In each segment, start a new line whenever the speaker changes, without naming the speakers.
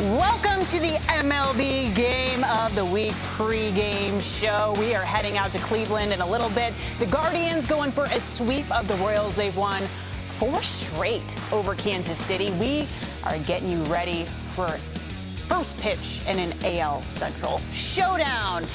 Welcome to the MLB Game of the Week pregame show. We are heading out to Cleveland in a little bit. The Guardians going for a sweep of the Royals. They've won 4 straight over Kansas City. We are getting you ready for first pitch in an AL Central showdown.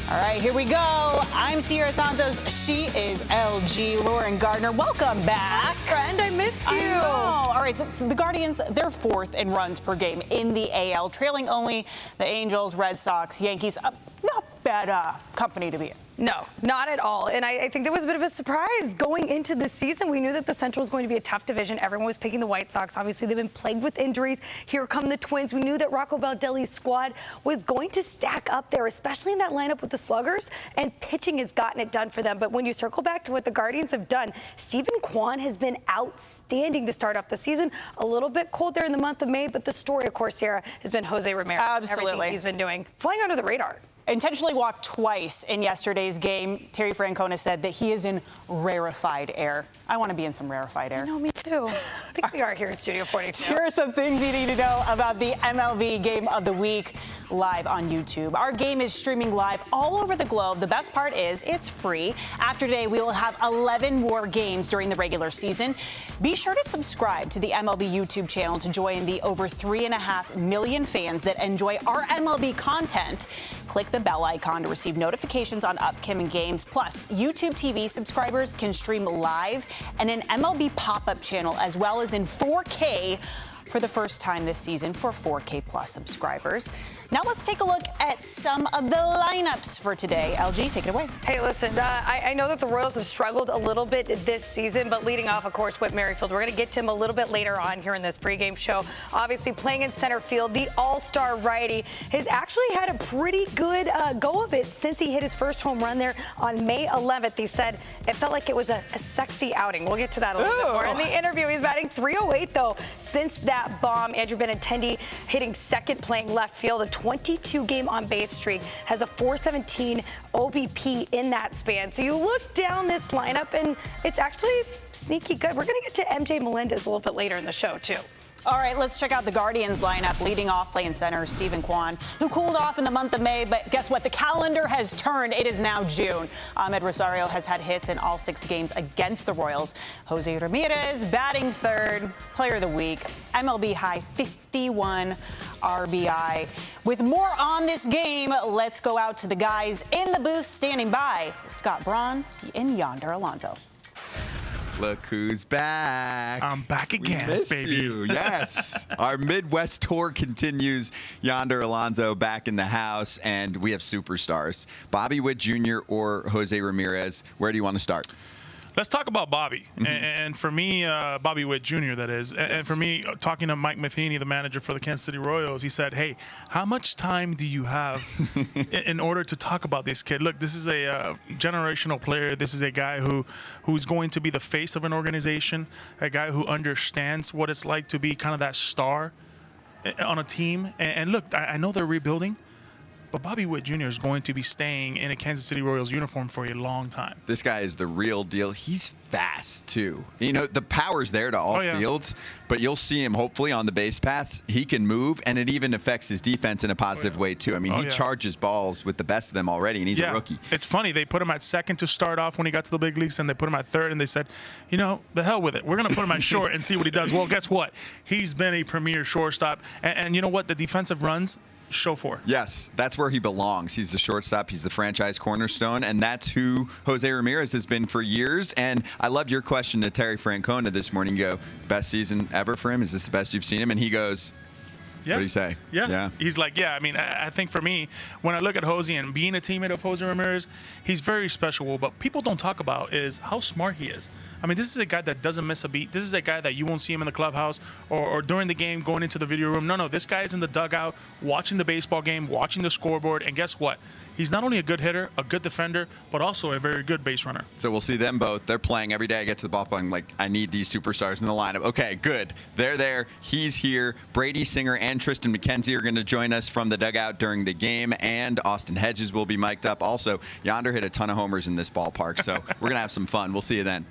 All right, here we go. I'm Sierra Santos. She is LG. Lauren Gardner, welcome back.
Friend, I missed you.
I know. All right, so the Guardians, they're 4th in runs per game in the AL, trailing only the Angels, Red Sox, Yankees. Not bad company to be in.
No, not at all. And I think that was a bit of a surprise going into the season. We knew that the Central was going to be a tough division. Everyone was picking the White Sox. Obviously, they've been plagued with injuries. Here come the Twins. We knew that Rocco Baldelli's squad was going to stack up there, especially in that lineup with the sluggers, and pitching has gotten it done for them. But when you circle back to what the Guardians have done, Stephen Kwan has been outstanding to start off the season. A little bit cold there in the month of May, but the story, of course, Sarah, has been Jose Ramirez.
Absolutely.
Everything he's been doing, flying under the radar.
Intentionally walked twice in yesterday's game. Terry Francona said that he is in rarefied air. I want to be in some rarefied air.
No, me too. I think we are here in Studio 42.
Here are some things you need to know about the MLB Game of the Week live on YouTube. Our game is streaming live all over the globe. The best part is it's free. After today, we will have 11 more games during the regular season. Be sure to subscribe to the MLB YouTube channel to join the over 3.5 million fans that enjoy our MLB content. Click the bell icon to receive notifications on upcoming games. Plus, YouTube TV subscribers can stream live and an MLB pop-up channel as well as in 4K for the first time this season for 4K plus subscribers. Now let's take a look at some of the lineups for today. LG, take it away.
Hey, listen, I know that the Royals have struggled a little bit this season, but leading off, of course, Whit Merrifield. We're going to get to him a little bit later on here in this pregame show. Obviously, playing in center field, the all-star righty has actually had a pretty good go of it since he hit his first home run there on May 11th. He said it felt like it was a sexy outing. We'll get to that a little bit more in the interview. He's batting .308, though, since that bomb. Andrew Benintendi hitting second, playing left field. A 22-game on-base streak, has a .417 OBP in that span. So you look down this lineup, and it's actually sneaky good. We're going to get to MJ Melendez a little bit later in the show, too.
All right, let's check out the Guardians lineup. Leading off, playing center, Stephen Kwan, who cooled off in the month of May, but guess what? The calendar has turned. It is now June. Ahmed Rosario has had hits in all 6 games against the Royals. Jose Ramirez batting third, player of the week, MLB high 51 RBI. With more on this game, let's go out to the guys in the booth standing by. Scott Braun and Yonder Alonso.
Look who's back.
I'm back again,
we missed
baby.
You. Yes. Our Midwest tour continues. Yonder Alonso back in the house, and we have superstars. Bobby Witt Jr. or Jose Ramirez. Where do you want to start?
Let's talk about Bobby. And for me, Bobby Witt Jr., that is. And for me, talking to Mike Matheny, the manager for the Kansas City Royals, he said, hey, how much time do you have in order to talk about this kid? Look, this is a generational player. This is a guy who's going to be the face of an organization, a guy who understands what it's like to be kind of that star on a team. And look, I know they're rebuilding, but Bobby Witt Jr. is going to be staying in a Kansas City Royals uniform for a long time.
This guy is the real deal. He's fast, too. You know, the power's there to all fields, but you'll see him hopefully on the base paths. He can move, and it even affects his defense in a positive way, too. I mean, he charges balls with the best of them already, and he's a rookie.
It's funny. They put him at second to start off when he got to the big leagues, and they put him at third, and they said, you know, the hell with it. We're going to put him at short and see what he does. Well, guess what? He's been a premier shortstop, and you know what? The defensive runs show for.
Yes, that's where he belongs. He's the shortstop. He's the franchise cornerstone, and that's who Jose Ramirez has been for years. And I loved your question to Terry Francona this morning. You go, best season ever for him? Is this the best you've seen him? And he goes,
yeah.
What did he say?
Yeah. He's like, yeah, I mean, I think for me, when I look at Jose and being a teammate of Jose Ramirez, he's very special. But people don't talk about is how smart he is. I mean, this is a guy that doesn't miss a beat. This is a guy that you won't see him in the clubhouse or during the game going into the video room. No, this guy is in the dugout watching the baseball game, watching the scoreboard. And guess what? He's not only a good hitter, a good defender, but also a very good base runner.
So we'll see them both. They're playing every day. I get to the ballpark, I'm like, I need these superstars in the lineup. Okay, good. They're there. He's here. Brady Singer and Tristan McKenzie are going to join us from the dugout during the game, and Austin Hedges will be mic'd up. Also, Yonder hit a ton of homers in this ballpark, so we're going to have some fun. We'll see you then.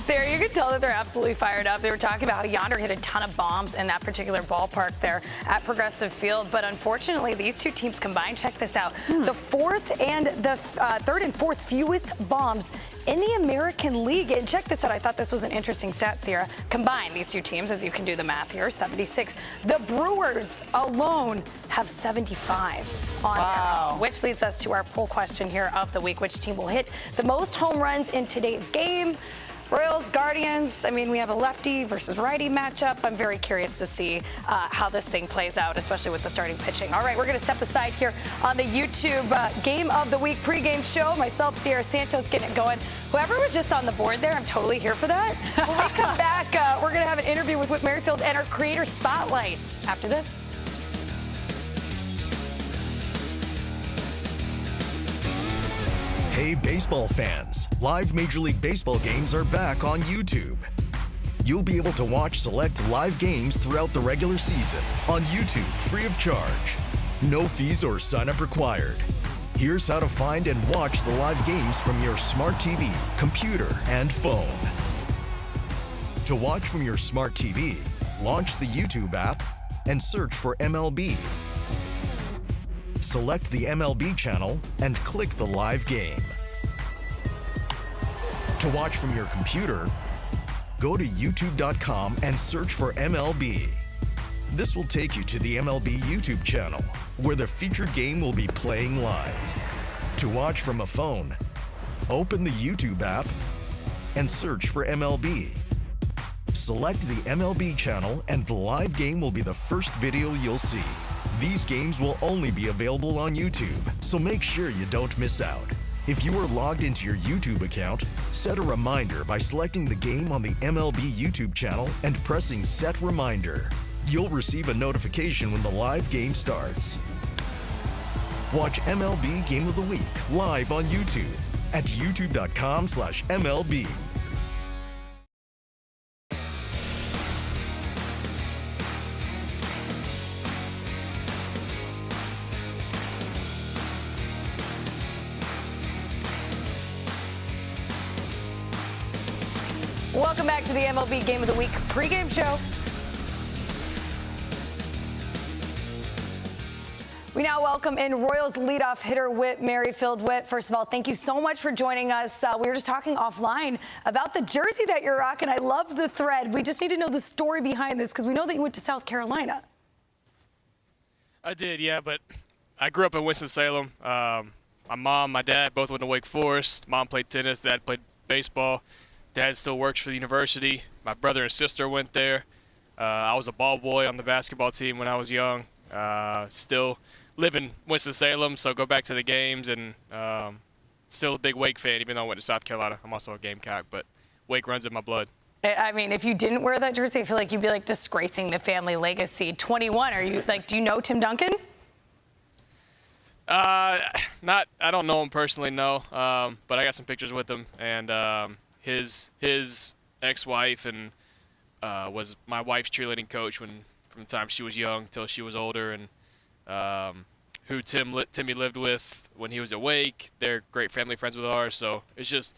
Sarah, you can tell that they're absolutely fired up. They were talking about how Yonder hit a ton of bombs in that particular ballpark there at Progressive Field. But unfortunately, these two teams combined, check this out, the third and fourth fewest bombs in the American League. And check this out. I thought this was an interesting stat, Sierra. Combined, these two teams, as you can do the math here, 76. The Brewers alone have 75 on there, which leads us to our poll question here of the week. Which team will hit the most home runs in today's game? Royals, Guardians. I mean, we have a lefty versus righty matchup. I'm very curious to see how this thing plays out, especially with the starting pitching. All right, we're going to step aside here on the YouTube Game of the Week pregame show. Myself, Sierra Santos, getting it going. Whoever was just on the board there, I'm totally here for that. When we come back, we're going to have an interview with Whit Merrifield and our Creator Spotlight after this.
Hey baseball fans, live Major League Baseball games are back on YouTube. You'll be able to watch select live games throughout the regular season on YouTube free of charge. No fees or sign-up required. Here's how to find and watch the live games from your smart TV, computer, and phone. To watch from your smart TV, launch the YouTube app and search for MLB. Select the MLB channel and click the live game. To watch from your computer, go to youtube.com and search for MLB. This will take you to the MLB YouTube channel, where the featured game will be playing live. To watch from a phone, open the YouTube app and search for MLB. Select the MLB channel and the live game will be the first video you'll see. These games will only be available on YouTube, so make sure you don't miss out. If you are logged into your YouTube account, set a reminder by selecting the game on the MLB YouTube channel and pressing Set Reminder. You'll receive a notification when the live game starts. Watch MLB Game of the Week live on YouTube at youtube.com/MLB.
Welcome back to the MLB Game of the Week pregame show. We now welcome in Royals leadoff hitter Whit Merrifield. Whit, first of all, thank you so much for joining us. We were just talking offline about the jersey that you're rocking. I love the thread. We just need to know the story behind this because we know that you went to South Carolina.
I did, yeah, but I grew up in Winston-Salem. My mom, my dad both went to Wake Forest. Mom played tennis, dad played baseball. Dad still works for the university. My brother and sister went there. I was a ball boy on the basketball team when I was young. Still live in Winston-Salem, so go back to the games, and still a big Wake fan, even though I went to South Carolina. I'm also a Gamecock, but Wake runs in my blood.
I mean, if you didn't wear that jersey, I feel like you'd be like disgracing the family legacy. 21, are you like, do you know Tim Duncan?
I don't know him personally, no. But I got some pictures with him, and his ex-wife and was my wife's cheerleading coach from the time she was young till she was older, and who Timmy lived with when he was at Wake. They're great family friends with ours, so it's just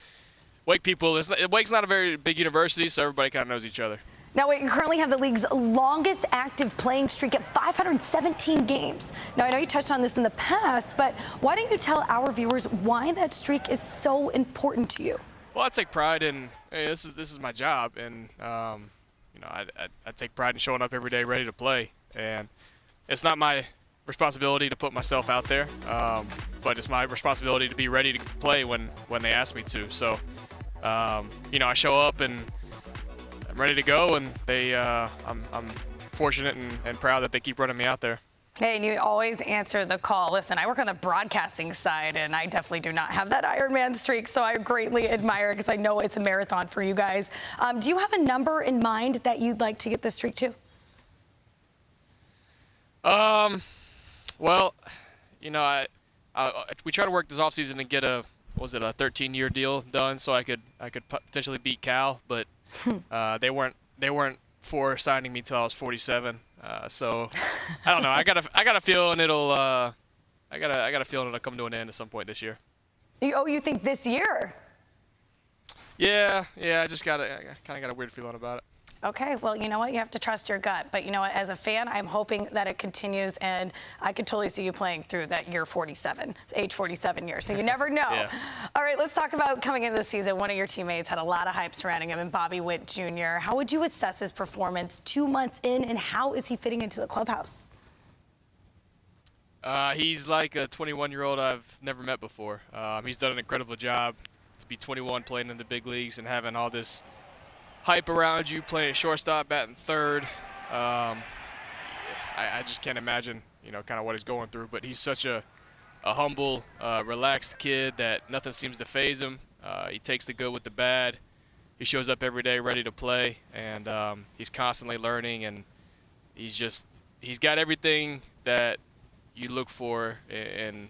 Wake people. Wake's not a very big university, so everybody kind of knows each other.
Now, you currently have the league's longest active playing streak at 517 games. Now, I know you touched on this in the past, but why don't you tell our viewers why that streak is so important to you?
Well, I take pride in this is my job, and you know, I take pride in showing up every day ready to play. And it's not my responsibility to put myself out there, but it's my responsibility to be ready to play when they ask me to. So, you know, I show up and I'm ready to go, and I'm fortunate and proud that they keep running me out there.
Hey, and you always answer the call. Listen, I work on the broadcasting side, and I definitely do not have that Ironman streak, so I greatly admire it because I know it's a marathon for you guys. Do you have a number in mind that you'd like to get the streak to?
Well, you know, we try to work this offseason to get a 13-year deal done so I could potentially beat Cal, but they weren't for signing me till I was 47. So I don't know. I got a feeling I got a feeling it'll come to an end at some point this year.
You think this year?
Yeah, I just kind of got a weird feeling about it.
Okay, well, you know what? You have to trust your gut. But you know what? As a fan, I'm hoping that it continues, and I could totally see you playing through that year 47, age 47 year. So you never know.
Yeah.
All right, let's talk about coming into the season. One of your teammates had a lot of hype surrounding him, and Bobby Witt Jr. How would you assess his performance 2 months in, and how is he fitting into the clubhouse?
He's like a 21-year-old I've never met before. He's done an incredible job to be 21, playing in the big leagues, and having all this hype around you, playing shortstop, batting third. I just can't imagine, kind of what he's going through. But he's such a humble, relaxed kid that nothing seems to faze him. He takes the good with the bad. He shows up every day ready to play, and he's constantly learning. And he's got everything that you look for in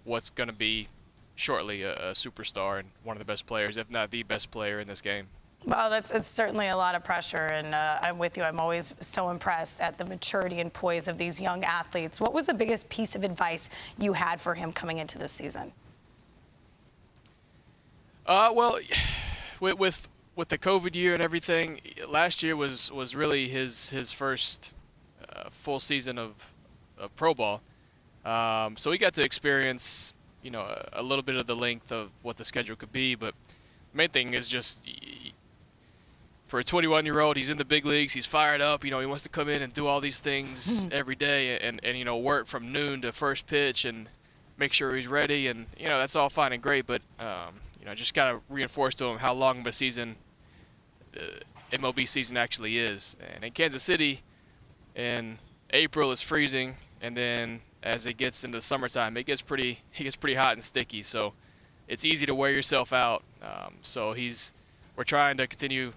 what's going to be shortly a superstar and one of the best players, if not the best player in this game.
Well, it's certainly a lot of pressure, and I'm with you. I'm always so impressed at the maturity and poise of these young athletes. What was the biggest piece of advice you had for him coming into this season?
Well, with the COVID year and everything, last year was really his first full season of pro ball. So he got to experience, a little bit of the length of what the schedule could be. But the main thing is just, for a 21-year-old, he's in the big leagues. He's fired up. He wants to come in and do all these things every day and work from noon to first pitch and make sure he's ready. And, that's all fine and great. But, just got to reinforce to him how long of a season MLB season actually is. And in Kansas City, in April, it's freezing. And then as it gets into the summertime, it gets pretty hot and sticky. So it's easy to wear yourself out. So we're trying to continue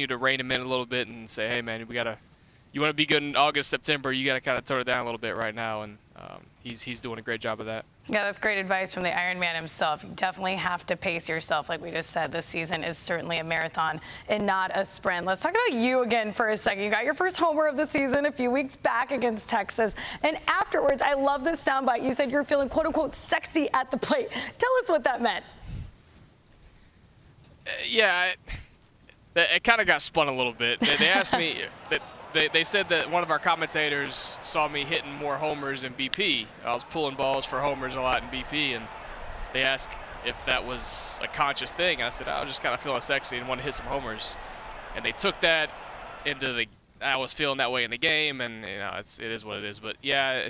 to rein him in a little bit and say, hey man, you want to be good in August, September, you got to kind of tone it down a little bit right now. And he's doing a great job of that.
Yeah, that's great advice from the Iron Man himself. You definitely have to pace yourself. Like we just said, this season is certainly a marathon and not a sprint. Let's talk about you again for a second. You got your first homer of the season a few weeks back against Texas. And afterwards, I love this soundbite. You said you're feeling, quote unquote, sexy at the plate. Tell us what that meant.
It kind of got spun a little bit. They asked me that. They said that one of our commentators saw me hitting more homers in BP. I was pulling balls for homers a lot in BP, and they asked if that was a conscious thing. And I said, I was just kind of feeling sexy and wanted to hit some homers. And they took that into I was feeling that way in the game, and it is what it is. But yeah,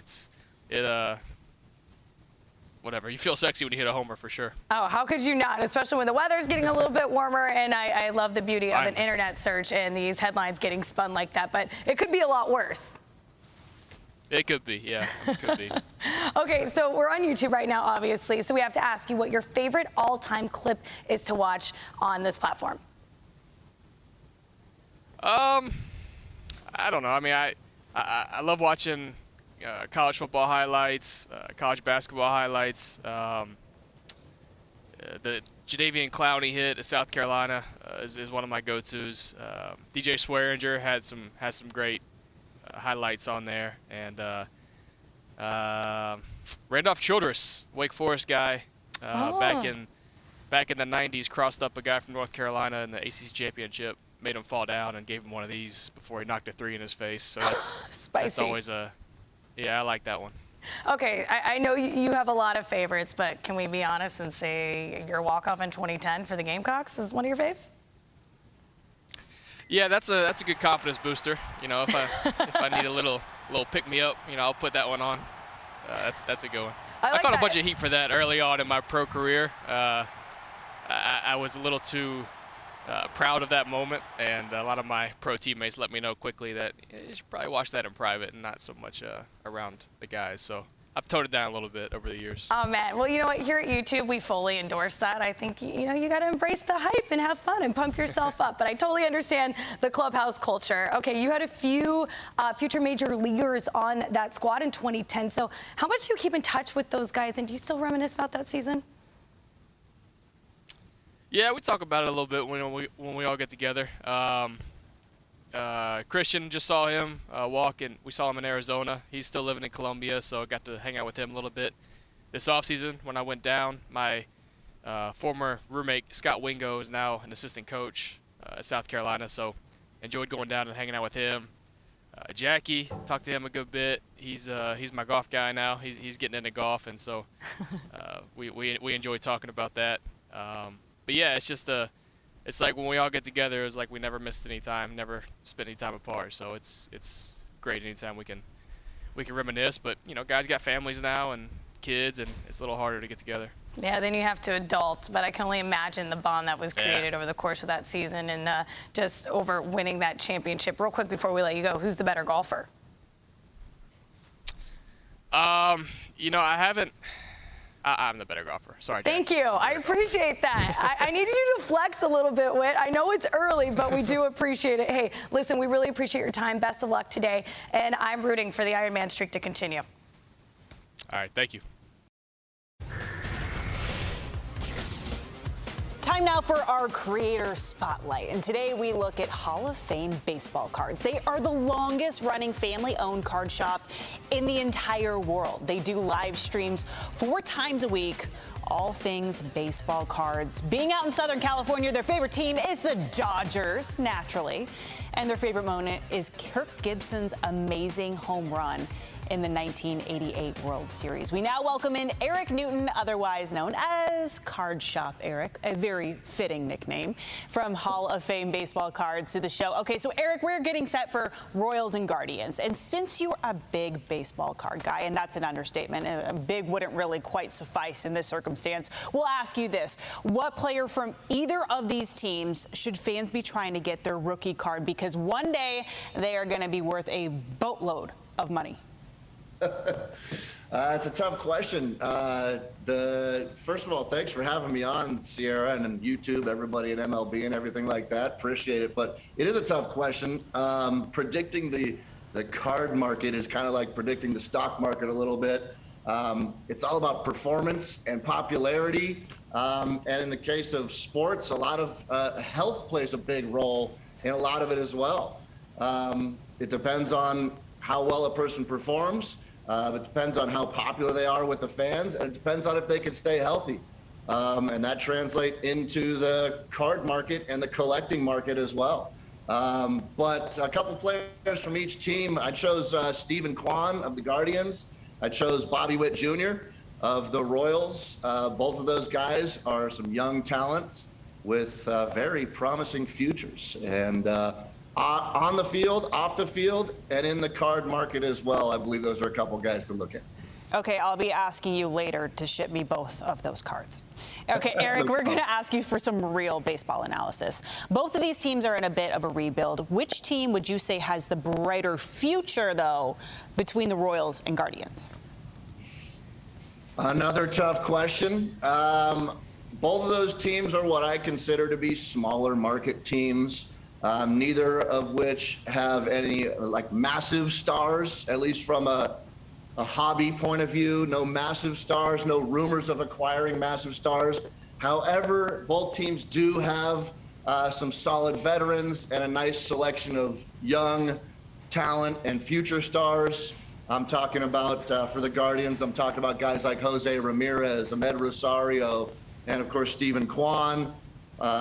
whatever. You feel sexy when you hit a homer for sure.
Oh, how could you not? Especially when the weather's getting a little bit warmer, and I love the beauty of an internet search and these headlines getting spun like that. But it could be a lot worse.
It could be, yeah. It could be.
Okay, so we're on YouTube right now, obviously. So we have to ask you what your favorite all-time clip is to watch on this platform.
I don't know. I mean, I love watching college football highlights, college basketball highlights. The Jadeveon Clowney hit at South Carolina is one of my go-tos. DJ Swearinger has some great highlights on there, and Randolph Childress, Wake Forest guy, back in the 90s, crossed up a guy from North Carolina in the ACC championship, made him fall down, and gave him one of these before he knocked a 3 in his face. So that's always yeah, I like that one.
Okay, I know you have a lot of favorites, but can we be honest and say your walk-off in 2010 for the Gamecocks is one of your faves?
Yeah, that's a good confidence booster. If I need a little pick-me-up, I'll put that one on. That's a good one. I caught a bunch of heat for that early on in my pro career. I was a little too proud of that moment, and a lot of my pro teammates let me know quickly that you should probably watch that in private and not so much around the guys. So I've toned it down a little bit over the years.
Oh man, well, you know what? Here at YouTube, we fully endorse that. I think you got to embrace the hype and have fun and pump yourself up. But I totally understand the clubhouse culture. Okay, you had a few future major leaguers on that squad in 2010. So how much do you keep in touch with those guys, and do you still reminisce about that season?
Yeah, we talk about it a little bit when we all get together. Christian, just saw him walk, and we saw him in Arizona. He's still living in Colombia, so I got to hang out with him a little bit this offseason when I went down. My former roommate Scott Wingo is now an assistant coach at South Carolina, so enjoyed going down and hanging out with him. Jackie, talked to him a good bit. He's my golf guy now. He's getting into golf, and so we enjoy talking about that. But yeah, it's just it's like when we all get together, it's like we never missed any time, never spent any time apart. So it's great anytime we can reminisce. But guys got families now and kids, and it's a little harder to get together.
Yeah, then you have to adult, but I can only imagine the bond that was created over the course of that season and just over winning that championship. Real quick before we let you go, who's the better golfer?
I'm the better golfer. Sorry.
Thank you. I appreciate that. I needed you to flex a little bit, Whit. I know it's early, but we do appreciate it. Hey, listen, we really appreciate your time. Best of luck today, and I'm rooting for the Ironman streak to continue.
All right, thank you.
Time now for our creator spotlight, and today we look at Hall of Fame baseball cards. They are the longest running family-owned card shop in the entire world. They do live streams 4 times a week, all things baseball cards. Being out in Southern California, their favorite team is the Dodgers, naturally, and their favorite moment is Kirk Gibson's amazing home run in the 1988 World Series. We now welcome in Eric Newton, otherwise known as Card Shop Eric, a very fitting nickname, from Hall of Fame baseball cards to the show. Okay, so Eric, we're getting set for Royals and Guardians, and since you're a big baseball card guy, and that's an understatement, big wouldn't really quite suffice in this circumstance, we'll ask you this: what player from either of these teams should fans be trying to get their rookie card, because one day they are going to be worth a boatload of money?
It's a tough question. First of all, thanks for having me on, Sierra, and YouTube, everybody at MLB and everything like that. Appreciate it. But it is a tough question. Predicting the card market is kind of like predicting the stock market a little bit. It's all about performance and popularity. And in the case of sports, a lot of health plays a big role in a lot of it as well. It depends on how well a person performs. It depends on how popular they are with the fans, and it depends on if they can stay healthy. And that translates into the card market and the collecting market as well. But a couple players from each team. I chose Stephen Kwan of the Guardians. I chose Bobby Witt Jr. of the Royals. Both of those guys are some young talents with very promising futures. And on the field, off the field, and in the card market as well. I believe those are a couple guys to look at.
Okay, I'll be asking you later to ship me both of those cards. Okay, Eric, we're going to ask you for some real baseball analysis. Both of these teams are in a bit of a rebuild. Which team would you say has the brighter future, though, between the Royals and Guardians?
Another tough question. Both of those teams are what I consider to be smaller market teams. Neither of which have any massive stars, at least from a hobby point of view. No massive stars, no rumors of acquiring massive stars. However, both teams do have some solid veterans and a nice selection of young talent and future stars. I'm talking about, for the Guardians, I'm talking about guys like Jose Ramirez, Ahmed Rosario, and of course, Stephen Kwan.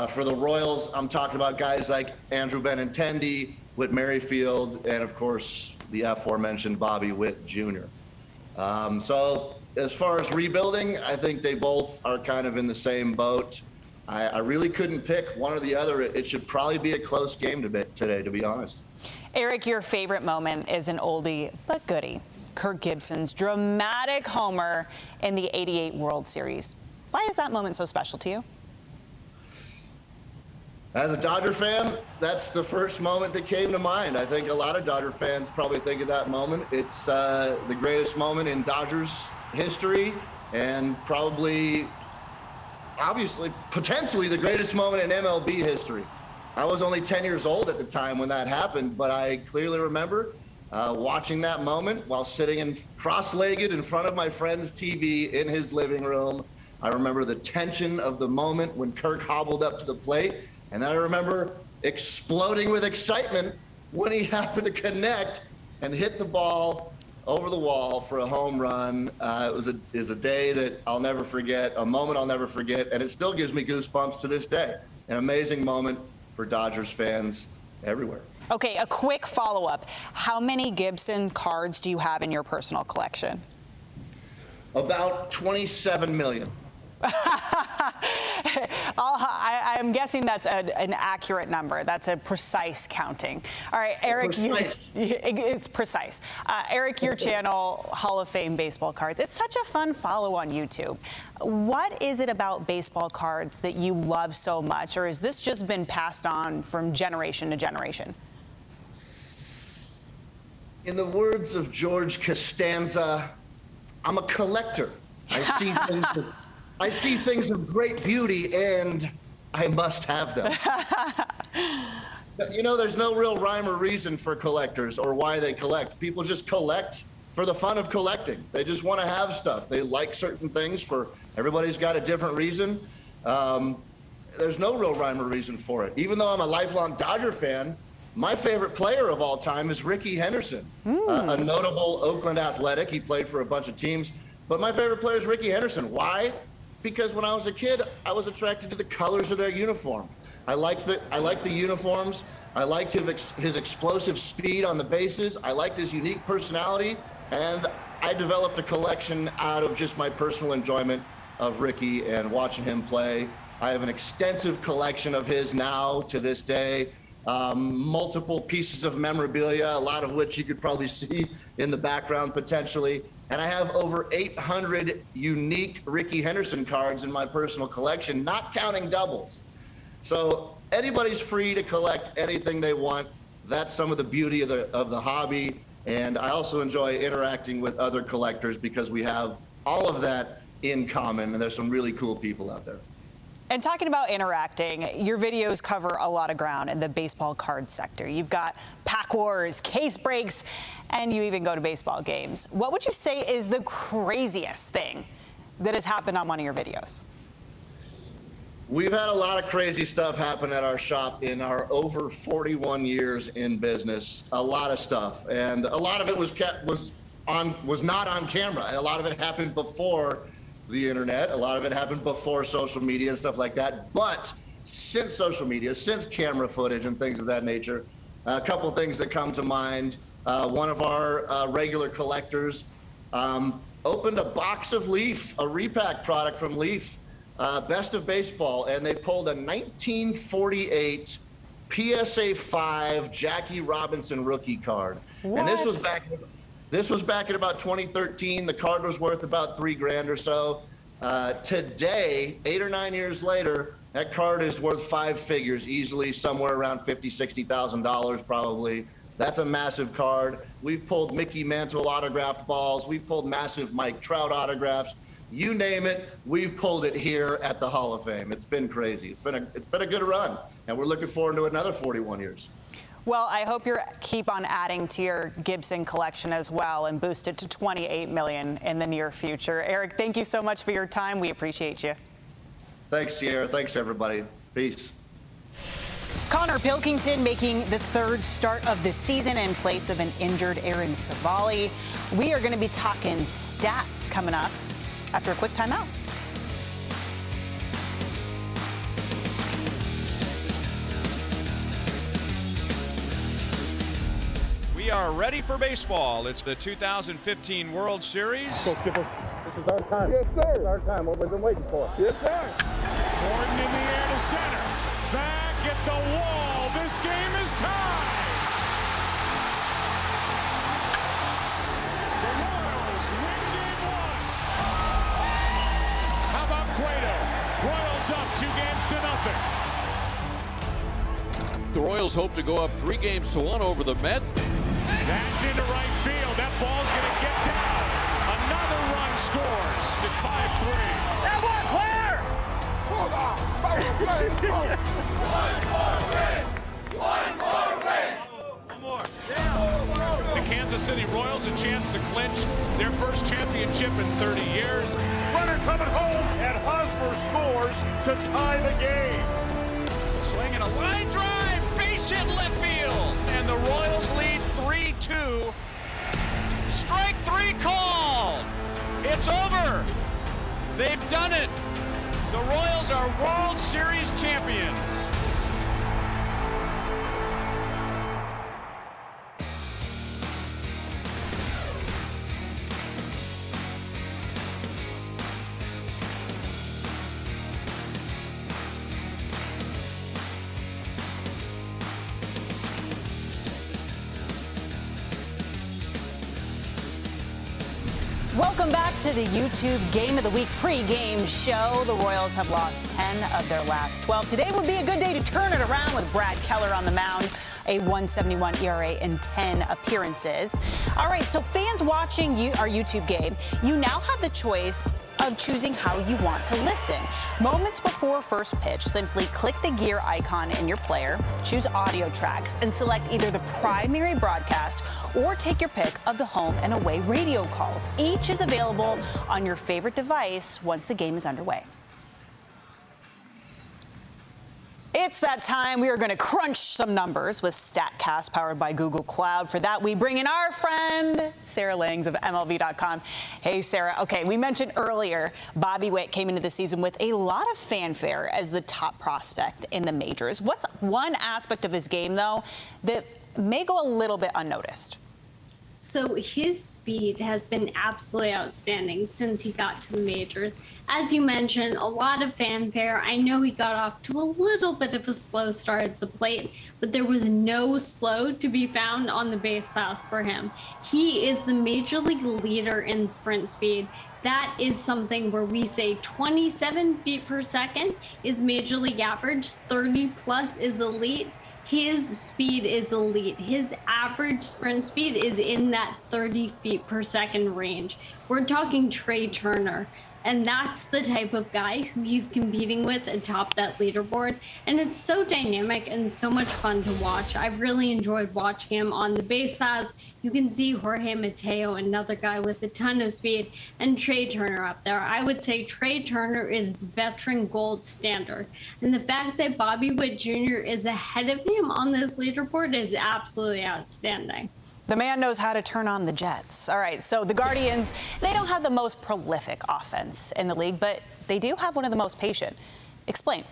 For the Royals, I'm talking about guys like Andrew Benintendi, Whit Merrifield, and of course, the aforementioned Bobby Witt Jr. So as far as rebuilding, I think they both are kind of in the same boat. I really couldn't pick one or the other. It should probably be a close game today, to be honest.
Eric, your favorite moment is an oldie but goodie: Kirk Gibson's dramatic homer in the '88 World Series. Why is that moment so special to you?
As a Dodger fan, that's the first moment that came to mind. I think a lot of Dodger fans probably think of that moment. It's the greatest moment in Dodgers history, and probably, obviously, potentially the greatest moment in MLB history. I was only 10 years old at the time when that happened, but I clearly remember watching that moment while sitting cross-legged in front of my friend's TV in his living room. I remember the tension of the moment when Kirk hobbled up to the plate. And then I remember exploding with excitement when he happened to connect and hit the ball over the wall for a home run. Is a day that I'll never forget, a moment I'll never forget, and it still gives me goosebumps to this day. An amazing moment for Dodgers fans everywhere.
Okay, a quick follow-up. How many Gibson cards do you have in your personal collection?
About 27 million.
I'm guessing that's an accurate number. That's a precise counting. All right, Eric, it's precise. Eric, your channel, Hall of Fame Baseball Cards. It's such a fun follow on YouTube. What is it about baseball cards that you love so much, or has this just been passed on from generation to generation?
In the words of George Costanza, I'm a collector. I see things of great beauty, and I must have them. You know, there's no real rhyme or reason for collectors or why they collect. People just collect for the fun of collecting. They just want to have stuff. They like certain things. Everybody's got a different reason. There's no real rhyme or reason for it. Even though I'm a lifelong Dodger fan, my favorite player of all time is Rickey Henderson, a notable Oakland Athletic. He played for a bunch of teams. But my favorite player is Rickey Henderson. Why? Because when I was a kid, I was attracted to the colors of their uniform. I liked the uniforms. I liked his explosive speed on the bases. I liked his unique personality. And I developed a collection out of just my personal enjoyment of Rickey and watching him play. I have an extensive collection of his now to this day. Multiple pieces of memorabilia, a lot of which you could probably see in the background potentially. And I have over 800 unique Rickey Henderson cards in my personal collection, not counting doubles. So anybody's free to collect anything they want. That's some of the beauty of the hobby. And I also enjoy interacting with other collectors because we have all of that in common. And there's some really cool people out there.
And talking about interacting, your videos cover a lot of ground in the baseball card sector. You've got pack wars, case breaks, and you even go to baseball games. What would you say is the craziest thing that has happened on one of your videos?
We've had a lot of crazy stuff happen at our shop in our over 41 years in business. A lot of stuff, and a lot of it was not on camera, and a lot of it happened before the internet. A lot of it happened before social media and stuff like that. But since social media, since camera footage and things of that nature, a couple things that come to mind. One of our regular collectors opened a box of Leaf, a repack product from Leaf, Best of Baseball, and they pulled a 1948 PSA 5 Jackie Robinson rookie card.
What?
And this was back in about 2013. The card was worth about $3,000 or so. Today, 8 or 9 years later, that card is worth 5 figures easily, somewhere around $50,000, $60,000 probably. That's a massive card. We've pulled Mickey Mantle autographed balls. We've pulled massive Mike Trout autographs. You name it, we've pulled it here at the Hall of Fame. It's been crazy. It's been a good run, and we're looking forward to another 41 years.
Well, I hope you keep on adding to your Gibson collection as well and boost it to 28 million in the near future. Eric, thank you so much for your time. We appreciate you.
Thanks, Sierra. Thanks, everybody. Peace.
Connor Pilkington making the third start of the season in place of an injured Aaron Savali. We are going to be talking stats coming up after a quick timeout.
We are ready for baseball. It's the 2015 World Series.
So, Skipper, this is our time. Yes, sir. It's our time. What we've been waiting for. Yes, sir.
Gordon in the air to center. Back at the wall. This game is tied. The Royals win game 1. How about Cueto? Royals up 2 games to nothing.
The Royals hope to go up 3 games to 1 over the Mets.
That's into right field. That ball's going to get down. Another run scores. It's 5-3. That one, clear! Hold on. One more win. One more. The Kansas City Royals a chance to clinch their first championship in 30 years. Runner coming home, and Hosmer scores to tie the game.
Swinging a line drive, base hit left field, and the Royals lead 3-2. Strike 3 called. It's over. They've done it. The Royals are World Series champions.
Welcome back to the YouTube Game of the Week pre-game show. The Royals have lost 10 of their last 12. Today would be a good day to turn it around with Brad Keller on the mound, a 1.71 ERA in 10 appearances. All right, so fans watching our YouTube game, you now have the choice of choosing how you want to listen. Moments before first pitch, simply click the gear icon in your player, choose audio tracks, and select either the primary broadcast or take your pick of the home and away radio calls. Each is available on your favorite device once the game is underway. It's that time. We are going to crunch some numbers with StatCast powered by Google Cloud. For that, we bring in our friend, Sarah Langs of MLB.com. Hey, Sarah. Okay, we mentioned earlier Bobby Witt came into the season with a lot of fanfare as the top prospect in the majors. What's one aspect of his game, though, that may go a little bit unnoticed?
So his speed has been absolutely outstanding since he got to the majors. As you mentioned, a lot of fanfare. I know he got off to a little bit of a slow start at the plate, but there was no slow to be found on the base paths for him. He is the major league leader in sprint speed. That is something where we say 27 feet per second is major league average, 30 plus is elite. His speed is elite. His average sprint speed is in that 30 feet per second range. We're talking Trey Turner. And that's the type of guy who he's competing with atop that leaderboard. And it's so dynamic and so much fun to watch. I've really enjoyed watching him on the base paths. You can see Jorge Mateo, another guy with a ton of speed, and Trey Turner up there. I would say Trey Turner is the veteran gold standard. And the fact that Bobby Witt Jr. is ahead of him on this leaderboard is absolutely outstanding.
The man knows how to turn on the Jets. All right, so the Guardians, they don't have the most prolific offense in the league, but they do have one of the most patient. Explain.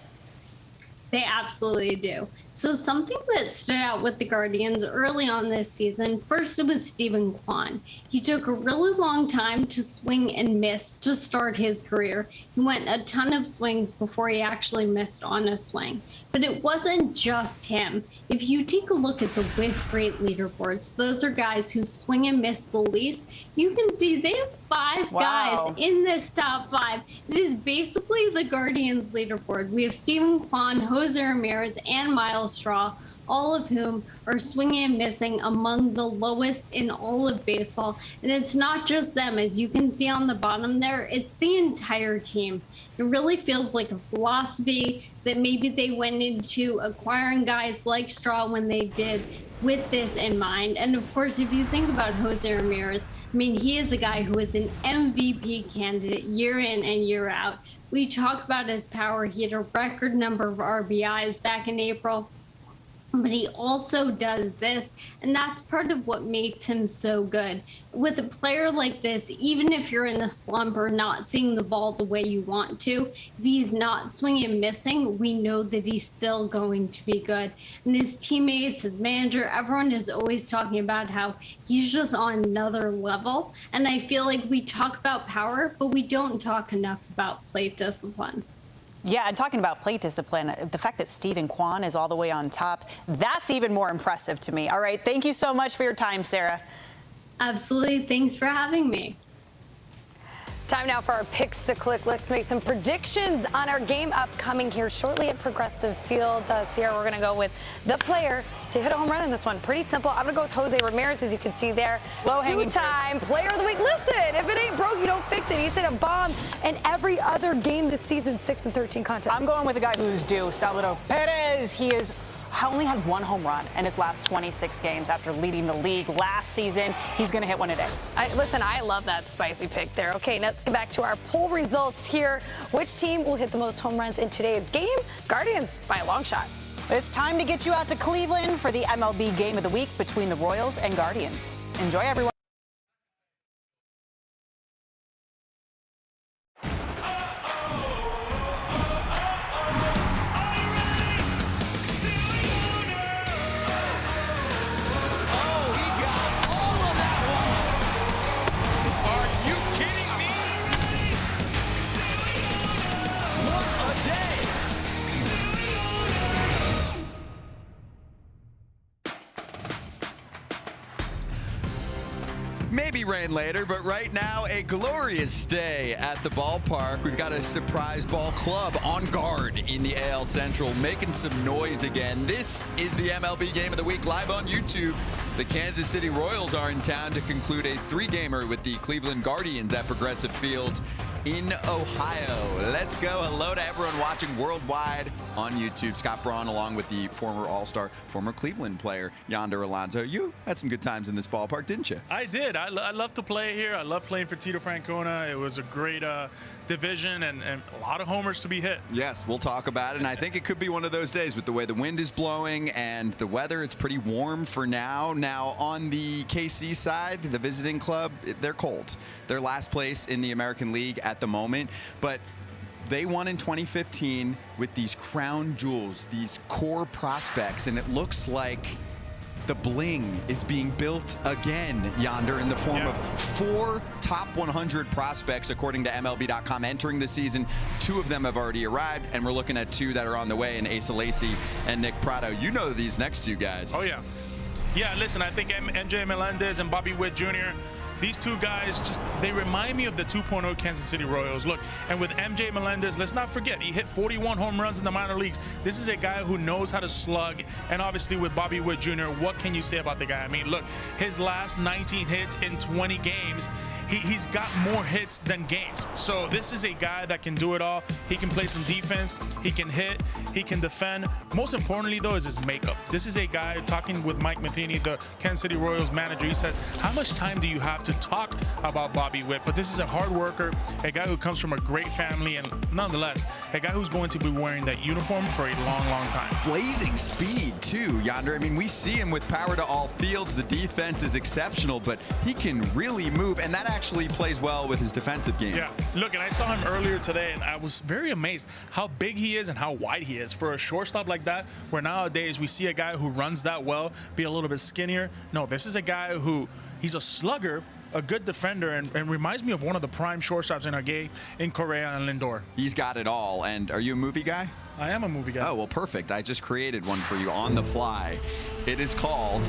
They absolutely do. So something that stood out with the Guardians early on this season, first it was Steven Kwan. He took a really long time to swing and miss to start his career. He went a ton of swings before he actually missed on a swing. But it wasn't just him. If you take a look at the whiff rate leaderboards, those are guys who swing and miss the least. You can see they have 5 guys in this top 5. It is basically the Guardians leaderboard. We have Steven Kwan, Jose Ramirez, and Miles Straw, all of whom are swinging and missing among the lowest in all of baseball. And it's not just them. As you can see on the bottom there, it's the entire team. It really feels like a philosophy that maybe they went into acquiring guys like Straw when they did with this in mind. And of course, if you think about Jose Ramirez, I mean, he is a guy who is an MVP candidate year in and year out. We talk about his power. He had a record number of RBIs back in April. But he also does this, and that's part of what makes him so good. With a player like this, even if you're in a slump or not seeing the ball the way you want to, if he's not swinging and missing, we know that he's still going to be good. And his teammates, his manager, everyone is always talking about how he's just on another level. And I feel like we talk about power, but we don't talk enough about plate discipline.
Yeah, and talking about plate discipline, the fact that Steven Kwan is all the way on top, that's even more impressive to me. All right, thank you so much for your time, Sarah.
Absolutely. Thanks for having me.
Time now for our picks to click. Let's make some predictions on our game upcoming here shortly at Progressive Field. Sierra, we're going to go with the player to hit a home run in this one. Pretty simple. I'm going to go with Jose Ramirez, as you can see there. Two-time player of the week. Listen, if it ain't broke, you don't fix it. He's hit a bomb in every other game this season, 6 and 13 contests. I'm
going with the guy who's due, Salvador Perez. He is only had 1 home run in his last 26 games after leading the league last season. He's going to hit one today.
Listen, I love that spicy pick there. Okay, let's get back to our poll results here. Which team will hit the most home runs in today's game? Guardians by a long shot.
It's time to get you out to Cleveland for the MLB Game of the Week between the Royals and Guardians. Enjoy, everyone.
Maybe rain later, but right now, a glorious day at the ballpark. We've got a surprise ball club on guard in the AL Central, making some noise again. This is the MLB Game of the Week live on YouTube. The Kansas City Royals are in town to conclude a 3-gamer with the Cleveland Guardians at Progressive Field in Ohio. Let's go. Hello to everyone watching worldwide on YouTube. Scott Braun along with the former All-Star, former Cleveland player, Yonder Alonso. You had some good times in this ballpark, didn't you?
I did. I love to play here. I love playing for Tito Francona. It was a great division and a lot of homers to be hit.
Yes, we'll talk about it. And I think it could be one of those days with the way the wind is blowing and the weather. It's pretty warm for now. Now, on the KC side, the visiting club, they're cold. They're last place in the American League at the moment. But they won in 2015 with these crown jewels, these core prospects, and it looks like the bling is being built again, Yonder, in the form of 4 top 100 prospects, according to MLB.com, entering the season. 2 of them have already arrived, and we're looking at 2 that are on the way, in Asa Lacy and Nick Prado. You know these next 2 guys.
Oh, yeah. Yeah, listen, I think MJ Melendez and Bobby Witt Jr., these 2 guys, they remind me of the 2.0 Kansas City Royals. Look, and with MJ Melendez, let's not forget, he hit 41 home runs in the minor leagues. This is a guy who knows how to slug. And obviously with Bobby Witt Jr., what can you say about the guy? I mean, look, his last 19 hits in 20 games, he's got more hits than games. So this is a guy that can do it all. He can play some defense. He can hit. He can defend. Most importantly, though, is his makeup. This is a guy, talking with Mike Matheny, the Kansas City Royals manager, he says, how much time do you have to talk about Bobby Witt? But this is a hard worker, a guy who comes from a great family, and nonetheless, a guy who's going to be wearing that uniform for a long, long time.
Blazing speed, too, Yonder. I mean, we see him with power to all fields. The defense is exceptional, but he can really move, and that actually plays well with his defensive game.
Yeah, look, and I saw him earlier today, and I was very amazed how big he is and how wide he is for a shortstop like that, where nowadays we see a guy who runs that well be a little bit skinnier. No, this is a guy who, he's a slugger, a good defender, and reminds me of one of the prime shortstops in our game in Correa and Lindor.
He's got it all. And are you a movie guy?
I am a movie guy.
Oh, well, perfect. I just created one for you on the fly. It is called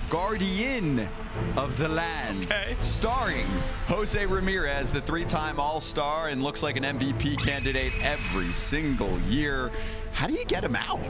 Guardian of the Land, starring Jose Ramirez, the 3-time All-Star, and looks like an MVP candidate every single year. How do you get him out?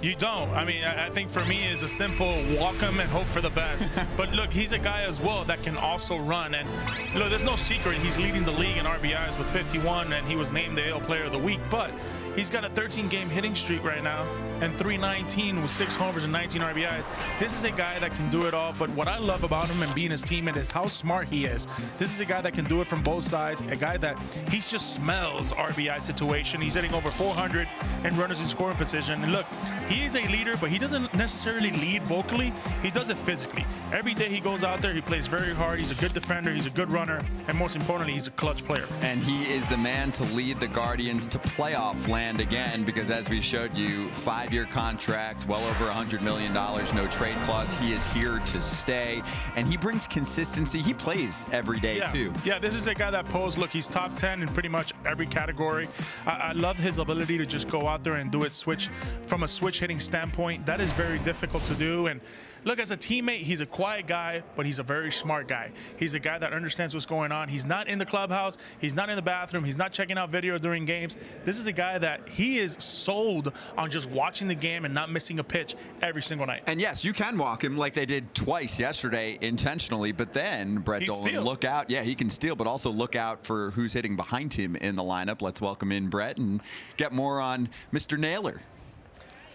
You don't. I mean, I think for me it's a simple walk him and hope for the best. But look, he's a guy as well that can also run. And look, there's no secret. He's leading the league in RBIs with 51, and he was named the AL Player of the Week. But he's got a 13-game hitting streak right now, and 319 with 6 homers and 19 RBIs. This is a guy that can do it all. But what I love about him and being his teammate is how smart he is. This is a guy that can do it from both sides. A guy that he just smells RBI situation. He's hitting over 400 and runners in scoring position. And look, he is a leader, but he doesn't necessarily lead vocally. He does it physically. Every day he goes out there, he plays very hard. He's a good defender. He's a good runner. And most importantly, he's a clutch player.
And he is the man to lead the Guardians to playoff land again, because as we showed you, 5-year contract, well over $100 million, no trade clause. He is here to stay, and he brings consistency. He plays every day, too.
Yeah, this is a guy that posed. Look, he's top 10 in pretty much every category. I love his ability to just go out there and do it from a switch hitting standpoint. That is very difficult to do. And look, as a teammate, he's a quiet guy, but he's a very smart guy. He's a guy that understands what's going on. He's not in the clubhouse. He's not in the bathroom. He's not checking out video during games. This is a guy that he is sold on just watching the game and not missing a pitch every single night.
And yes, you can walk him like they did twice yesterday intentionally, but then Brett Dolan, look out. Yeah, he can steal, but also look out for who's hitting behind him in the lineup. Let's welcome in Brett and get more on Mr. Naylor.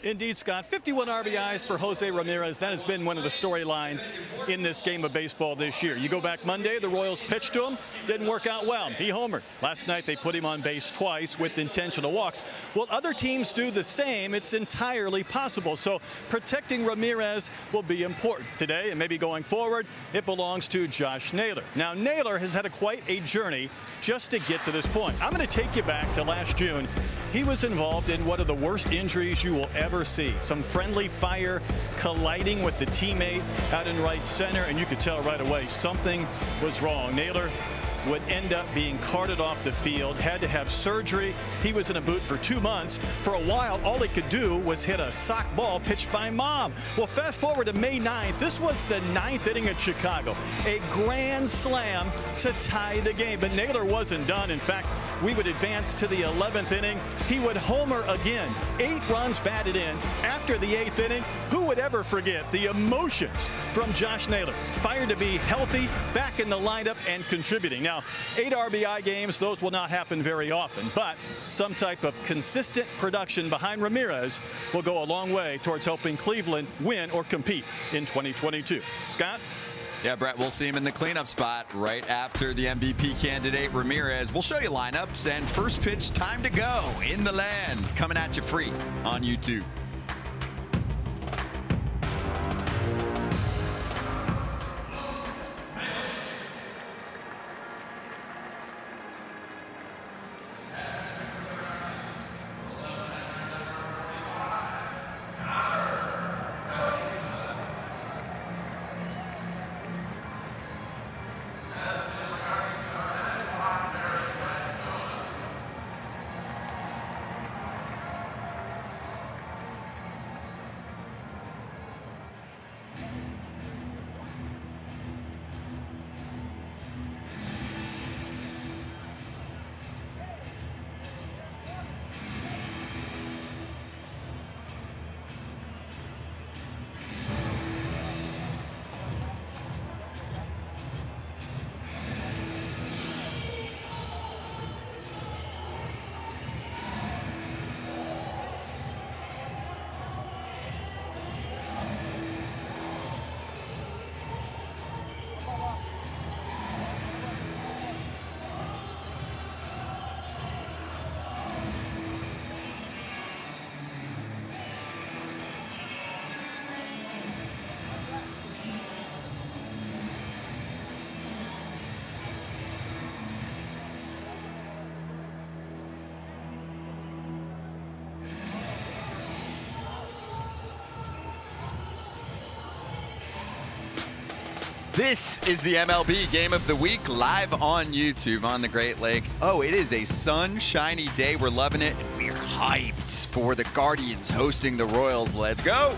Indeed, Scott. 51 RBIs for Jose Ramirez. That has been one of the storylines in this game of baseball this year. You go back Monday, the Royals pitched to him. Didn't work out well. He homered. Last night, they put him on base twice with intentional walks. Will other teams do the same? It's entirely possible. So protecting Ramirez will be important. Today, and maybe going forward, it belongs to Josh Naylor. Now, Naylor has had quite a journey just to get to this point. I'm going to take you back to last June. He was involved in one of the worst injuries you will ever see. Some friendly fire colliding with the teammate out in right center, and you could tell right away something was wrong. Naylor would end up being carted off the field, had to have surgery. He was in a boot for 2 months. For a while, all he could do was hit a sock ball pitched by Mom. Well, fast forward to May 9th. This was the 9th inning at Chicago. A grand slam to tie the game. But Naylor wasn't done. In fact, we would advance to the 11th inning. He would homer again. 8 runs batted in. After the 8th inning, who would ever forget the emotions from Josh Naylor? Fired to be healthy, back in the lineup, and contributing. Now, 8 RBI games, those will not happen very often, but some type of consistent production behind Ramirez will go a long way towards helping Cleveland win or compete in 2022. Scott?
Yeah, Brett, we'll see him in the cleanup spot right after the MVP candidate, Ramirez. We'll show you lineups and first pitch time to go in the land. Coming at you free on YouTube. This is the MLB Game of the Week live on YouTube on the Great Lakes. Oh, it is a sunshiny day. We're loving it, and we're hyped for the Guardians hosting the Royals. Let's go.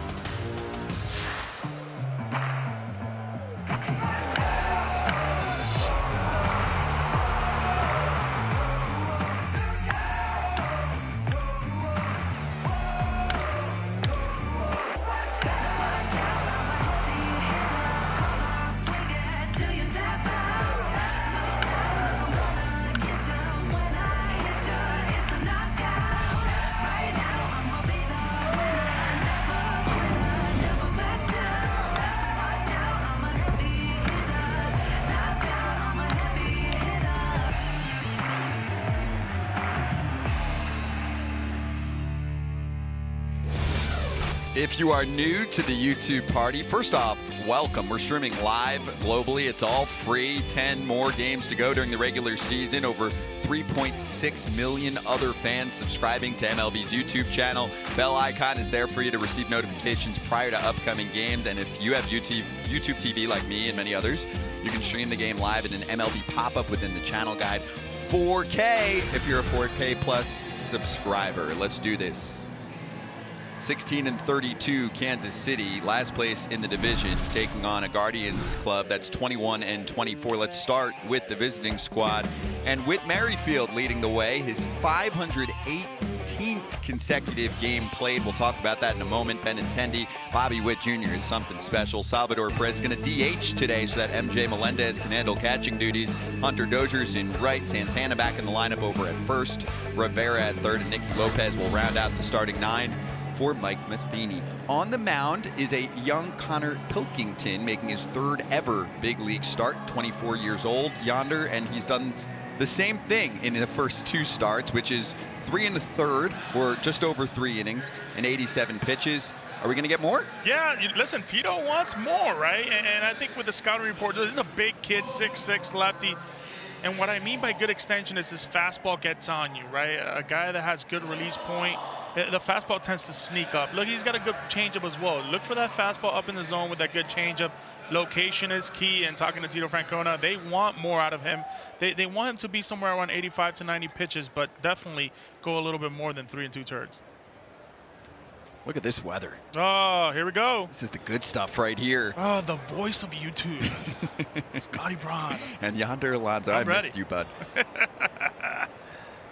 If you are new to the YouTube party, first off, welcome. We're streaming live globally. It's all free. 10 more games to go during the regular season. Over 3.6 million other fans subscribing to MLB's YouTube channel. Bell icon is there for you to receive notifications prior to upcoming games. And if you have YouTube TV like me and many others, you can stream the game live in an MLB pop-up within the channel guide. 4K if you're a 4K plus subscriber. Let's do this. 16-32 Kansas City, last place in the division, taking on a Guardians club that's 21-24. Let's start with the visiting squad, and Whit Merrifield leading the way, his 518th consecutive game played. We'll talk about that in a moment. Benintendi, Bobby Witt Jr. is something special. Salvador Perez going to DH today so that MJ Melendez can handle catching duties. Hunter Dozier's in right, Santana back in the lineup over at first, Rivera at third, and Nicky Lopez will round out the starting 9 for Mike Matheny. On the mound is a young Connor Pilkington making his 3rd ever big league start, 24 years old yonder, and he's done the same thing in the first 2 starts, which is 3 1/3 or just over 3 innings and 87 pitches. Are we going to get more?
Yeah, listen, Tito wants more, right? And I think with the scouting report, this is a big kid, 6'6", lefty. And what I mean by good extension is his fastball gets on you, right? A guy that has good release point. The fastball tends to sneak up. Look, he's got a good changeup as well. Look for that fastball up in the zone with that good changeup. location is key. And talking to Tito Francona, they want more out of him. They want him to be somewhere around 85 to 90 pitches, but definitely go a little bit more than 3 2/3.
Look at this weather.
Oh, here we go.
This is the good stuff right here.
Oh, the voice of YouTube. Scotty Braun.
And Yonder Alonso. I missed you, bud.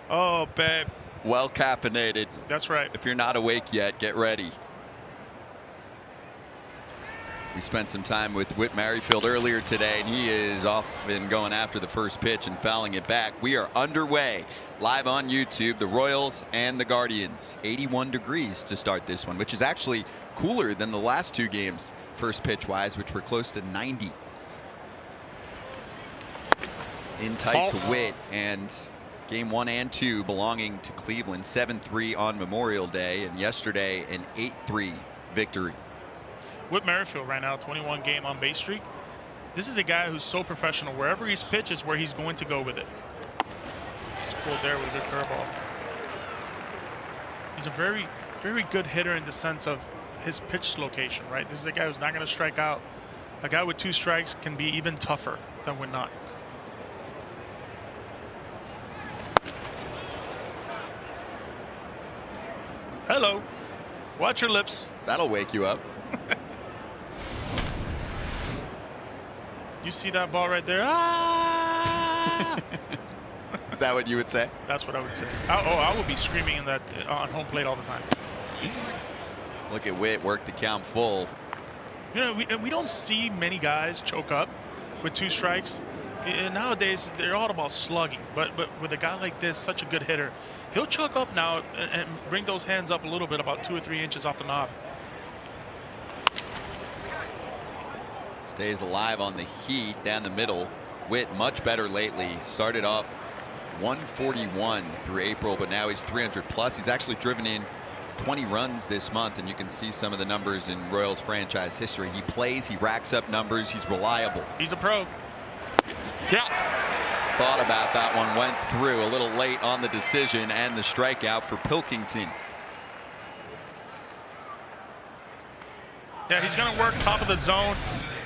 Oh, babe.
Well caffeinated.
That's right.
If you're not awake yet, get ready. We spent some time with Whit Merrifield earlier today, and he is off and going after the first pitch and fouling it back. We are underway live on YouTube, the Royals and the Guardians. 81 degrees to start this one, which is actually cooler than the last 2 games first pitch wise, which were close to 90. In tight to Whit, and game 1 and 2 belonging to Cleveland. 7-3 on Memorial Day, and yesterday an 8-3 victory.
Whit Merrifield right now, 21 game on base streak. This is a guy who's so professional. Wherever he's pitched is where he's going to go with it. He's pulled there with a good curveball. He's a very, very good hitter in the sense of his pitch location, right? This is a guy who's not going to strike out. A guy with 2 strikes can be even tougher than with not. Hello. Watch your lips.
That'll wake you up.
You see that ball right there? Ah!
Is that what you would say?
That's what I would say. I would be screaming in that on home plate all the time.
Look at Whit work the count full.
You know, we don't see many guys choke up with 2 strikes. Nowadays, they're all about slugging. But with a guy like this, such a good hitter, he'll choke up now and bring those hands up a little bit, about 2 or 3 inches off the knob.
Stays alive on the heat down the middle. Whit much better lately. Started off 141 through April, but now he's 300 plus. He's actually driven in 20 runs this month, and you can see some of the numbers in Royals franchise history. He plays, he racks up numbers, he's reliable.
He's a pro. Yeah.
Thought about that one, went through a little late on the decision and the strikeout for Pilkington.
Yeah, he's going to work top of the zone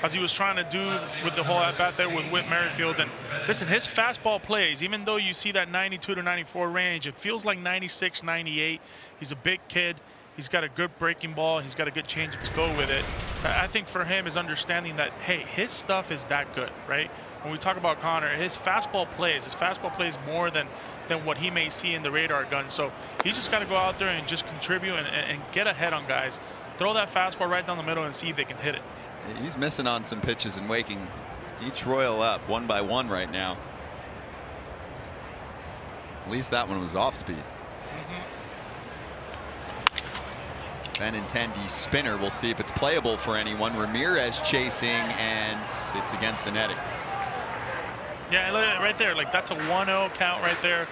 as he was trying to do with the whole at-bat there with Whit Merrifield. And listen, his fastball plays, even though you see that 92 to 94 range, it feels like 96, 98. He's a big kid. He's got a good breaking ball. He's got a good changeup to go with it. I think for him is understanding that, hey, his stuff is that good, right? When we talk about Connor, his fastball plays more than what he may see in the radar gun. So he's just got to go out there and just contribute and get ahead on guys. Throw that fastball right down the middle and see if they can hit it.
He's missing on some pitches and waking each Royal up one by one right now. At least that one was off speed. Benintendi spinner. We'll see if it's playable for anyone. Ramirez chasing, and it's against the netting.
Yeah, look at it right there. Like, that's a 1-0 count right there.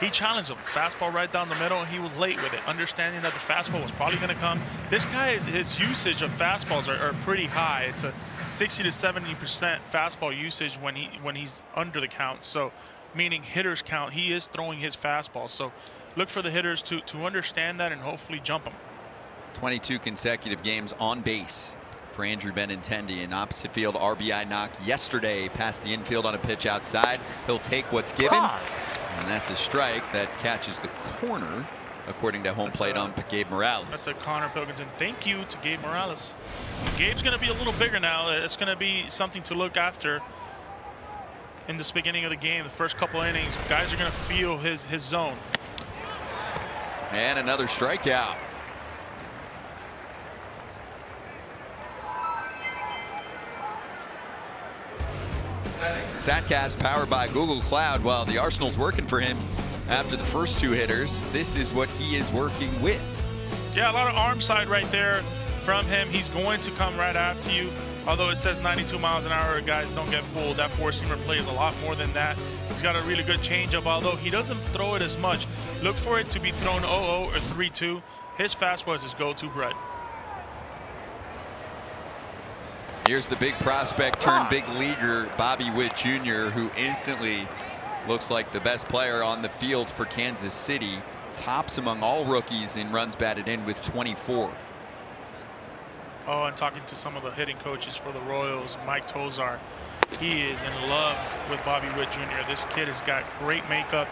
He challenged him. Fastball right down the middle. He was late with it, understanding that the fastball was probably going to come. This guy, his usage of fastballs are pretty high. It's a 60 to 70% fastball usage when he's under the count. So, meaning hitters count, he is throwing his fastball. So, look for the hitters to understand that and hopefully jump him.
22 consecutive games on base for Andrew Benintendi. An opposite field RBI knock yesterday past the infield on a pitch outside. He'll take what's given, and that's a strike that catches the corner, according to home plate ump Gabe Morales.
That's a Connor Pilkington. Thank you to Gabe Morales. Gabe's going to be a little bigger now. It's going to be something to look after in this beginning of the game. The first couple innings, guys are going to feel his zone.
And another strikeout. StatCast powered by Google Cloud. While the Arsenal's working for him after the first 2 hitters, this is what he is working with.
Yeah, a lot of arm side right there from him. He's going to come right after you. Although it says 92 miles an hour, guys, don't get fooled. That 4-seamer plays a lot more than that. He's got a really good changeup, although he doesn't throw it as much. Look for it to be thrown 0-0 or 3-2. His fastball is his go-to bread.
Here's the big prospect turned big leaguer, Bobby Witt Jr., who instantly looks like the best player on the field for Kansas City. Tops among all rookies in runs batted in with 24.
Oh, and talking to some of the hitting coaches for the Royals, Mike Tozar, he is in love with Bobby Witt Jr. This kid has got great makeup.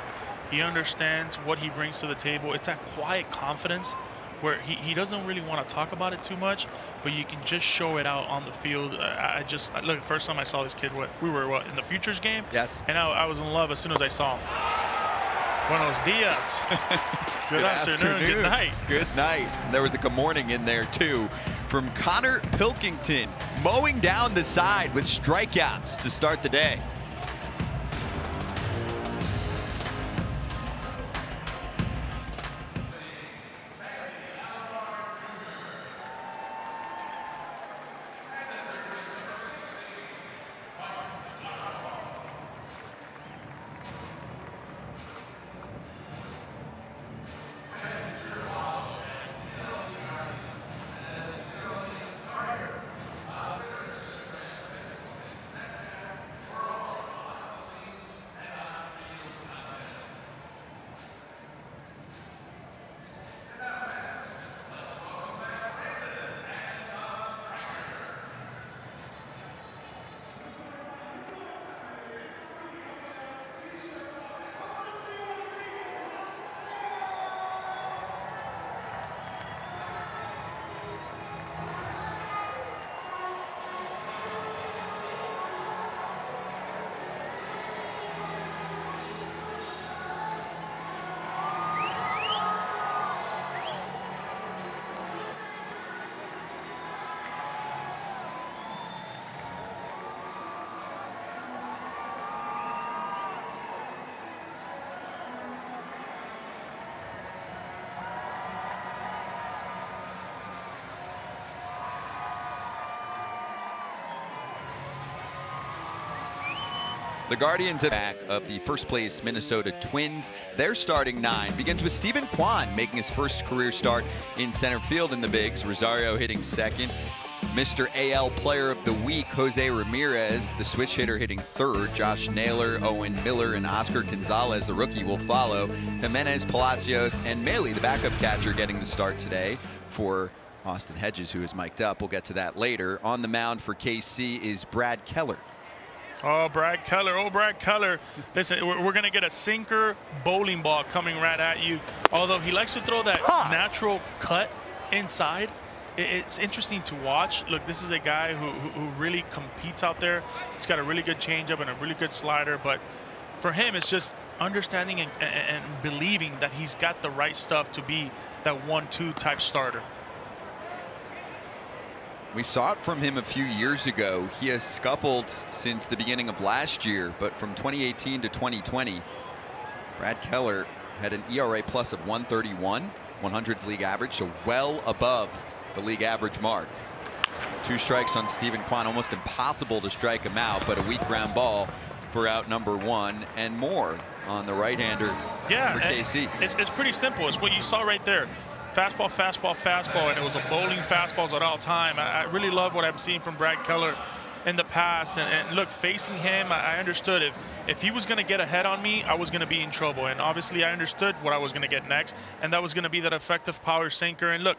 He understands what he brings to the table. It's that quiet confidence where he doesn't really want to talk about it too much, but you can just show it out on the field. Look, the first time I saw this kid, we were in the Futures game?
Yes.
And I was in love as soon as I saw him. Buenos dias. Good afternoon. Good night.
Good night. There was a good morning in there, too, from Connor Pilkington, mowing down the side with strikeouts to start the day. The Guardians are back of the first place Minnesota Twins. Their starting nine begins with Steven Kwan making his first career start in center field in the Bigs. Rosario hitting second. Mr. AL Player of the Week, Jose Ramirez, the switch hitter, hitting third. Josh Naylor, Owen Miller, and Oscar Gonzalez, the rookie, will follow. Jimenez, Palacios, and Maley, the backup catcher, getting the start today for Austin Hedges, who is mic'd up. We'll get to that later. On the mound for KC is Brad Keller.
Oh, Brad Keller. Oh, Brad Keller. Listen, we're going to get a sinker bowling ball coming right at you. Although he likes to throw that natural cut inside. It's interesting to watch. Look, this is a guy who really competes out there. He's got a really good changeup and a really good slider. But for him, it's just understanding and believing that he's got the right stuff to be that 1-2 type starter.
We saw it from him a few years ago. He has scuffled since the beginning of last year, but from 2018 to 2020, Brad Keller had an ERA plus of 131, 100's league average, so well above the league average mark. 2 strikes on Steven Kwan, almost impossible to strike him out, but a weak ground ball for out number 1, and more on the right-hander for KC.
It's pretty simple. It's what you saw right there. Fastball, fastball, fastball, and it was a bowling fastballs at all time. I really love what I'm seeing from Brad Keller in the past. And look, facing him, I understood if he was going to get ahead on me, I was going to be in trouble. And obviously, I understood what I was going to get next, and that was going to be that effective power sinker. And look,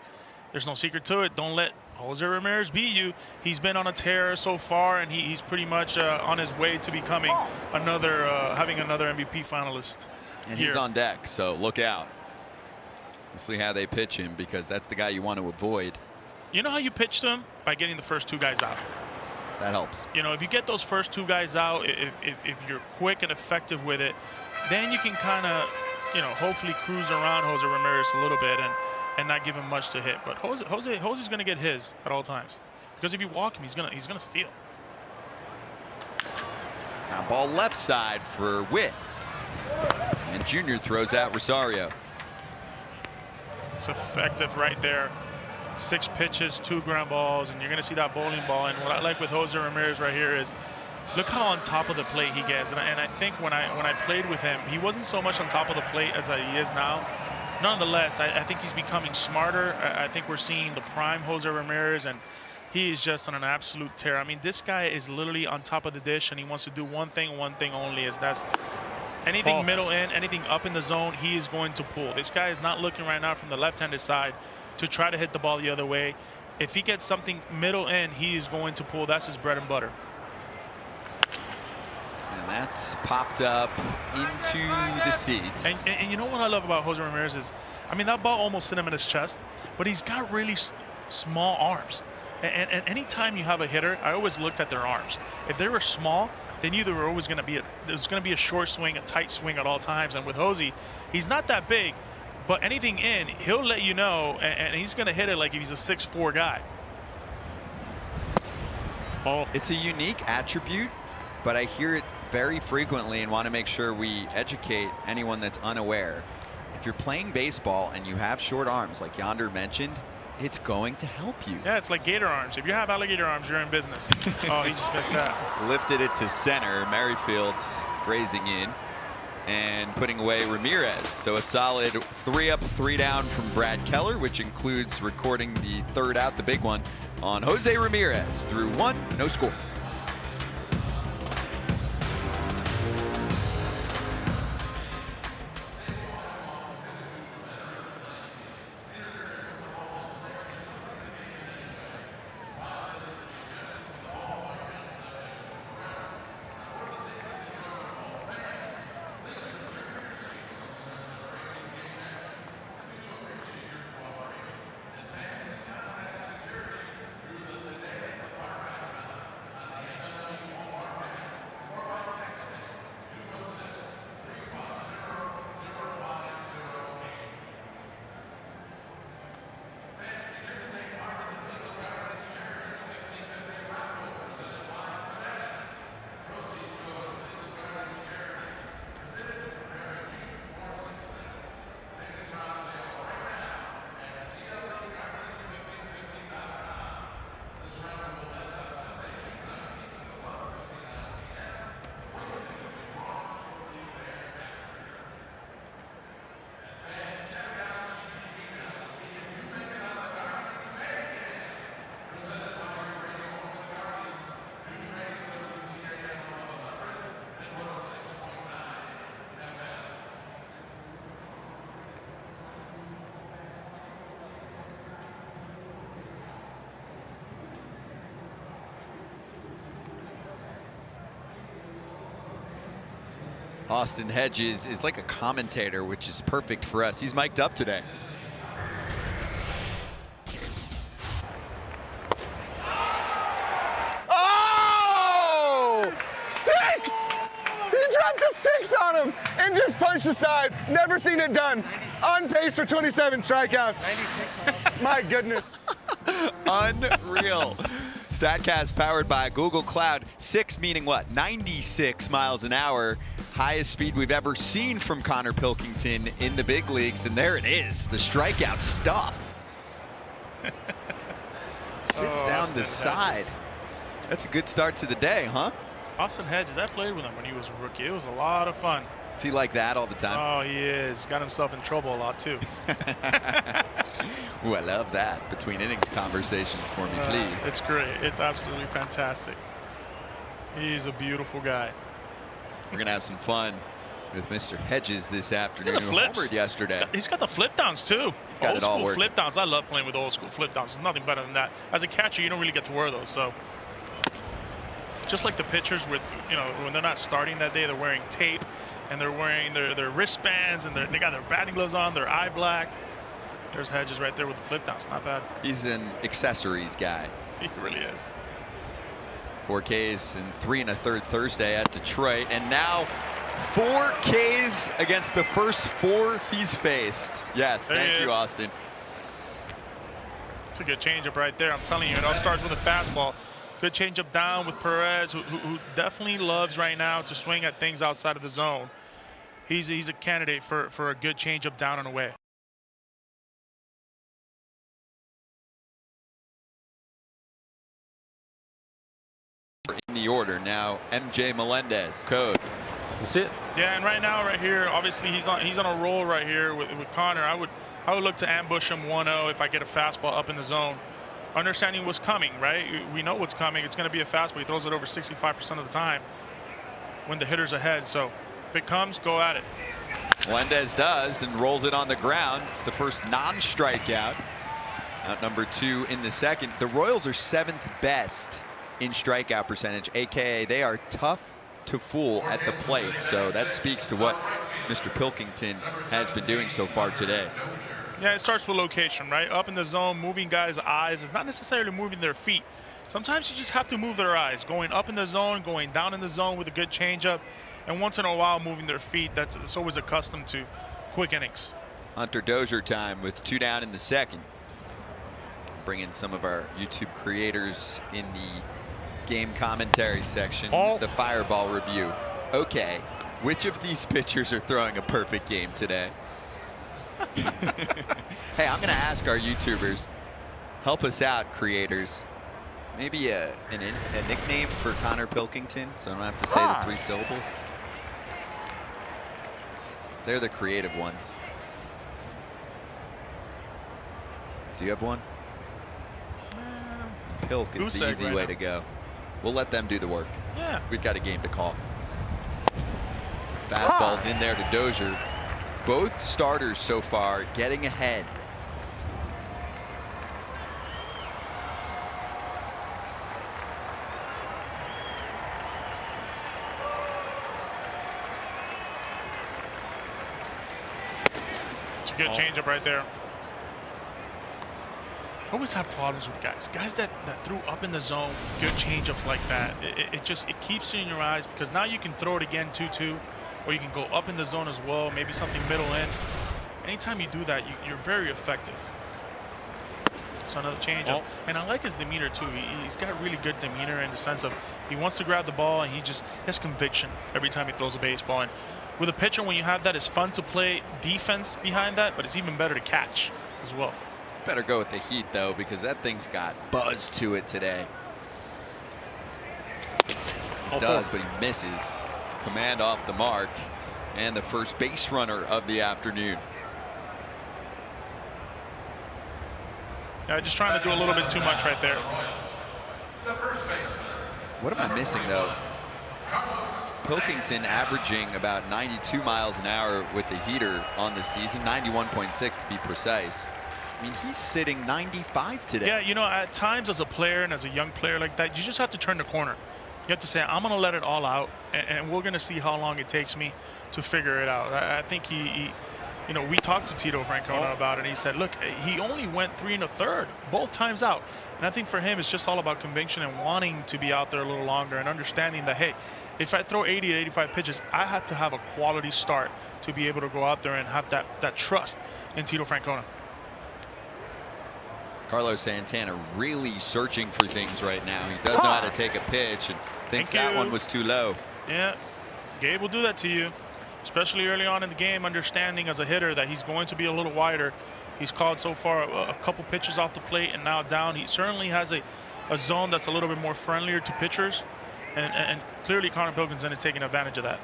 there's no secret to it. Don't let Jose Ramirez beat you. He's been on a tear so far, and he's pretty much on his way to becoming having another MVP finalist.
And he's on deck, so look out. We'll see how they pitch him, because that's the guy you want to avoid.
You know how you pitch them? By getting the first 2 guys out.
That helps.
You know, if you get those first 2 guys out, if you're quick and effective with it, then you can kind of, hopefully cruise around Jose Ramirez a little bit and not give him much to hit. But Jose's going to get his at all times, because if you walk him, he's gonna steal.
Now ball left side for Witt, and Junior throws out Rosario.
It's effective right there. 6 pitches, 2 ground balls, and you're going to see that bowling ball. And what I like with Jose Ramirez right here is look how on top of the plate he gets. And I think when I played with him, he wasn't so much on top of the plate as he is now. Nonetheless, I think he's becoming smarter. I think we're seeing the prime Jose Ramirez, and he is just on an absolute tear. I mean, this guy is literally on top of the dish, and he wants to do one thing only, is that's anything middle in, anything up in the zone, he is going to pull. This guy is not looking right now from the left-handed side to try to hit the ball the other way. if he gets something middle in, he is going to pull. That's his bread and butter.
And that's popped up into the seats.
And you know what I love about Jose Ramirez is, I mean, that ball almost hit him in his chest, but he's got really small arms. And anytime you have a hitter, I always looked at their arms. If they were small, they knew there were always going to be there's going to be a short swing, a tight swing at all times. And with Jose, he's not that big, but anything in, he'll let you know, and he's going to hit it like if he's a 6'4" guy.
Oh, it's a unique attribute, but I hear it very frequently and want to make sure we educate anyone that's unaware. If you're playing baseball and you have short arms, like Yonder mentioned, it's going to help you.
Yeah, it's like gator arms. If you have alligator arms, you're in business. Oh, he just missed that.
Lifted it to center. Merrifield's grazing in and putting away Ramirez. So a solid 3 up, 3 down from Brad Keller, which includes recording the 3rd out, the big one, on Jose Ramirez through 1, no score. Austin Hedges is like a commentator, which is perfect for us. He's mic'd up today.
Oh! 6! He dropped a 6 on him and just punched aside. Never seen it done. On pace for 27 strikeouts. My goodness.
Unreal. StatCast powered by Google Cloud. 6 meaning what? 96 miles an hour. Highest speed we've ever seen from Connor Pilkington in the big leagues. And there it is, the strikeout stuff. Sits down the side. That's a good start to the day, huh?
Austin Hedges, I played with him when he was a rookie. It was a lot of fun.
Is he like that all the time?
Oh, he is. Got himself in trouble a lot, too.
Ooh, I love that. Between innings conversations for me, please.
It's great. It's absolutely fantastic. He's a beautiful guy.
We're going to have some fun with Mr. Hedges this afternoon.
The flips.
Homered yesterday.
He's got the flip downs, too.
He's got it all
old school
working.
flip downs. I love playing with old school flip downs. There's nothing better than that. As a catcher, you don't really get to wear those. So just like the pitchers with, you know, when they're not starting that day, they're wearing tape and they're wearing their wristbands and they got their batting gloves on, their eye black. There's Hedges right there with the flip downs. Not bad.
He's an accessories guy.
He really is.
4 Ks and 3 1/3 Thursday at Detroit. And now 4 Ks against the first 4 he's faced. Yes, thank you, Austin.
It's a good changeup right there. I'm telling you, it all starts with a fastball. Good changeup down with Perez, who definitely loves right now to swing at things outside of the zone. He's a candidate for a good changeup down and away.
In the order now, MJ Melendez, code.
That's it.
Yeah, and right now, right here, obviously he's on a roll right here with Connor. I would look to ambush him 1-0 if I get a fastball up in the zone. Understanding what's coming, right? We know what's coming. It's going to be a fastball. He throws it over 65% of the time when the hitter's ahead. So if it comes, go at it.
Melendez does and rolls it on the ground. It's the first non-strikeout Out number 2 in the second. The Royals are 7th best in strikeout percentage, aka they are tough to fool at the plate. So that speaks to what Mr. Pilkington has been doing so far today.
Yeah, it starts with location, right? Up in the zone, moving guys' eyes. It's not necessarily moving their feet. Sometimes you just have to move their eyes. Going up in the zone, going down in the zone with a good changeup, and once in a while moving their feet. That's always accustomed to quick innings.
Hunter Dozier time with 2 down in the second. Bring in some of our YouTube creators in the game commentary section. The Fireball review. Okay, which of these pitchers are throwing a perfect game today? Hey, I'm gonna ask our YouTubers, help us out, creators. Maybe a nickname for Connor Pilkington, so I don't have to say the 3 syllables. They're the creative ones. Do you have one? Pilk is the easy way to go. We'll let them do the work.
Yeah.
We've got a game to call. Fastball's in there to Dozier. Both starters so far getting ahead.
It's a good changeup right there. I always have problems with guys that threw up in the zone, good changeups like that. It keeps you in your eyes, because now you can throw it again 2-2, or you can go up in the zone as well, maybe something middle in. Anytime you do that, you're very effective. So another changeup, and I like his demeanor too. He's got really good demeanor in the sense of he wants to grab the ball, and he has conviction every time he throws a baseball. And with a pitcher, when you have that, it's fun to play defense behind that, but it's even better to catch as well.
Better go with the heat, though, because that thing's got buzz to it today. It does, but he misses. Command off the mark, and the first base runner of the afternoon.
Yeah, just trying to do a little bit too much right there.
What am I missing, though? Pilkington averaging about 92 miles an hour with the heater on the season, 91.6 to be precise. I mean, he's sitting 95 today.
Yeah, you know, at times as a player and as a young player like that, you just have to turn the corner. You have to say, I'm going to let it all out, and we're going to see how long it takes me to figure it out. I think he you know, we talked to Tito Francona about it, and he said, look, he only went 3 1/3 both times out. And I think for him, it's just all about conviction and wanting to be out there a little longer and understanding that, hey, if I throw 80 to 85 pitches, I have to have a quality start to be able to go out there and have that trust in Tito Francona.
Carlos Santana really searching for things right now. He does know how to take a pitch and thinks that one was too low.
Yeah, Gabe will do that to you, especially early on in the game, understanding as a hitter that he's going to be a little wider. He's called so far a couple pitches off the plate and now down. He certainly has a zone that's a little bit more friendlier to pitchers, and clearly Connor Pilkington is taking advantage of that.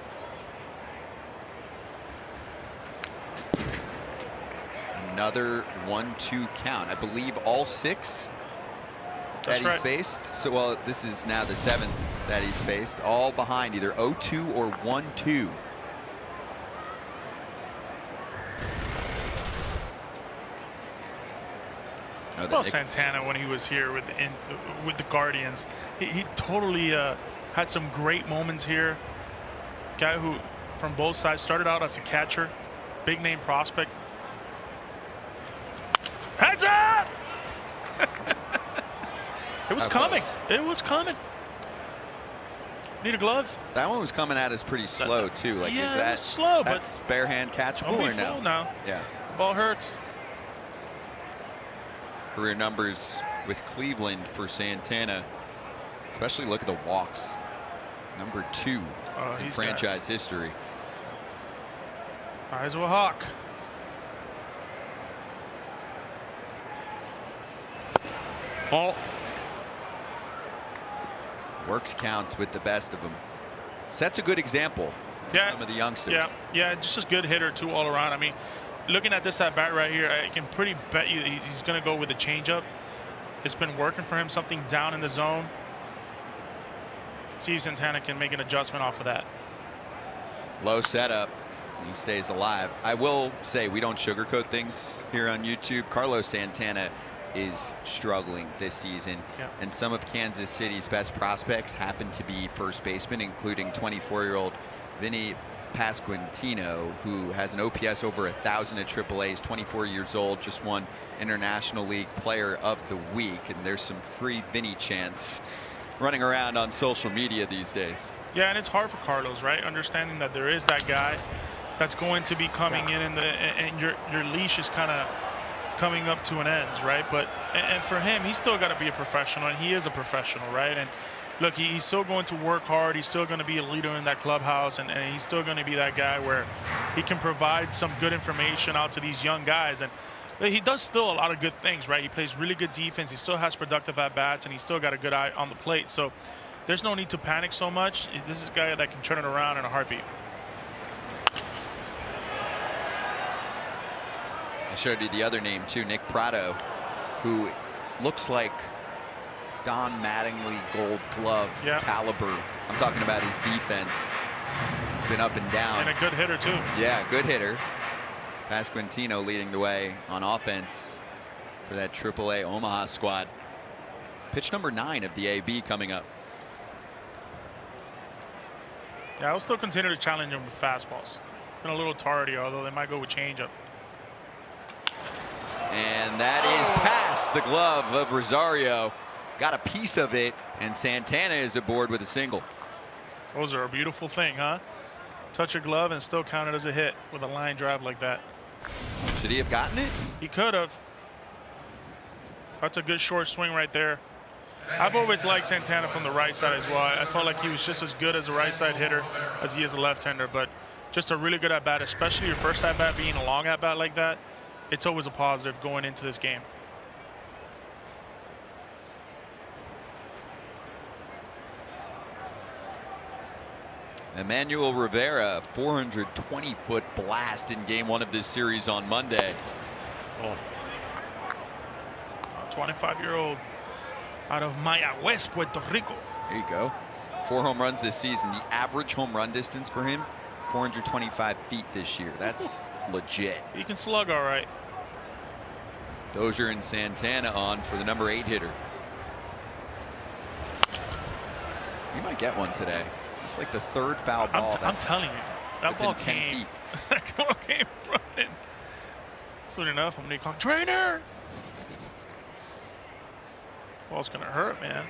Another 1-2 count. I believe all 6 that he's faced. So, well, this is now the 7th that he's faced. All behind either 0-2 or 1-2.
Well, Santana, when he was here with the Guardians, he totally had some great moments here. Guy who, from both sides, started out as a catcher, big name prospect. Heads up! It was coming. It was coming. Need a glove?
That one was coming at us pretty slow too. Like,
yeah,
is that
it was slow?
That's bare hand catchable or no?
Now.
Yeah.
Ball hurts.
Career numbers with Cleveland for Santana. Especially look at the walks. Number 2 in franchise history.
Eyes of a hawk.
Works counts with the best of them. Sets a good example for some of the youngsters.
Yeah, just a good hitter too all around. I mean, looking at this at bat right here, I can pretty bet you he's going to go with a changeup. It's been working for him, something down in the zone. See if Santana can make an adjustment off of that.
Low setup. He stays alive. I will say we don't sugarcoat things here on YouTube. Carlos Santana is struggling this season.
Yeah.
And some of Kansas City's best prospects happen to be first basemen, including 24-year-old Vinny Pasquantino, who has an OPS over 1,000 at AAA. He's 24 years old, just won International League Player of the Week. And there's some free Vinny chants running around on social media these days.
Yeah, and it's hard for Carlos, right? Understanding that there is that guy that's going to be coming in, and your leash is kind of coming up to an end, right? But and for him, he's still got to be a professional, and he is a professional, right? And look, he's still going to work hard. He's still going to be a leader in that clubhouse, and he's still going to be that guy where he can provide some good information out to these young guys. And he does still a lot of good things, right? He plays really good defense. He still has productive at-bats, and he's still got a good eye on the plate. So there's no need to panic so much. This is a guy that can turn it around in a heartbeat.
I showed you the other name too, Nick Prado, who looks like Don Mattingly Gold Glove caliber. I'm talking about his defense. He's been up and down.
And a good hitter too.
Yeah, good hitter. Pasquantino leading the way on offense for that AAA Omaha squad. Pitch number 9 of the AB coming up.
Yeah, I'll still continue to challenge him with fastballs. Been a little tardy, although they might go with changeup.
And that is past the glove of Rosario. Got a piece of it, and Santana is aboard with a single.
Those are a beautiful thing, huh? Touch your glove and still count it as a hit with a line drive like that.
Should he have gotten it?
He could have. That's a good short swing right there. I've always liked Santana from the right side as well. I felt like he was just as good as a right side hitter as he is a left-hander, but just a really good at-bat, especially your first at-bat being a long at-bat like that. It's always a positive going into this game.
Emmanuel Rivera, 420-foot blast in game 1 of this series on Monday.
25-year-old out of Mayagüez, Puerto Rico.
There you go. 4 home runs this season. The average home run distance for him, 425 feet this year. That's legit.
He can slug all right.
Dozier and Santana on for the number 8 hitter. He might get one today. It's like the 3rd foul ball.
I'm telling you, that ball
10
came.
feet.
That ball came running. Soon enough, I'm gonna call trainer. Ball's gonna hurt, man.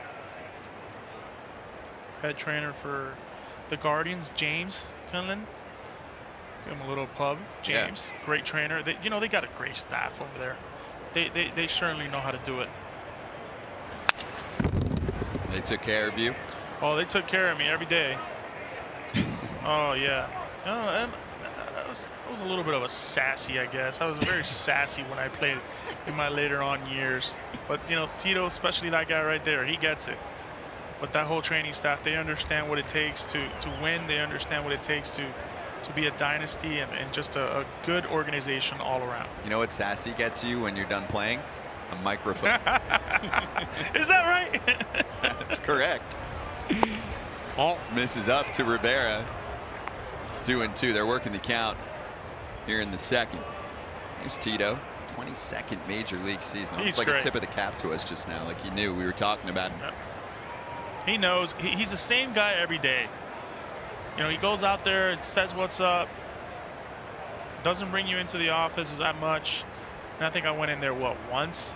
Head trainer for the Guardians, James Quinlan. Give him a little pub. James, great trainer. They got a great staff over there. They certainly know how to do it.
They took care of you?
Oh, they took care of me every day. Oh, yeah. I was a little bit of a sassy, I guess. I was very sassy when I played in my later on years. But, Tito, especially that guy right there, he gets it. But that whole training staff, they understand what it takes to win. They understand what it takes to be a dynasty and just a good organization all around.
You know what sassy gets you when you're done playing? A microphone.
Is that right?
That's correct. Misses up to Rivera. It's 2-2. They're working the count here in the second. Here's Tito, 22nd major league season. It's like
great.
A tip of the cap to us just now. Like he knew we were talking about him.
He knows. He's the same guy every day. He goes out there and says what's up. Doesn't bring you into the office that much. And I think I went in there, once?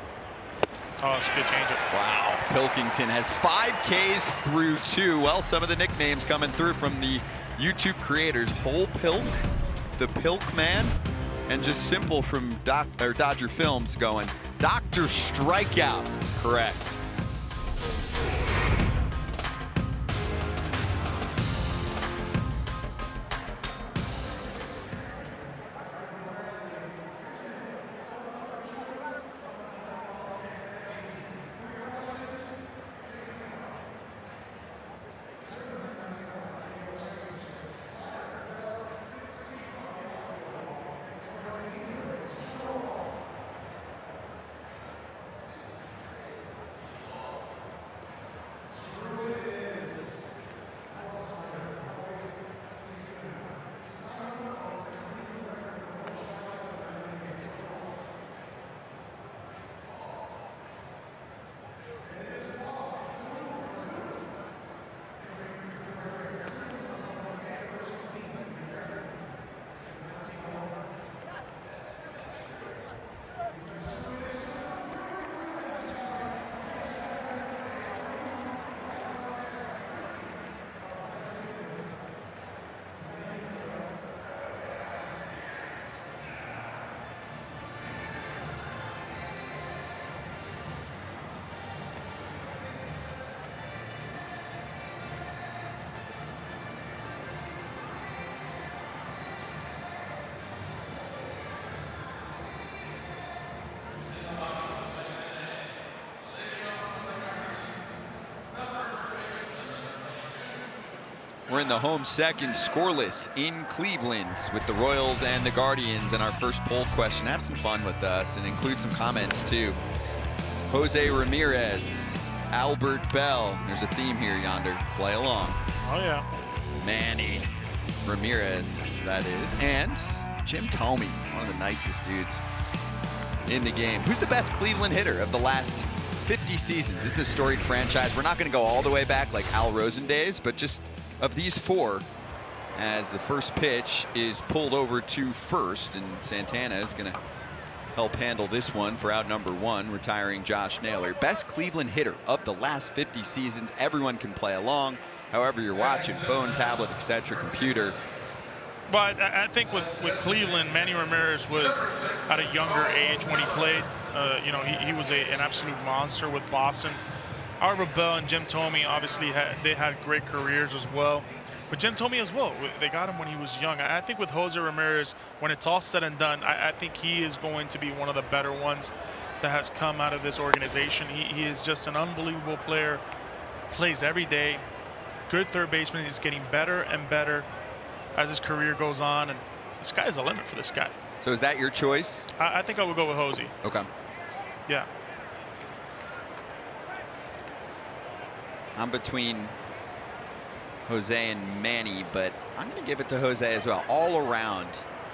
Oh, it's a good changeup.
Wow. Pilkington has 5 Ks through 2. Well, some of the nicknames coming through from the YouTube creators. Whole Pilk, the Pilk Man, and just simple from Dodger Films going, Dr. Strikeout. Correct. We're in the home second, scoreless in Cleveland with the Royals and the Guardians. And our first poll question, have some fun with us and include some comments too. Jose Ramirez, Albert Bell. There's a theme here yonder. Play along.
Oh, yeah.
Manny Ramirez, that is. And Jim Thome, one of the nicest dudes in the game. Who's the best Cleveland hitter of the last 50 seasons? This is a storied franchise. We're not going to go all the way back like Al Rosen days, but just of these four, as the first pitch is pulled over to first, and Santana is going to help handle this one for out number one, retiring Josh Naylor. Best Cleveland hitter of the last 50 seasons. Everyone can play along, however you're watching, phone, tablet, etc., computer.
But I think with Cleveland, Manny Ramirez was at a younger age when he played. You know, he was an absolute monster with Boston. Albert Bell and Jim Thome obviously had great careers as well. But Jim Thome as well, they got him when he was young. I think with Jose Ramirez, when it's all said and done, I think he is going to be one of the better ones that has come out of this organization. He is just an unbelievable player, plays every day, good third baseman. He's getting better and better as his career goes on, and the sky's the limit for this guy.
So is that your choice?
I think I would go with Jose.
Okay.
Yeah.
I'm between Jose and Manny, but I'm going to give it to Jose as well. All around,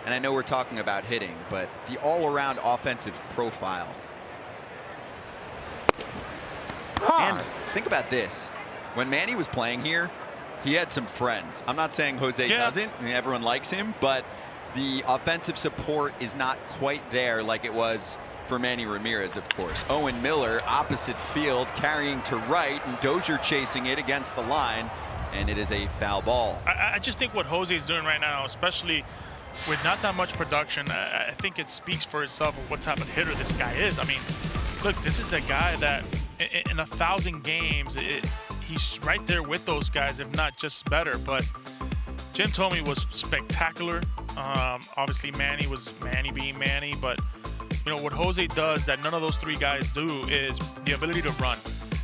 and I know we're talking about hitting, but the all-around offensive profile. And think about this. When Manny was playing here, he had some friends. I'm not saying Jose doesn't. I mean, everyone likes him, but the offensive support is not quite there like it was for Manny Ramirez, of course. Owen Miller, opposite field, carrying to right, and Dozier chasing it against the line, and it is a foul ball.
I just think what Jose is doing right now, especially with not that much production, I think it speaks for itself of what type of hitter this guy is. I mean, look, this is a guy that in 1,000 games, he's right there with those guys, if not just better. But Jim Thome was spectacular. Obviously, Manny was Manny being Manny, but you know what Jose does that none of those three guys do is the ability to run.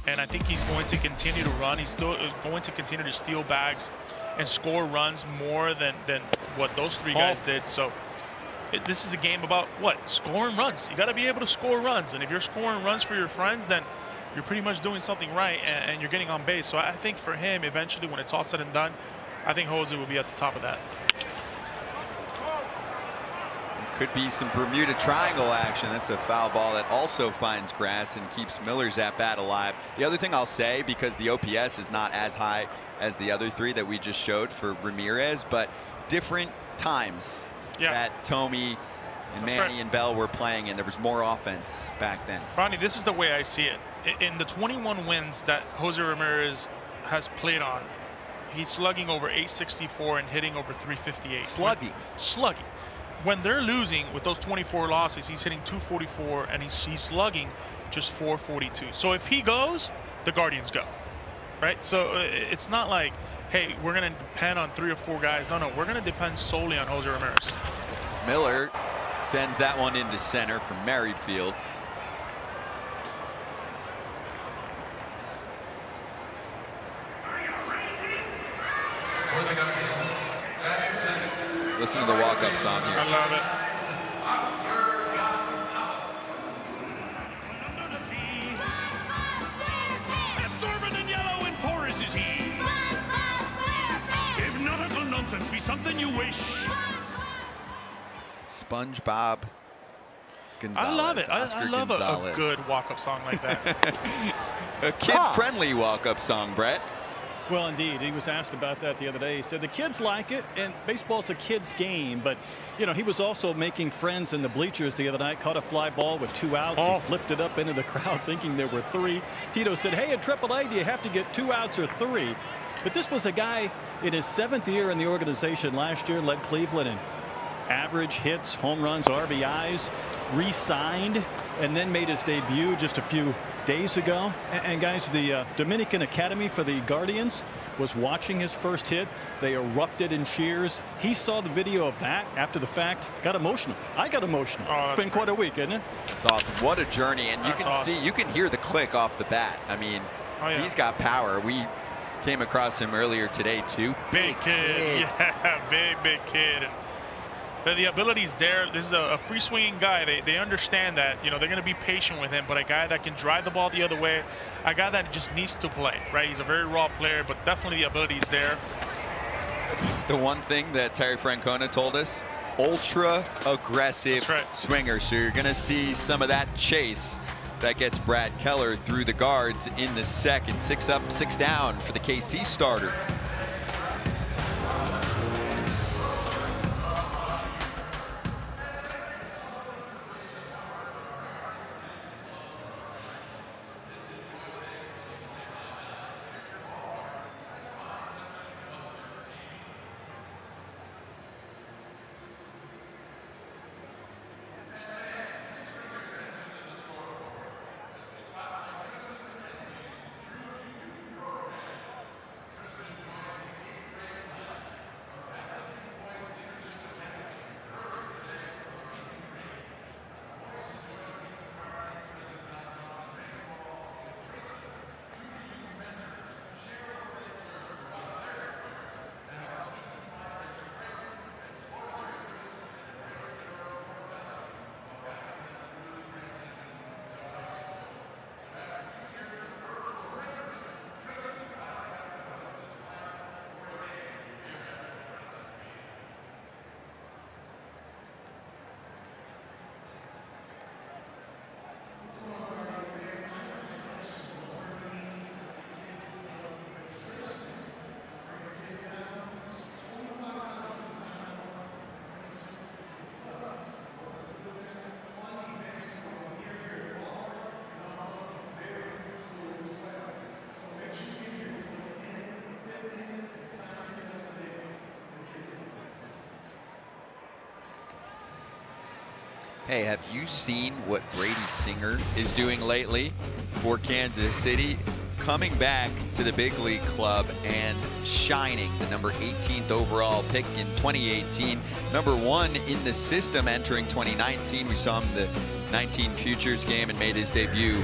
And I think he's going to continue to run. He's still going to continue to steal bags and score runs more than what those three guys did. So this is a game about what? Scoring runs. You got to be able to score runs. And if you're scoring runs for your friends, then you're pretty much doing something right, and you're getting on base. So I think for him, eventually, when it's all said and done, I think Jose will be at the top of that.
Could be some Bermuda Triangle action. That's a foul ball that also finds grass and keeps Miller's at-bat alive. The other thing I'll say, because the OPS is not as high as the other three that we just showed for Ramirez, but different times that Thome and Manny and Bell were playing in. There was more offense back then.
Ronnie, this is the way I see it. In the 21 wins that Jose Ramirez has played on, he's slugging over 864 and hitting over 358. Slugging. When they're losing with those 24 losses, he's hitting 244 and he's slugging just 442. So if he goes, the Guardians go, right? So it's not like, hey, we're going to depend on 3 or 4 guys. No, we're going to depend solely on Jose Ramirez.
Miller sends that one into center from Merrifield. Listen to the walk-up song here.
I love it.
Absorbent and yellow and porous is he. If nautical nonsense be something you wish.
SpongeBob Gonzalez.
I love it. I love a good walk-up song like that.
A kid-friendly walk-up song, Brett.
Well, indeed. He was asked about that the other day. He said the kids like it, and baseball's a kid's game. But, you know, he was also making friends in the bleachers the other night. Caught a fly ball with 2 outs. He flipped it up into the crowd thinking there were 3. Tito said, hey, at AAA, do you have to get 2 outs or 3? But this was a guy in his 7th year in the organization last year, led Cleveland in average hits, home runs, RBIs, re-signed, and then made his debut just a few days ago. And guys, the Dominican Academy for the Guardians was watching his first hit. They erupted in cheers. He saw the video of that after the fact, got emotional. I got emotional. It's been quite a week, isn't it?
It's awesome. What a journey. And you can see, you can hear the click off the bat. I mean, he's got power. We Came across him earlier today, too.
Big kid. Yeah, big kid. And the ability's there. This is a free swinging guy. They understand that, they're going to be patient with him, but a guy that can drive the ball the other way, a guy that just needs to play, right? He's a very raw player, but definitely the ability is there.
The one thing that Terry Francona told us, ultra aggressive swinger. So you're going to see some of that chase that gets Brad Keller through the guards in the second. 6 up, 6 down for the KC starter. Hey, have you seen what Brady Singer is doing lately for Kansas City? Coming back to the big league club and shining. The number 18th overall pick in 2018. Number 1 in the system entering 2019. We saw him in the 19 Futures game and made his debut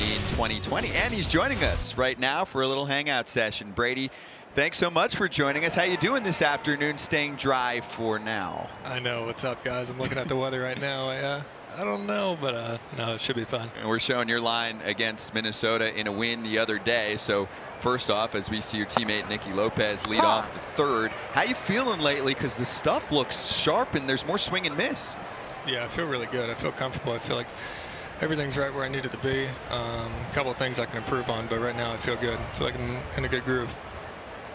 in 2020. And he's joining us right now for a little hangout session. Brady, thanks so much for joining us. How you doing this afternoon? Staying dry for now.
I know. What's up, guys? I'm looking at the weather right now. I don't know, but no, it should be fun.
And we're showing your line against Minnesota in a win the other day. So first off, as we see your teammate Nicky Lopez lead off the third, how you feeling lately? Because the stuff looks sharp and there's more swing and miss.
Yeah, I feel really good. I feel comfortable. I feel like everything's right where I need it to be. A couple of things I can improve on, but right now I feel good. I feel like I'm in a good groove.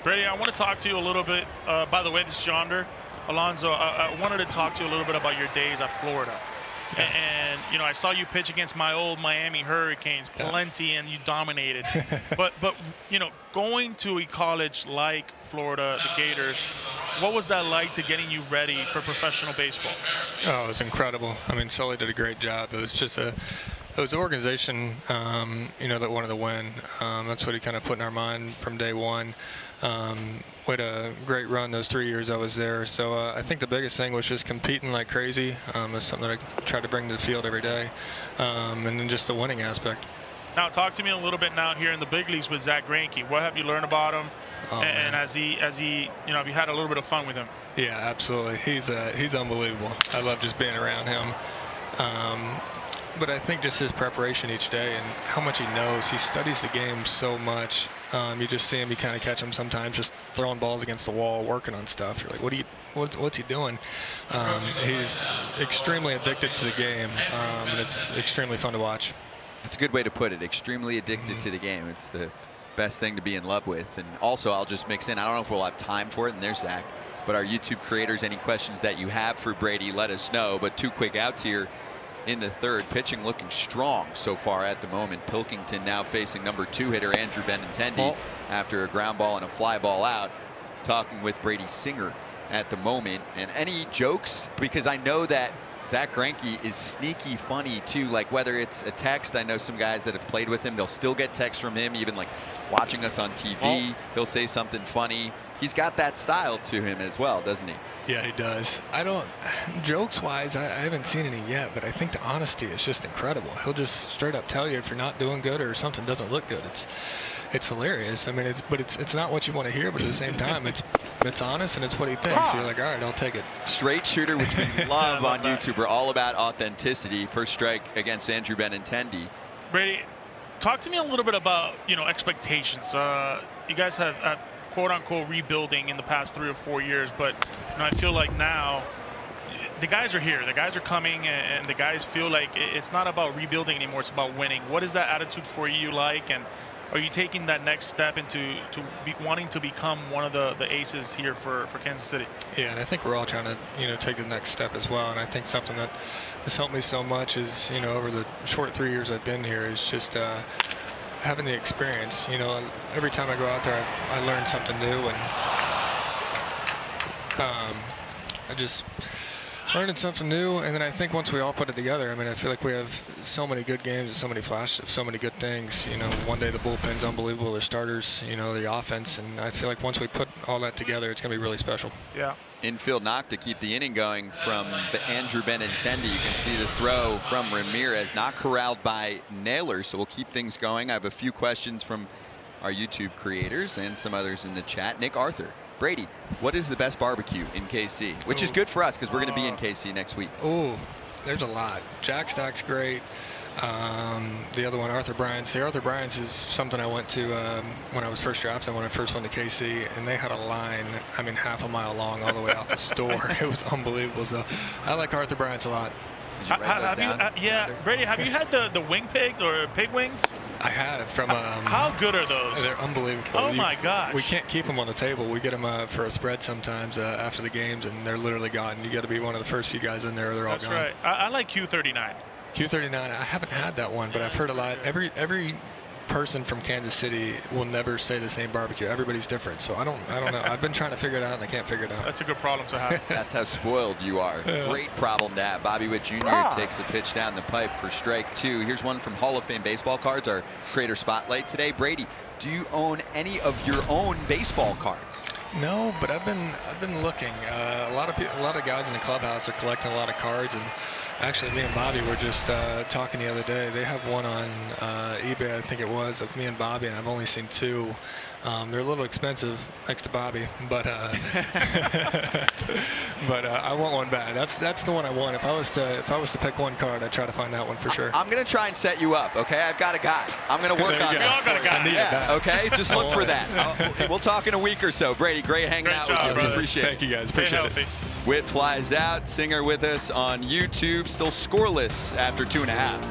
Brady, I want to talk to you a little bit. By the way, this is Yonder. Alonzo, I wanted to talk to you a little bit about your days at Florida. Yeah. And I saw you pitch against my old Miami Hurricanes plenty, and you dominated. but going to a college like Florida, the Gators, what was that like to getting you ready for professional baseball?
Oh, it was incredible. I mean, Sully did a great job. It was just it was an organization, that wanted to win. That's what he kind of put in our mind from day one. We had a great run those 3 years I was there. So I think the biggest thing was just competing like crazy. It's something that I try to bring to the field every day. And then just the winning aspect.
Now, talk to me a little bit now here in the big leagues with Zach Greinke. What have you learned about him? And has he, have you had a little bit of fun with him?
Yeah, absolutely. He's unbelievable. I love just being around him. But I think just his preparation each day and how much he knows. He studies the game so much. You just see him, you kind of catch him sometimes just throwing balls against the wall, working on stuff. You're like, what's he doing? He's extremely addicted to the game, and it's extremely fun to watch.
That's a good way to put it. Extremely addicted to the game. It's the best thing to be in love with. And also, I'll just mix in, I don't know if we'll have time for it, and there's Zach, but our YouTube creators, any questions that you have for Brady, let us know. But 2 quick outs here in the third. Pitching looking strong so far at the moment. Pilkington now facing number 2 hitter Andrew Benintendi after a ground ball and a fly ball out. Talking with Brady Singer at the moment. And any jokes? Because I know that Zach Greinke is sneaky funny too, like whether it's a text. I know some guys that have played with him, they'll still get texts from him, even like watching us on TV. He'll say something funny. he's got that style to him as well, doesn't he?
Yeah, he does. Jokes-wise, I haven't seen any yet, but I think the honesty is just incredible. He'll just straight up tell you if you're not doing good or something doesn't look good. It's hilarious. I mean, it's not what you want to hear, but at the same time, it's honest and it's what he thinks. So you're like, all right, I'll take it.
Straight shooter, which we love on YouTube. We're all about authenticity. First strike against Andrew Benintendi.
Brady, talk to me a little bit about expectations. You guys have quote-unquote rebuilding in the past 3 or 4 years, but I feel like now the guys are here. The guys are coming, and the guys feel like it's not about rebuilding anymore. It's about winning. What is that attitude for you like, and are you taking that next step into wanting to become one of the aces here for Kansas City?
Yeah, and I think we're all trying to take the next step as well. And I think something that has helped me so much is over the short 3 years I've been here is just having the experience. Every time I go out there, I learn something new, and I just learning something new. And then I think once we all put it together, I mean, I feel like we have so many good games and so many flashes, so many good things. One day the bullpen's unbelievable, the starters, the offense, and I feel like once we put all that together, it's going to be really special.
Yeah.
Infield knock to keep the inning going from Andrew Benintendi. You can see the throw from Ramirez, not corralled by Naylor, so we'll keep things going. I have a few questions from our YouTube creators and some others in the chat. Nick Arthur, Brady, what is the best barbecue in KC? Which is good for us because we're going to be in KC next week.
Oh, there's a lot. Jack Stack's great. The other one, Arthur Bryant's. The Arthur Bryant's is something I went to when I was first drafted, when I first went to KC, and they had a line, I mean, half a mile long all the way out the store. It was unbelievable. So I like Arthur Bryant's a lot.
Did you write those down?
Yeah, Brady, have you had the wing pig or pig wings?
I have. From
how good are those?
They're unbelievable.
Oh my gosh.
We can't keep them on the table. We get them for a spread sometimes after the games, and they're literally gone. You got to be one of the first few guys in there, or they're all gone.
That's right. I like Q39.
Q39, I haven't had that one, but I've heard a lot. Every person from Kansas City will never say the same barbecue. Everybody's different, so I don't know. I've been trying to figure it out, and I can't figure it out.
That's a good problem to have.
That's how spoiled you are. Great problem to have. Bobby Witt Jr. takes a pitch down the pipe for strike 2. Here's one from Hall of Fame baseball cards, our creator spotlight today. Brady, do you own any of your own baseball cards?
No, but I've been looking. A lot of guys in the clubhouse are collecting a lot of cards, and actually, me and Bobby were just talking the other day. They have one on eBay, I think it was, of me and Bobby, and I've only seen 2. They're a little expensive, thanks to Bobby, but I want one bad. That's the one I want. If I was to pick one card, I'd try to find that one for sure.
I'm gonna try and set you up. Okay, I've got a guy. I'm gonna work on it.
We all got a guy.
Yeah, okay, just look for that. We'll talk in a week or so. Brady, great hanging out with you.
Brother.
Appreciate it.
Thank you guys. Appreciate it.
Witt flies out. Singer with us on YouTube. Still scoreless after 2.5.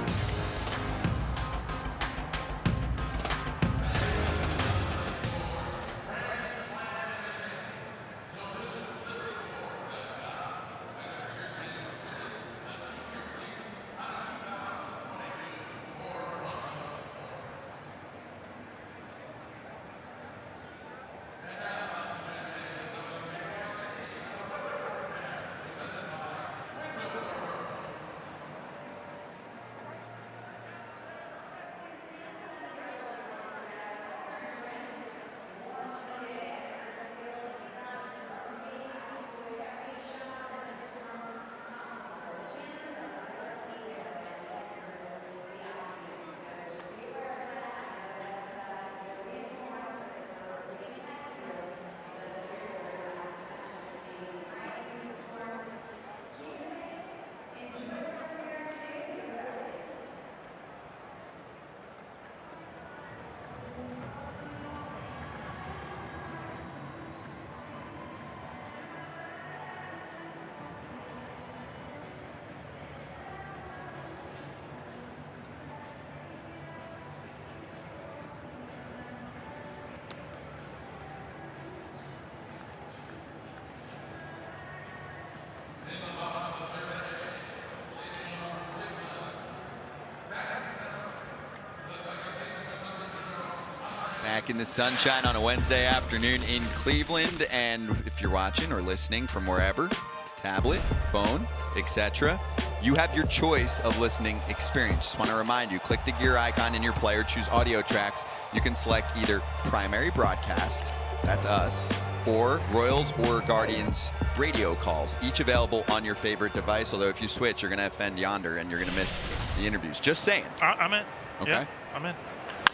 Back in the sunshine on a Wednesday afternoon in Cleveland, and if you're watching or listening from wherever, tablet, phone, etc., you have your choice of listening experience. Just want to remind you, click the gear icon in your player, choose audio tracks. You can select either primary broadcast, that's us, or Royals or Guardians radio calls, each available on your favorite device. Although if you switch, you're going to offend Yonder and you're going to miss the interviews. Just saying.
I'm in.
Okay.
Yeah, I'm in.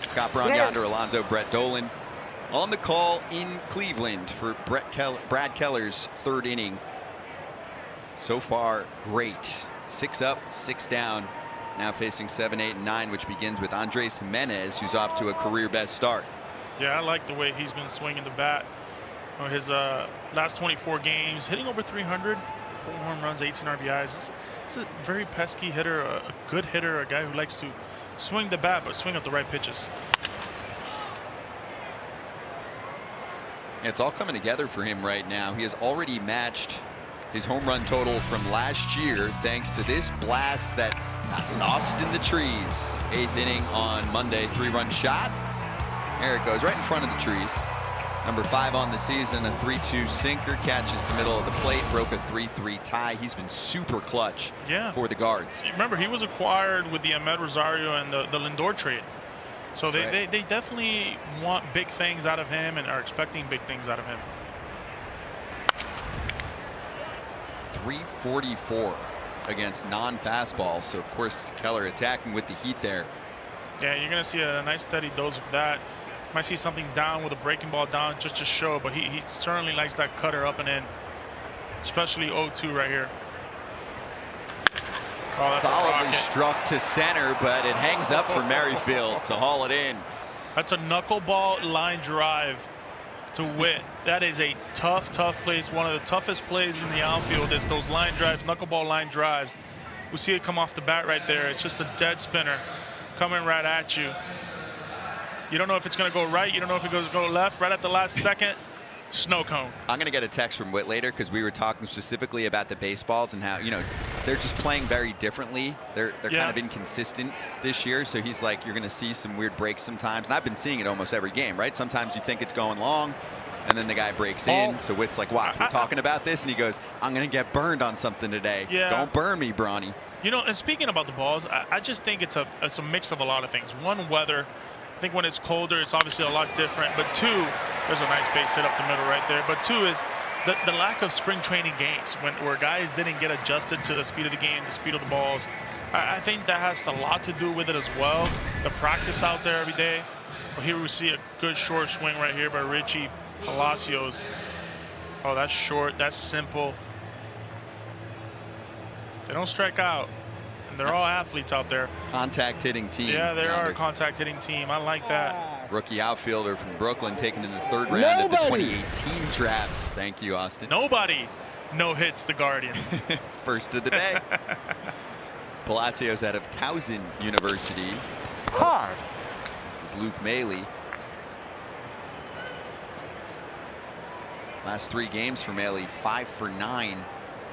Scott Braun, Yonder Alonso, Brett Dolan on the call in Cleveland for Brad Keller's third inning. So far, great. 6 up, 6 down. Now facing 7, 8, and 9, which begins with Andres Jimenez, who's off to a career best start.
Yeah, I like the way he's been swinging the bat. His last 24 games, hitting over 300, 4 home runs, 18 RBIs. He's a very pesky hitter, a good hitter, a guy who likes to swing the bat, but swing at the right pitches.
It's all coming together for him right now. He has already matched his home run total from last year thanks to this blast that got lost in the trees. 8th inning on Monday, 3-run shot. There it goes, right in front of the trees. Number 5 on the season, a 3-2 sinker, catches the middle of the plate, broke a 3-3 tie. He's been super clutch for the Guards.
Remember, he was acquired with the Ahmed Rosario and the Lindor trade. So they definitely want big things out of him and are expecting big things out of him.
344 against non-fastballs. So, of course, Keller attacking with the heat there.
Yeah, you're going to see a nice steady dose of that. Might see something down with a breaking ball down just to show, but he certainly likes that cutter up and in, especially 0-2 right here. Oh,
solidly struck to center, but it hangs up for Merrifield to haul it in.
That's a knuckleball line drive to Witt. That is a tough place. One of the toughest plays in the outfield is those line drives, knuckleball line drives. We see it come off the bat right there. It's just a dead spinner coming right at you. You don't know if it's going to go right. You don't know if it goes go left. Right at the last second, snow cone.
I'm going to get a text from Witt later because we were talking specifically about the baseballs and how, you know, they're just playing very differently. They're kind of inconsistent this year. So he's like, you're going to see some weird breaks sometimes. And I've been seeing it almost every game, right? Sometimes you think it's going long and then the guy breaks in. So Witt's like, watch, we're talking about this. And he goes, I'm going to get burned on something today.
Yeah.
Don't burn me, Bronny.
You know, and speaking about the balls, I just think it's a mix of a lot of things. One, weather. I think when it's colder, it's obviously a lot different. But 2, there's a nice base hit up the middle right there. But 2 is the lack of spring training games where guys didn't get adjusted to the speed of the game, the speed of the balls. I think that has a lot to do with it as well. The practice out there every day. Well, here we see a good short swing right here by Richie Palacios. Oh, that's short. That's simple. They don't strike out. And they're all athletes out there.
Contact hitting team.
Yeah, they are a contact hitting team. I like that.
Rookie outfielder from Brooklyn taken in the 3rd round of the 2018 draft. Thank you, Austin.
Nobody no hits the Guardians.
First of the day. Palacios out of Towson University.
Hard.
This is Luke Maley. Last 3 games for Maley, 5 for 9.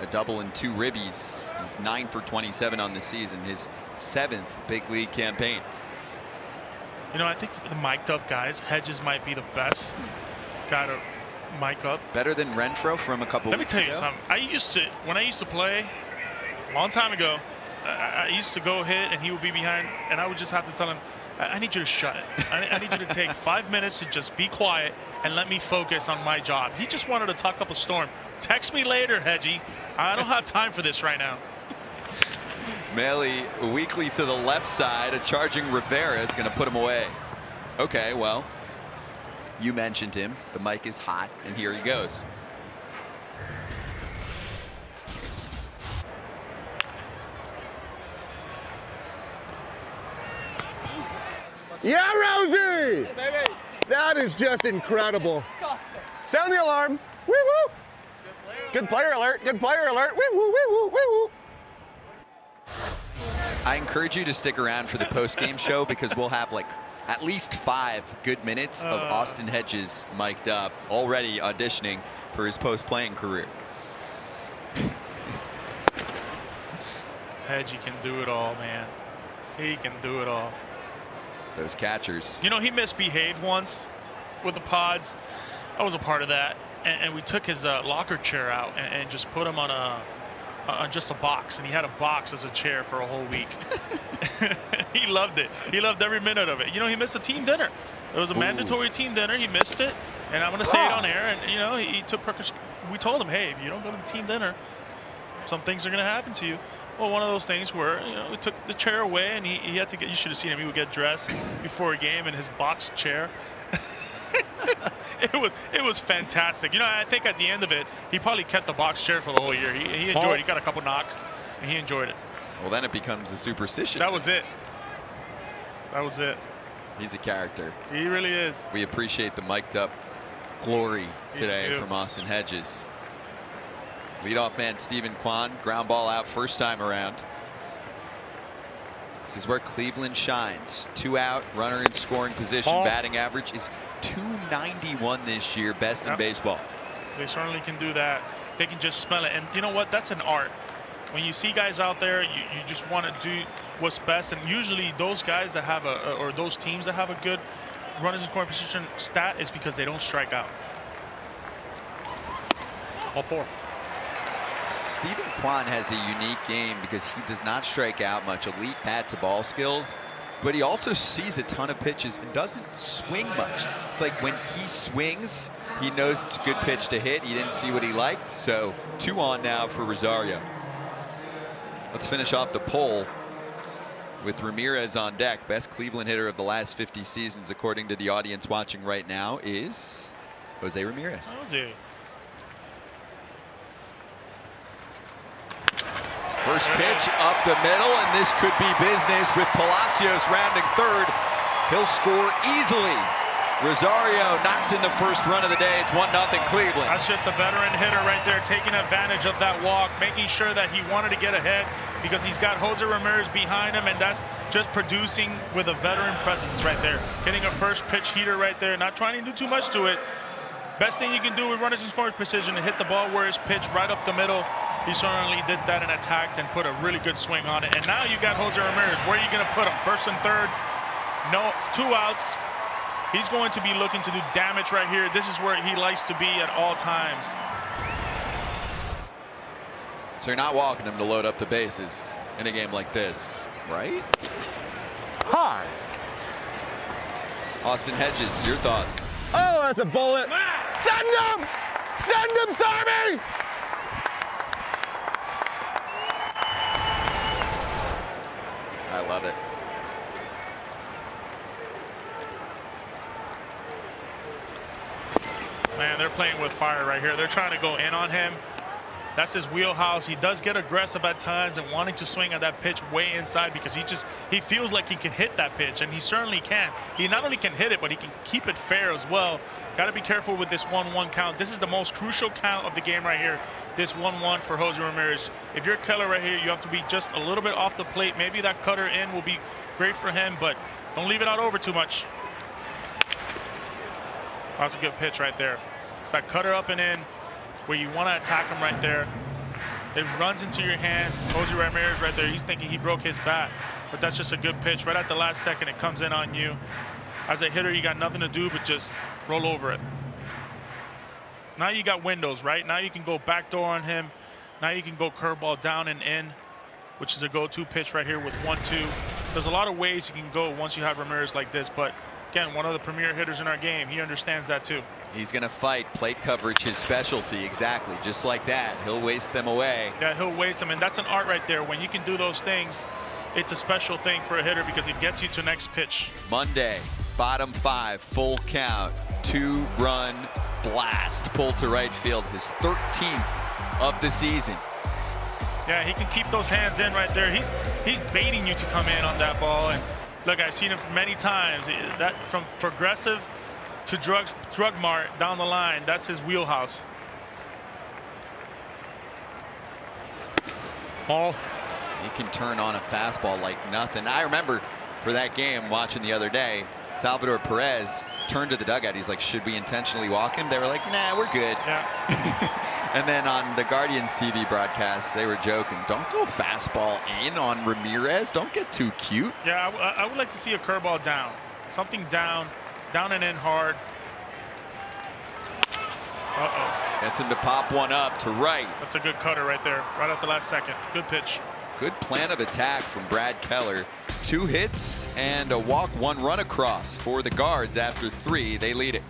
A double and 2 ribbies. He's 9 for 27 on the season. His 7th big league campaign.
You know, I think for the mic'd up guys, Hedges might be the best guy to mic up.
Better than Renfroe from a couple weeks ago?
Let me tell you something. When I used to play a long time ago, I used to go hit and he would be behind, and I would just have to tell him, I need you to shut it. I need you to take 5 minutes to just be quiet and let me focus on my job. He just wanted to talk up a storm. Text me later, Hedgie. I don't have time for this right now.
Maley weakly to the left side. A charging Rivera is going to put him away. Okay, well, you mentioned him. The mic is hot, and here he goes.
Yeah, Rosie! That is just incredible. Sound the alarm. Woo woo! Good player alert. Good player alert. Woo woo woo woo woo woo.
I encourage you to stick around for the post-game show because we'll have like at least 5 good minutes of Austin Hedges mic'd up, already auditioning for his post-playing career.
Hedgie can do it all, man. He can do it all.
Those catchers.
You know, he misbehaved once with the Pods. I was a part of that. And we took his locker chair out and just put him on just a box. And he had a box as a chair for a whole week. He loved it. He loved every minute of it. You know, he missed a team dinner. It was a mandatory team dinner. He missed it, and I'm going to say it on air. And, you know, he took precaution. We told him, hey, if you don't go to the team dinner, some things are going to happen to you. Well, one of those things where, you know, we took the chair away, and he had to get, you should have seen him. He would get dressed before a game in his box chair. It was fantastic. You know, I think at the end of it, he probably kept the box chair for the whole year. He enjoyed it. He got a couple knocks, and he enjoyed it.
Well, then it becomes a superstition.
That was it. That was it.
He's a character.
He really is.
We appreciate the mic'd up glory today from Austin Hedges. Leadoff man Steven Kwan, ground ball out first time around. This is where Cleveland shines. 2 out, runner in scoring position. Batting average is .291 this year, best in baseball.
They certainly can do that. They can just smell it. And you know what? That's an art. When you see guys out there, you just want to do what's best. And usually those guys that have or those teams that have a good runners in scoring position stat is because they don't strike out.
All 4.
Steven Kwan has a unique game because he does not strike out much. Elite bat to ball skills, but he also sees a ton of pitches and doesn't swing much. It's like when he swings, he knows it's a good pitch to hit. He didn't see what he liked, so 2 on now for Rosario. Let's finish off the poll with Ramirez on deck. Best Cleveland hitter of the last 50 seasons, according to the audience watching right now, is Jose Ramirez.
Jose.
First pitch up the middle, and this could be business with Palacios rounding third. He'll score easily. Rosario knocks in the first run of the day. It's 1-0 Cleveland.
That's just a veteran hitter right there, taking advantage of that walk, making sure that he wanted to get ahead because he's got Jose Ramirez behind him, and that's just producing with a veteran presence right there. Getting a first pitch heater right there, not trying to do too much to it. Best thing you can do with runners in scoring position to hit the ball where it's pitched right up the middle. He certainly did that and attacked and put a really good swing on it. And now you got Jose Ramirez. Where are you going to put him? First and third. No, 2 outs. He's going to be looking to do damage right here. This is where he likes to be at all times.
So you're not walking him to load up the bases in a game like this, right?
Hard.
Austin Hedges, your thoughts?
Oh, that's a bullet. Send him! Send him, Sarby!
I love it.
Man, they're playing with fire right here. They're trying to go in on him. That's his wheelhouse. He does get aggressive at times and wanting to swing at that pitch way inside because he feels like he can hit that pitch, and he certainly can. He not only can hit it, but he can keep it fair as well. Got to be careful with this 1-1 count. This is the most crucial count of the game right here. This 1-1 for Jose Ramirez. If you're Keller right here, you have to be just a little bit off the plate. Maybe that cutter in will be great for him, but don't leave it out over too much. That's a good pitch right there. It's that cutter up and in where you want to attack him right there. It runs into your hands. Jose Ramirez right there, he's thinking he broke his bat, but that's just a good pitch. Right at the last second, it comes in on you. As a hitter, you got nothing to do but just roll over it. Now you got windows, right? Now you can go backdoor on him. Now you can go curveball down and in, which is a go-to pitch right here with 1-2. There's a lot of ways you can go once you have Ramirez like this, but again, one of the premier hitters in our game. He understands that too.
He's going to fight. Plate coverage, his specialty. Exactly. Just like that. He'll waste them away.
Yeah, he'll waste them. And that's an art right there. When you can do those things, it's a special thing for a hitter because it gets you to next pitch.
Monday, bottom 5, full count, 2-run blast. Pulled to right field. His 13th of the season.
Yeah, he can keep those hands in right there. He's baiting you to come in on that ball. And look, I've seen him many times. That from progressive to drug mart down the line, that's his wheelhouse.
He can turn on a fastball like nothing. I remember for that game watching the other day, Salvador Perez turned to the dugout. He's like, should we intentionally walk him? They were like, nah, we're good.
Yeah.
And then on the Guardians TV broadcast, they were joking, don't go fastball in on Ramirez. Don't get too cute.
Yeah, I would like to see a curveball down. Something down and in hard. Uh-oh.
Gets him to pop one up to right.
That's a good cutter right there, right at the last second. Good pitch.
Good plan of attack from Brad Keller. 2 hits and a walk, 1 run across for the Guards. After 3, they lead it.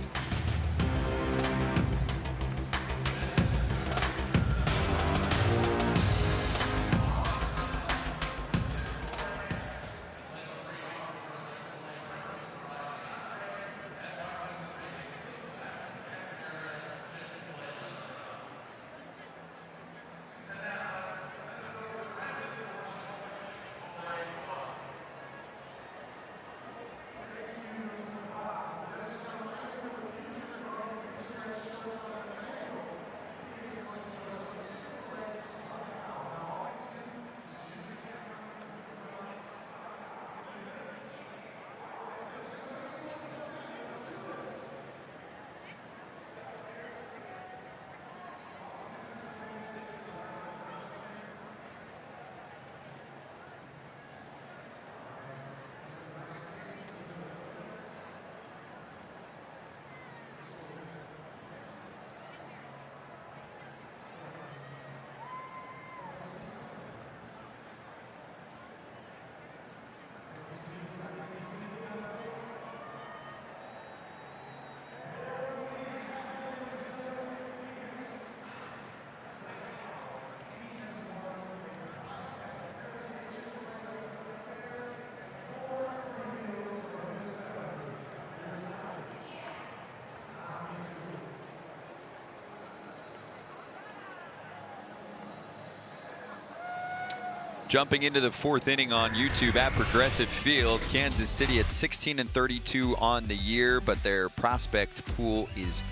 Jumping into the 4th inning on YouTube at Progressive Field. Kansas City at 16-32 on the year, but their prospect pool is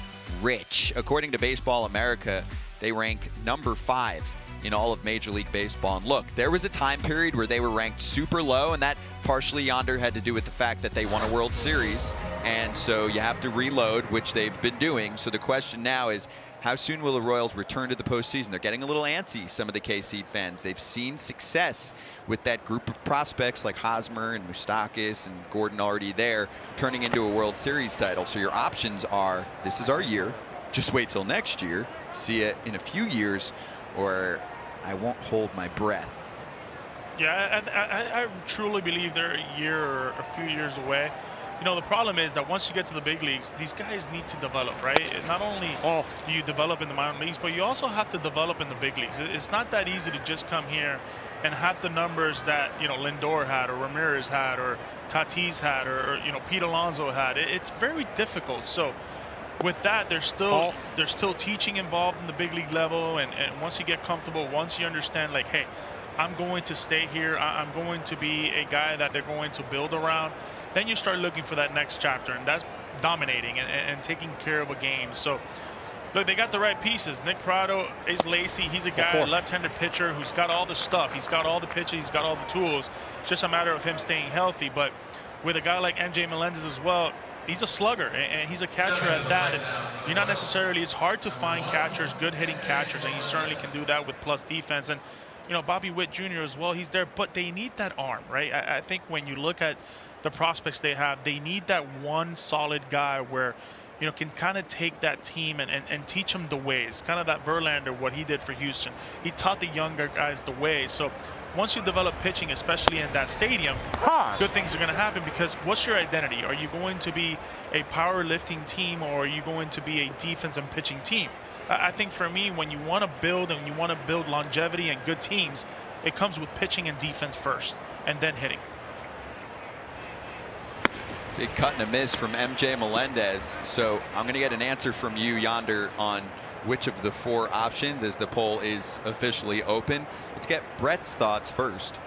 rich. According to Baseball America, they rank number 5 in all of Major League Baseball. And look, there was a time period where they were ranked super low, and that partially yonder had to do with the fact that they won a World Series. And so you have to reload, which they've been doing. So the question now is, how soon will the Royals return to the postseason? They're getting a little antsy, some of the KC fans. They've seen success with that group of prospects like Hosmer and Moustakas and Gordon already there, turning into a World Series title. So your options are, this is our year, just wait till next year, see it in a few years, or I won't hold my breath.
Yeah, I truly believe they're a year or a few years away. You know, the problem is that once you get to the big leagues, these guys need to develop, right? Not only do you develop in the minor leagues, but you also have to develop in the big leagues. It's not that easy to just come here and have the numbers that, you know, Lindor had or Ramirez had or Tatis had or you know, Pete Alonso had. It's very difficult. So with that, there's still teaching involved in the big league level. And once you get comfortable, once you understand, like, hey, I'm going to stay here, I'm going to be a guy that they're going to build around, then you start looking for that next chapter, and that's dominating and taking care of a game. So, look, they got the right pieces. Nick Prado is Lacey. He's a guy, a left-handed pitcher who's got all the stuff. He's got all the pitches. He's got all the tools. It's just a matter of him staying healthy. But with a guy like MJ Melendez as well, he's a slugger, and he's a catcher at that. And you're not necessarily, it's hard to find catchers, good hitting catchers, and he certainly can do that with plus defense. And, you know, Bobby Witt Jr. as well, he's there, but they need that arm, right? I think when you look at the prospects they have, they need that one solid guy where, you know, can kind of take that team and teach them the ways. Kind of that Verlander, what he did for Houston. He taught the younger guys the ways. So once you develop pitching, especially in that stadium, good things are going to happen, because what's your identity? Are you going to be a powerlifting team, or are you going to be a defense and pitching team? I think for me, when you want to build and you want to build longevity and good teams, it comes with pitching and defense first, and then hitting.
Big cut and a miss from MJ Melendez. So I'm going to get an answer from you yonder on which of the 4 options, as the poll is officially open. Let's get Brett's thoughts first.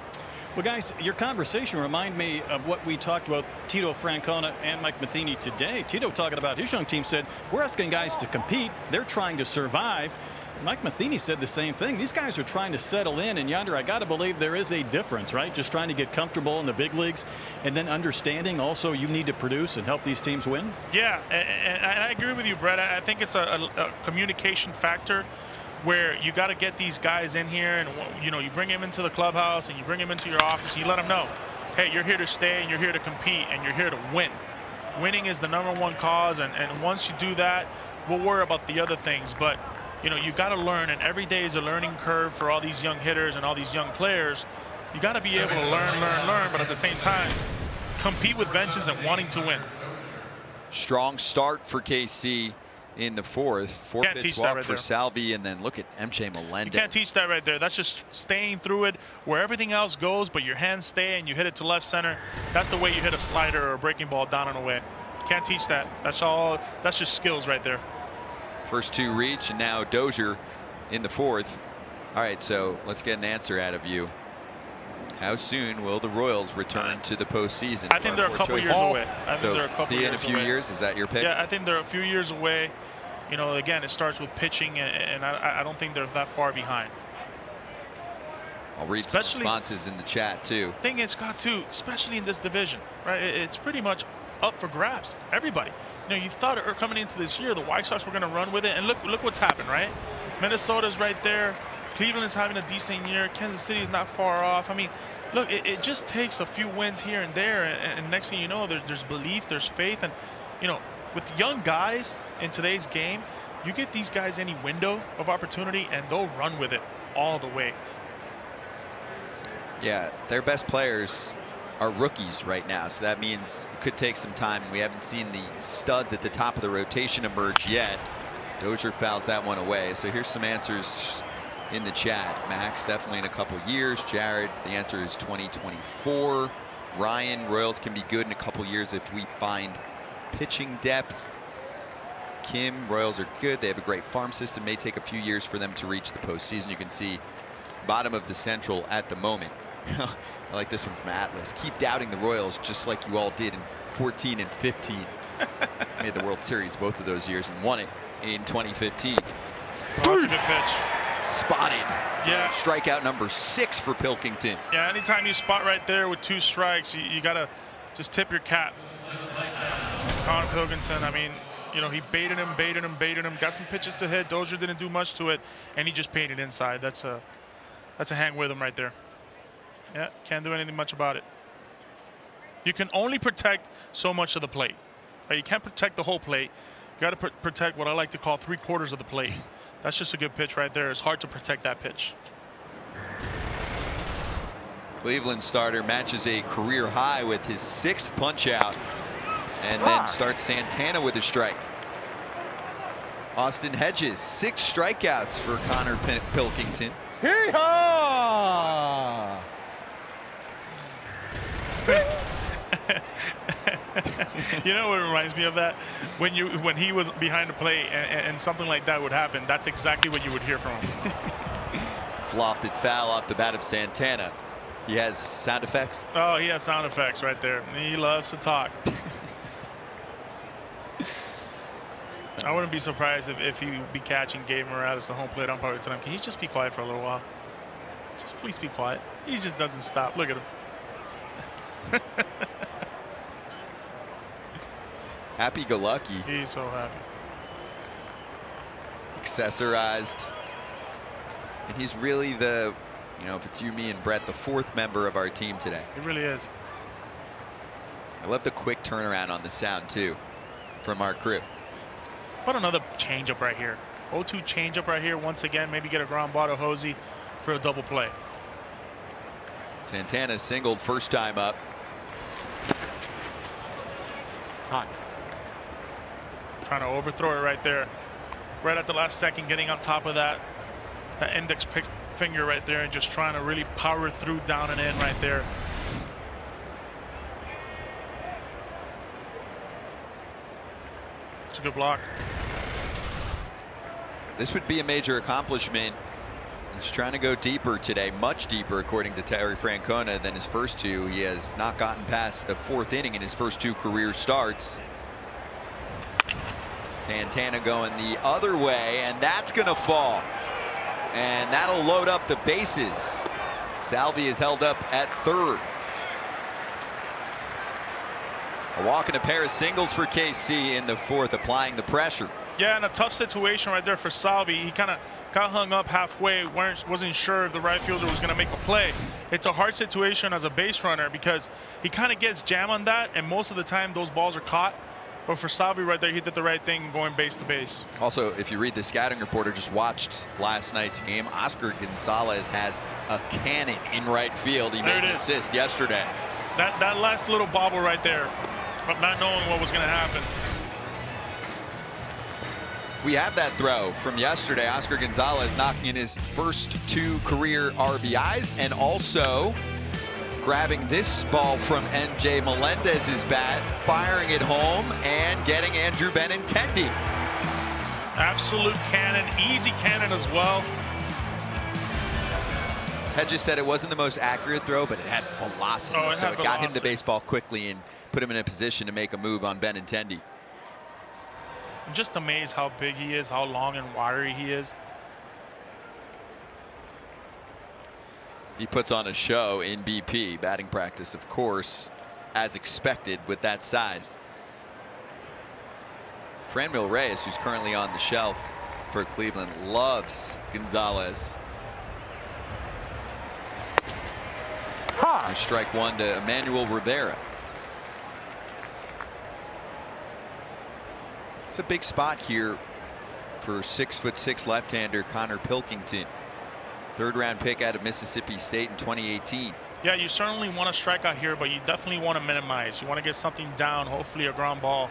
Well, guys, your conversation reminded me of what we talked about Tito Francona and Mike Matheny today. Tito talking about his young team said, we're asking guys to compete. They're trying to survive. Mike Matheny said the same thing. These guys are trying to settle in, and yonder, I got to believe there is a difference, right? Just trying to get comfortable in the big leagues, and then understanding also you need to produce and help these teams win. Yeah,
and I agree with you, Brett. I think it's a communication factor where you got to get these guys in here, and, you know, you bring them into the clubhouse and you bring them into your office and you let them know, hey, you're here to stay and you're here to compete and you're here to win. Winning is the #1 cause, and once you do that, we'll worry about the other things. But you know, you got to learn, and every day is a learning curve for all these young hitters and all these young players. You got to be able to learn, but at the same time, compete with vengeance and wanting to win.
Strong start for KC in the fourth. Four-pitch walk
right
for
there.
Salvi, and then look at MJ Melendez.
You can't teach that right there. That's just staying through it where everything else goes, but your hands stay and you hit it to left center. That's the way you hit a slider or a breaking ball down and away. Can't teach that. That's all. That's just skills right there.
First two reach, and now Dozier in the fourth. All right, so let's get an answer out of you. How soon will the Royals return to the postseason?
I think they're a couple years away. I think they're a couple
see you in a few
away.
years. Is that your pick?
Yeah, I think they're a few years away. You know, again, it starts with pitching, and I don't think they're that far behind.
I'll read some responses in the chat too.
Thing is, Scott, too, especially in this division, right? It's pretty much up for grabs. Everybody. You know, you thought coming into this year the White Sox were going to run with it, and look what's happened, right? Minnesota's right there. Cleveland is having a decent year. Kansas City is not far off. I mean, look, it just takes a few wins here and there, and next thing you know, there's belief, there's faith, and you know, with young guys in today's game, you give these guys any window of opportunity, and they'll run with it all the way.
Yeah, their best players are rookies right now, so that means it could take some time. We haven't seen the studs at the top of the rotation emerge yet. Dozier fouls that one away. So here's some answers in the chat. Max, definitely in a couple years. Jared, the answer is 2024. Ryan, Royals can be good in a couple years if we find pitching depth. Kim, Royals are good. They have a great farm system. May take a few years for them to reach the postseason. You can see bottom of the Central at the moment. I like this one from Atlas. Keep doubting the Royals just like you all did in 14 and 15. Made the World Series both of those years and won it in 2015.
Oh, that's a good pitch.
Spotted.
Yeah.
Strikeout number 6 for Pilkington.
Yeah, anytime you spot right there with 2 strikes, you got to just tip your cap. Connor Pilkington, I mean, you know, he baited him, got some pitches to hit. Dozier didn't do much to it, and he just painted inside. That's a hang with him right there. Yeah, can't do anything much about it. You can only protect so much of the plate. Right? You can't protect the whole plate. You got to protect what I like to call 3/4 of the plate. That's just a good pitch right there. It's hard to protect that pitch.
Cleveland starter matches a career high with his 6th punch out, and then starts Santana with a strike. Austin Hedges, 6 strikeouts for Connor Pilkington.
Hee-haw!
You know what reminds me of that? When he was behind the plate and something like that would happen, that's exactly what you would hear from him.
It's lofted foul off the bat of Santana. He has sound effects.
Oh, he has sound effects right there. He loves to talk. I wouldn't be surprised if he would be catching Gabe Morales the home plate umpire tonight. Can you just be quiet for a little while? Just please be quiet. He just doesn't stop. Look at him.
Happy-go-lucky.
He's so happy.
Accessorized. And he's really the, you know, if it's you, me, and Brett, the 4th member of our team today.
He really is.
I love the quick turnaround on the sound, too, from our crew.
What another changeup right here. 0-2 changeup right here. Once again, maybe get a ground ball to Hosey for a double play.
Santana singled first time up.
Hot. Trying to overthrow it right there. Right at the last second, getting on top of that index finger right there and just trying to really power through down and in right there. It's a good block.
This would be a major accomplishment. He's trying to go deeper today, much deeper, according to Terry Francona, than his first 2. He has not gotten past the 4th inning in his first 2 career starts. Santana going the other way, and that's going to fall. And that'll load up the bases. Salvi is held up at 3rd. A walk and a pair of singles for KC in the 4th, applying the pressure.
Yeah, in a tough situation right there for Salvi. He kind of got hung up halfway, wasn't sure if the right fielder was going to make a play. It's a hard situation as a base runner because he kind of gets jam on that, and most of the time those balls are caught. But for Salvi right there, he did the right thing going base to base.
Also, if you read the scouting report or just watched last night's game, Oscar Gonzalez has a cannon in right field. He made an assist yesterday.
That last little bobble right there, but not knowing what was going to happen.
We have that throw from yesterday. Oscar Gonzalez knocking in his first 2 career RBIs and also grabbing this ball from NJ Melendez's bat, firing it home, and getting Andrew Benintendi.
Absolute cannon, easy cannon as well.
Hedges said it wasn't the most accurate throw, but it had velocity, so it got him to baseball quickly and put him in a position to make a move on Benintendi.
I'm just amazed how big he is, how long and wiry he is.
He puts on a show in BP, batting practice, of course, as expected with that size. Franmil Reyes, who's currently on the shelf for Cleveland, loves Gonzalez. Strike 1 to Emmanuel Rivera. It's a big spot here for 6'6" left-hander Connor Pilkington. 3rd round pick out of Mississippi State in 2018.
Yeah, you certainly want to strike out here, but you definitely want to minimize. You want to get something down, hopefully a ground ball.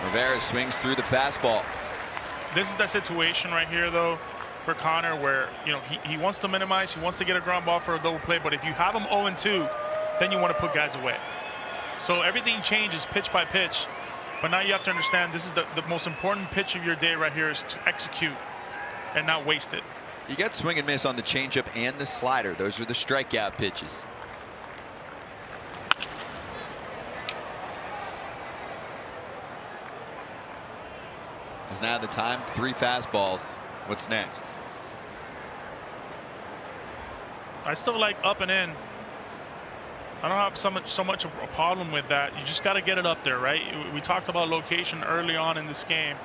Rivera swings through the fastball.
This is the situation right here, though, for Connor, where he wants to minimize, he wants to get a ground ball for a double play, but if you have him 0-2, then you want to put guys away. So everything changes pitch by pitch, but now you have to understand this is the most important pitch of your day right here is to execute and not waste it.
You got swing and miss on the changeup and the slider. Those are the strikeout pitches. Is now the time. 3 fastballs. What's next?
I still like up and in. I don't have so much of a problem with that. You just got to get it up there, right? We talked about location early on in this game,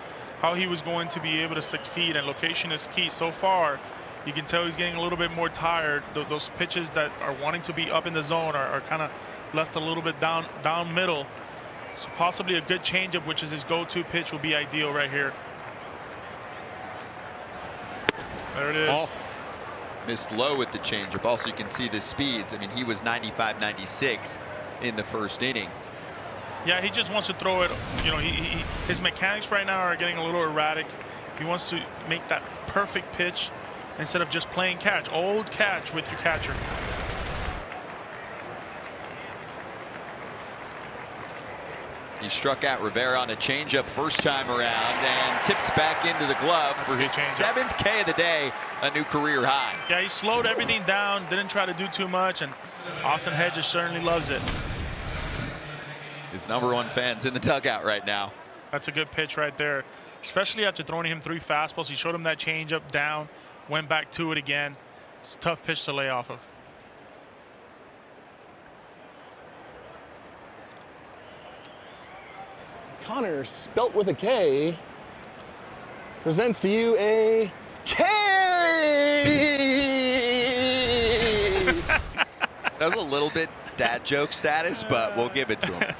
how he was going to be able to succeed, and location is key. So far, you can tell he's getting a little bit more tired. Those pitches that are wanting to be up in the zone are kind of left a little bit down middle. So possibly a good changeup, which is his go-to pitch, will be ideal right here. There it is.
Oh. Missed low with the changeup. Also, you can see the speeds. I mean, he was 95, 96 in the first inning.
Yeah, he just wants to throw it. His mechanics right now are getting a little erratic. He wants to make that perfect pitch instead of just playing catch. Old catch with your catcher.
He struck out Rivera on a changeup first time around and tipped back into the glove for his 7th K of the day, a new career high.
Yeah, he slowed everything down, didn't try to do too much, and Austin Hedges certainly loves it.
His #1 fans in the dugout right now.
That's a good pitch right there, especially after throwing him 3 fastballs. He showed him that changeup down, went back to it again. It's a tough pitch to lay off of.
Connor, spelt with a K, presents to you a K.
That was a little bit dad joke status, but we'll give it to him.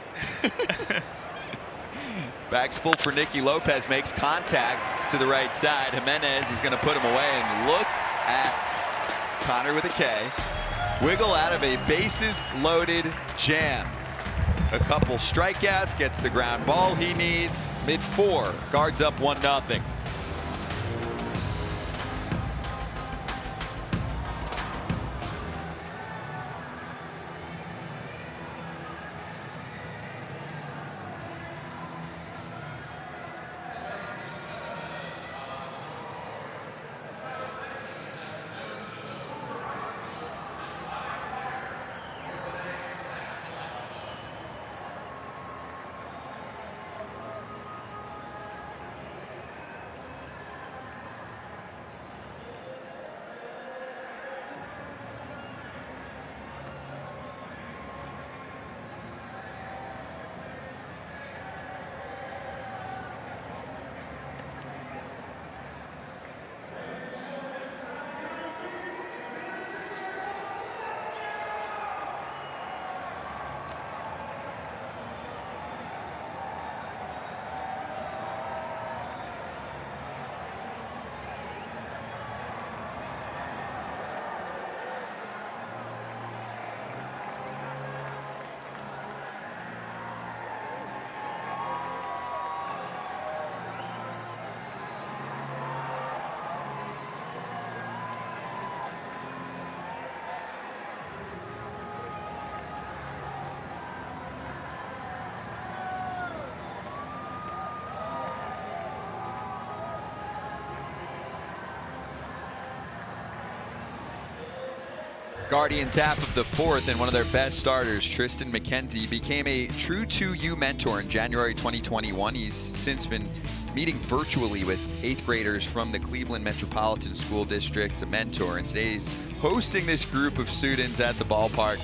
Bags full for Nicky Lopez, makes contact. It's to the right side. Jimenez is going to put him away, and look at Connor with a K. Wiggle out of a bases loaded jam. A couple strikeouts, gets the ground ball he needs. Mid-4, guards up 1-0. Guardians half of the fourth, and one of their best starters, Tristan McKenzie, became a True 2U mentor in January 2021. He's since been meeting virtually with 8th graders from the Cleveland Metropolitan School District to mentor, and today he's hosting this group of students at the ballpark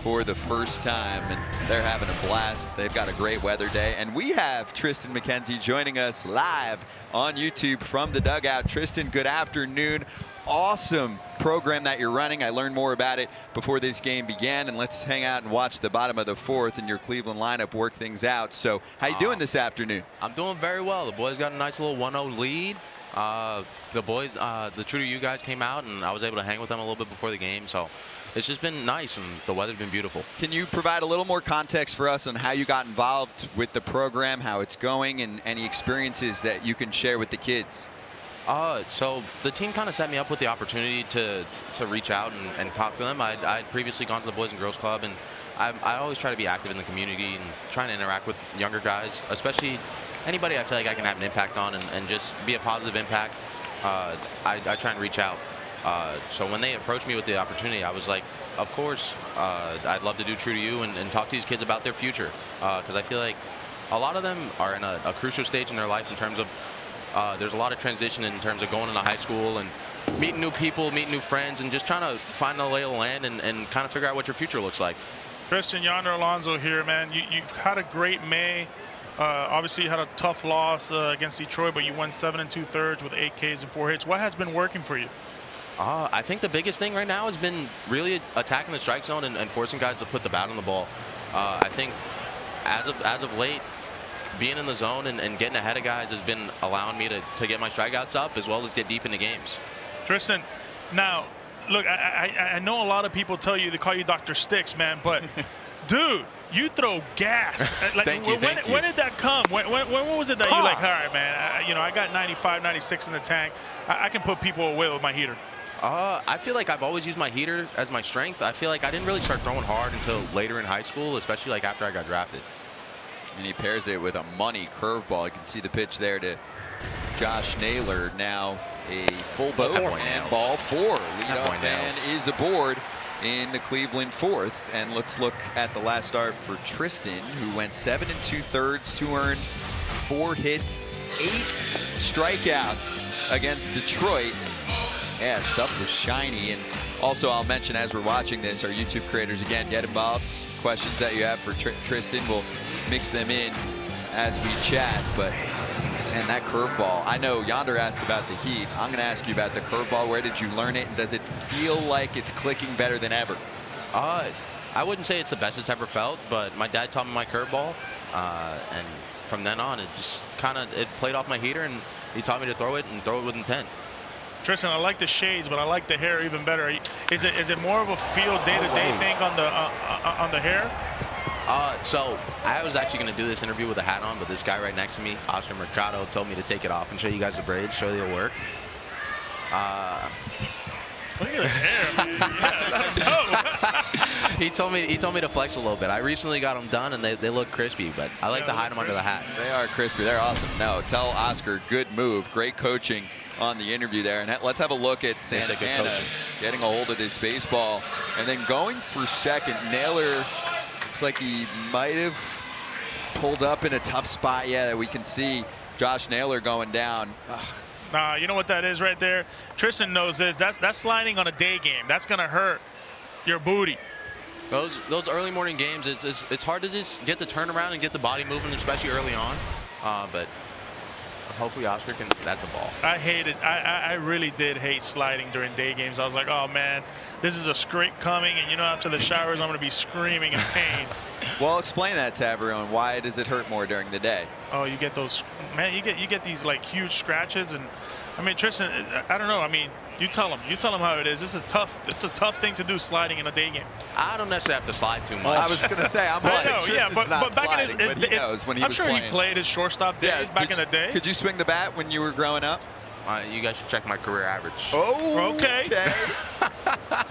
for the first time, and they're having a blast. They've got a great weather day, and we have Tristan McKenzie joining us live on YouTube from the dugout. Tristan, good afternoon. Awesome program that you're running. I learned more about it before this game began, and let's hang out and watch the bottom of the fourth and your Cleveland lineup work things out. So how you doing this afternoon?
I'm doing very well. The boys got a nice little 1-0 lead. The boys, the True 2U guys came out, and I was able to hang with them a little bit before the game. So it's just been nice, and the weather's been beautiful. Can you provide a little more context for us on how you got involved with the program, how it's going, and any experiences that you can share with the kids? So the team kind of set me up with the opportunity to reach out and talk to them. I'd previously gone to the Boys and Girls Club, and I always try to be active in the community and trying to interact with younger guys, especially anybody I feel like I can have an impact on and just be a positive impact. I try and reach out. So when they approached me with the opportunity, I was like, of course, I'd love to do True 2U and talk to these kids about their future, because I feel like a lot of them are in a crucial stage in their life in terms of there's a lot of transition in terms of going into high school and meeting new people, meeting new friends, and just trying to find the lay of the land and kind of figure out what your future looks like.
Tristan, Yonder Alonso here, man. You've had a great May. Obviously, you had a tough loss against Detroit, but you won 7 2/3 with 8 Ks and 4 hits. What has been working for you?
I think the biggest thing right now has been really attacking the strike zone and forcing guys to put the bat on the ball. I think as of late, being in the zone and getting ahead of guys has been allowing me to get my strikeouts up as well as get deep into games.
Tristan, now, look, I know a lot of people tell you, they call you Dr. Sticks, man, but dude, you throw gas. Like,
Thank you.
When did that come? When was it that you like, all right, man, I got 95, 96 in the tank. I can put people away with my heater.
I feel like I've always used my heater as my strength. I feel like I didn't really start throwing hard until later in high school, especially like after I got drafted.
And he pairs it with a money curveball. You can see the pitch there to Josh Naylor. Now a full boat and ball 4. Leadoff man is aboard in the Cleveland fourth. And let's look at the last start for Tristan, who went 7 2/3, 2 earned, 4 hits, 8 strikeouts against Detroit. Yeah, stuff was shiny. And also, I'll mention as we're watching this, our YouTube creators, again, get involved. Questions that you have for Tristan, we'll mix them in as we chat. But, and that curveball, I know Yonder asked about the heat. I'm going to ask you about the curveball. Where did you learn it? And does it feel like it's clicking better than ever?
I wouldn't say it's the best it's ever felt, but my dad taught me my curveball. And from then on, it just it played off my heater, and he taught me to throw it and throw it with intent.
Tristan, I like the shades, but I like the hair even better. Is it more of a feel day-to-day thing on the hair?
So I was actually going to do this interview with a hat on, but this guy right next to me, Oscar Mercado, told me to take it off and show you guys the braids, show you the work.
Look at the hair.
He told me to flex a little bit. I recently got them done, and they look crispy, but I like to hide them under the hat.
They are crispy. They're awesome. No, tell Oscar, good move. Great coaching on the interview there. And let's have a look at Santana getting a hold of this baseball and then going for second. Naylor looks like he might have pulled up in a tough spot. Yeah, we can see Josh Naylor going down.
You know what that is right there? Tristan knows this. That's sliding on a day game. That's going to hurt your booty.
Those early morning games, it's hard to just get the turnaround and get the body moving, especially early on. But hopefully Oscar can. That's a ball.
I hate it. I really did hate sliding during day games. I was like, oh man, this is a scrape coming, and after the showers, I'm going to be screaming in pain.
Well, explain that to everyone. Why does it hurt more during the day?
Oh, you get those, man. You get these like huge scratches, and I mean, Tristan, I don't know. I mean, you tell him how it is. It's a tough thing to do, sliding in a day game.
I don't necessarily have to slide too much.
I was going to say, I'm
but back in his,
he knows when he was playing.
He played his shortstop days back in the day.
Could you swing the bat when you were growing up?
You guys should check my career average.
Oh, okay.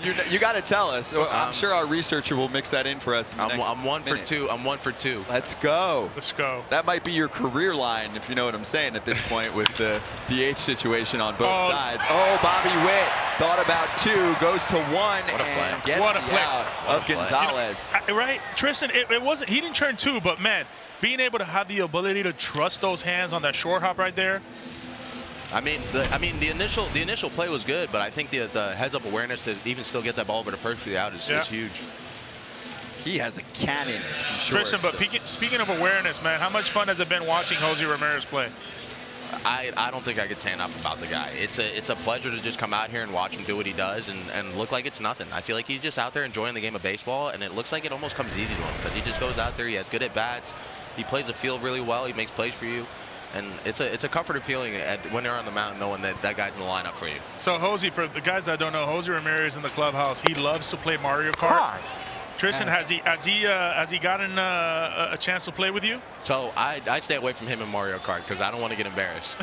You got to tell us. I'm sure our researcher will mix that in for us.
I'm 1 for 2. I'm 1 for 2.
Let's go.
Let's go.
That might be your career line, if you know what I'm saying, at this point with the DH situation on both sides. Oh, Bobby Witt thought about 2, goes to 1, and gets the out of Gonzalez.
You know, right, Tristan? It wasn't. He didn't turn 2, but man, being able to have the ability to trust those hands on that short hop right there.
I mean, the initial play was good, but I think the heads-up awareness to even still get that ball over the first for the out is huge.
He has a cannon from short.
Tristan, but speaking of awareness, man, how much fun has it been watching Jose Ramirez play?
I don't think I could say enough about the guy. It's a pleasure to just come out here and watch him do what he does and look like it's nothing. I feel like he's just out there enjoying the game of baseball, and it looks like it almost comes easy to him because he just goes out there, he has good at-bats, he plays the field really well, he makes plays for you. And it's a comforting feeling when you're on the mound knowing that guy's in the lineup for you.
So, Jose, for the guys that don't know, Jose Ramirez in the clubhouse, he loves to play Mario Kart. Tristan, has he gotten a chance to play with you?
So I stay away from him in Mario Kart because I don't want to get embarrassed.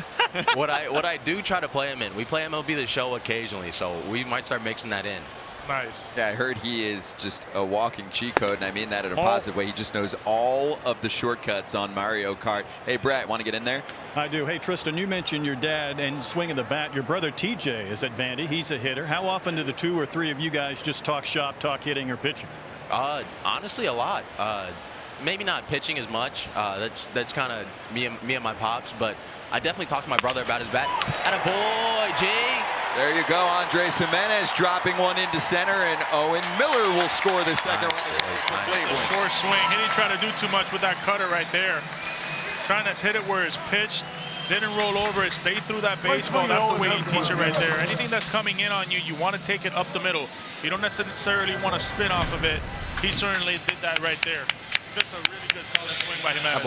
what I do try to play him in, we play MLB The Show occasionally, so we might start mixing that in.
Nice.
Yeah, I heard he is just a walking cheat code, and I mean that in a positive way. He just knows all of the shortcuts on Mario Kart. Hey, Brett, want to get in there?
I do. Hey, Tristan, you mentioned your dad and swinging the bat. Your brother TJ is at Vandy. He's a hitter. How often do the 2 or 3 of you guys just talk shop, talk hitting, or pitching?
Honestly, a lot. Maybe not pitching as much. That's kind of me and my pops, but I definitely talk to my brother about his bat. Attaboy, G.
There you go, Andres Jimenez dropping one into center, and Owen Miller will score the second one.
Just a short swing. He didn't try to do too much with that cutter right there. Trying to hit it where it's pitched. Didn't roll over it. Stay through that baseball. That's the way you teach it right there. Anything that's coming in on you, you want to take it up the middle. You don't necessarily want to spin off of it. He certainly did that right there. Just a really good solid swing by Jimenez.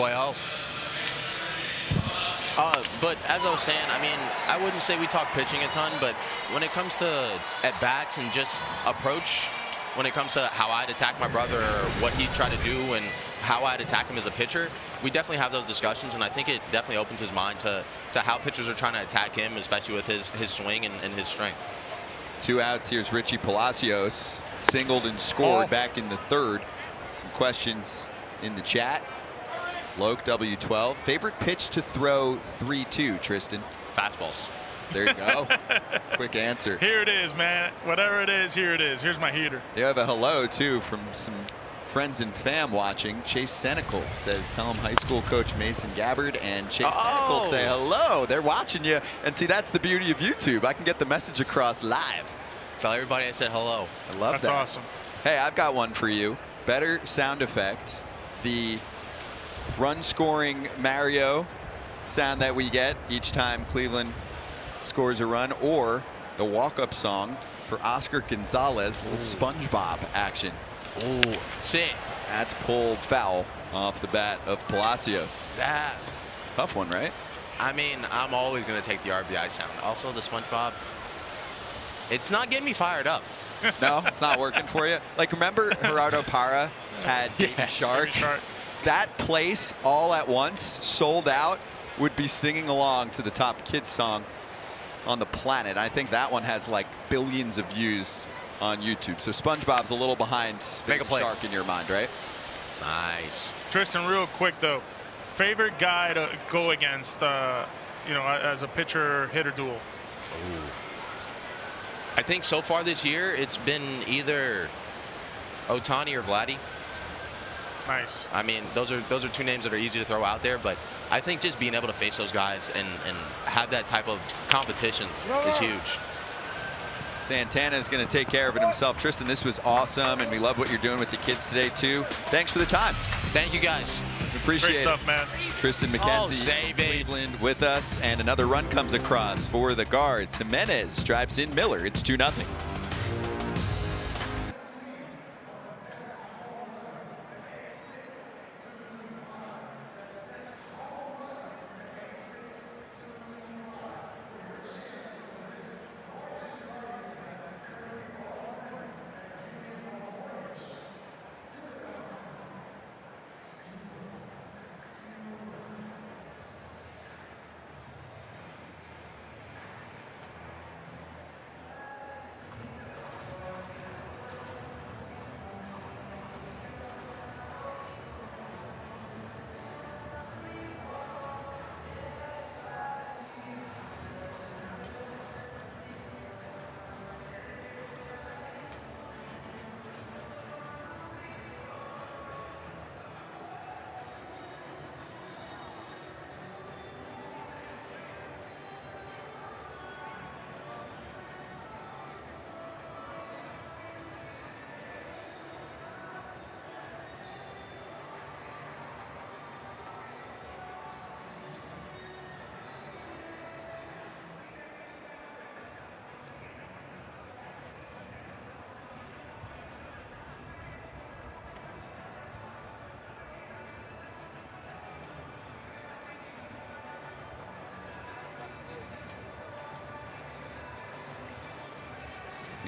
But as I was saying, I mean, I wouldn't say we talk pitching a ton, but when it comes to at-bats and just approach, when it comes to how I'd attack my brother or what he'd try to do and how I'd attack him as a pitcher, we definitely have those discussions, and I think it definitely opens his mind to how pitchers are trying to attack him, especially with his swing and his strength.
2 outs. Here's Richie Palacios, singled and scored back in the 3rd. Some questions in the chat. Loke W12. Favorite pitch to throw 3-2, Tristan?
Fastballs.
There you go. Quick answer.
Here it is, man. Whatever it is, here it is. Here's my heater.
You have a hello, too, from some friends and fam watching. Chase Senecal says, tell him high school coach Mason Gabbard and Chase Senecal say hello. They're watching you. And see, that's the beauty of YouTube. I can get the message across live.
Tell everybody I said hello.
I love that.
That's awesome.
Hey, I've got one for you. Better sound effect. The run scoring Mario sound that we get each time Cleveland scores a run, or the walk-up song for Oscar Gonzalez, little SpongeBob action.
Ooh, sick.
That's pulled foul off the bat of Palacios.
That
tough one, right?
I mean, I'm always going to take the RBI sound. Also, the SpongeBob, it's not getting me fired up.
No, it's not working for you. Like, remember Gerardo Parra had Baby Shark? That place all at once, sold out, would be singing along to the top kids song on the planet. I think that one has like billions of views on YouTube. So SpongeBob's a little behind Baby Shark in your mind, right?
Nice.
Tristan, real quick though, favorite guy to go against, you know, as a pitcher-hitter duel?
Ooh. I think so far this year it's been either Ohtani or Vladdy.
Nice.
I mean, those are 2 names that are easy to throw out there, but I think just being able to face those guys and have that type of competition is huge.
Santana is going to take care of it himself. Tristan, this was awesome, and we love what you're doing with the kids today, too. Thanks for the time.
Thank you, guys.
Appreciate
Great stuff, man.
Tristan McKenzie, Cleveland with us, and another run comes across for the Guards. Jimenez drives in Miller. It's 2-0.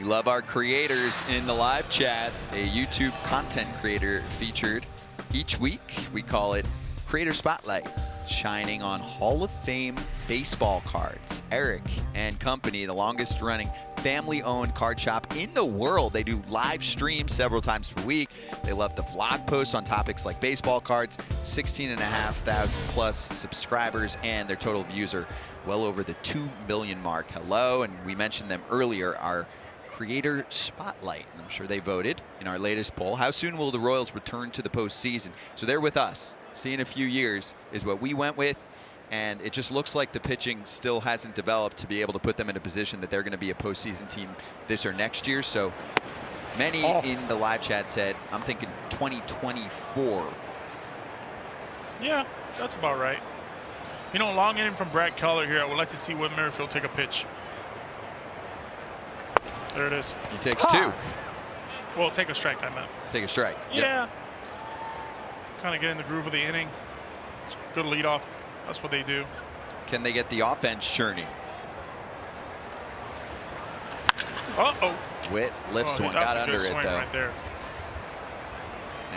We love our creators in the live chat. A YouTube content creator featured each week. We call it Creator Spotlight, shining on Hall of Fame baseball cards. Eric and company, the longest running family-owned card shop in the world. They do live streams several times per week. They love the vlog posts on topics like baseball cards. 16,500 plus subscribers, and their total views are well over the 2 million mark. Hello, and we mentioned them earlier, our Creator Spotlight. I'm sure they voted in our latest poll. How soon will the Royals return to the postseason? So they're with us. See in a few years is what we went with. And it just looks like the pitching still hasn't developed to be able to put them in a position that they're going to be a postseason team this or next year. So many in the live chat said, I'm thinking 2024.
Yeah, that's about right. You know, long inning from Brad Keller here. I would like to see Whit Merrifield take a pitch. There it is.
He takes two.
Well, take a strike, I meant.
Take a strike.
Yeah. Kind of get in the groove of the inning. Good leadoff. That's what they do.
Can they get the offense churning?
Uh-oh.
Whit lifts one, got under it though.
Right there.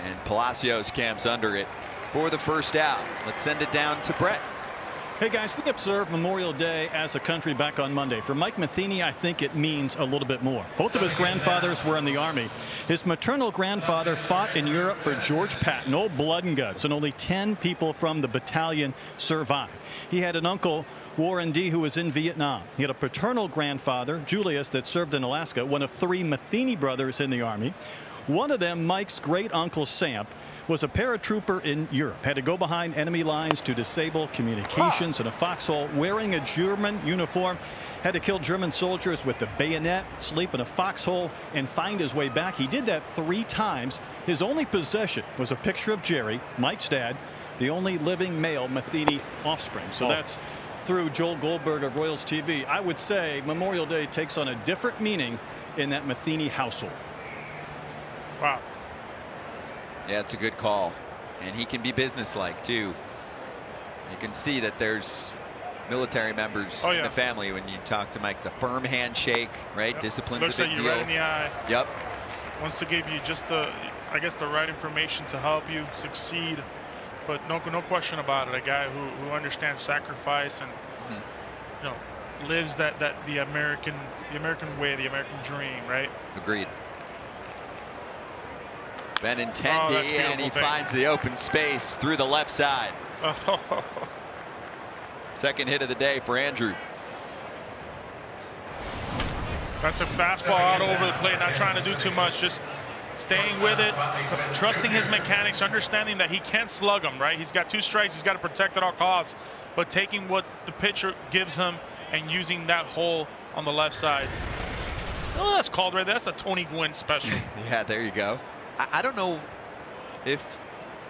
And Palacios camps under it for the first out. Let's send it down to Brett.
Hey guys, we observed Memorial Day as a country back on Monday. For Mike Matheny, I think it means a little bit more. Both of his grandfathers were in the Army. His maternal grandfather fought in Europe for George Patton, old blood and guts, and only 10 people from the battalion survived. He had an uncle, Warren D., who was in Vietnam. He had a paternal grandfather, Julius, that served in Alaska, one of 3 Matheny brothers in the Army. One of them, Mike's great uncle Samp, was a paratrooper in Europe, had to go behind enemy lines to disable communications in a foxhole, wearing a German uniform, had to kill German soldiers with the bayonet, sleep in a foxhole, and find his way back. He did that 3 times. His only possession was a picture of Jerry, Mike's dad, the only living male Matheny offspring. So that's through Joel Goldberg of Royals TV. I would say Memorial Day takes on a different meaning in that Matheny household.
Wow.
Yeah, it's a good call. And he can be businesslike, too. You can see that there's military members in the family when you talk to Mike. It's a firm handshake, right? Discipline's
Looks
a big
at you
deal.
right in the eye.
Yep.
Wants to give you just the, I guess, the right information to help you succeed. But no question about it. A guy who understands sacrifice and you know, lives the American way, the American dream, right?
Agreed. Benintendi, and he finds the open space through the left side. Second hit of the day for Andrew.
That's a fastball out over the plate, not trying to do too much, just staying with it, trusting his mechanics, understanding that he can't slug him, right? He's got 2 strikes, he's got to protect at all costs, but taking what the pitcher gives him and using that hole on the left side. Oh, that's called right there. That's a Tony Gwynn special.
Yeah, there you go. I don't know if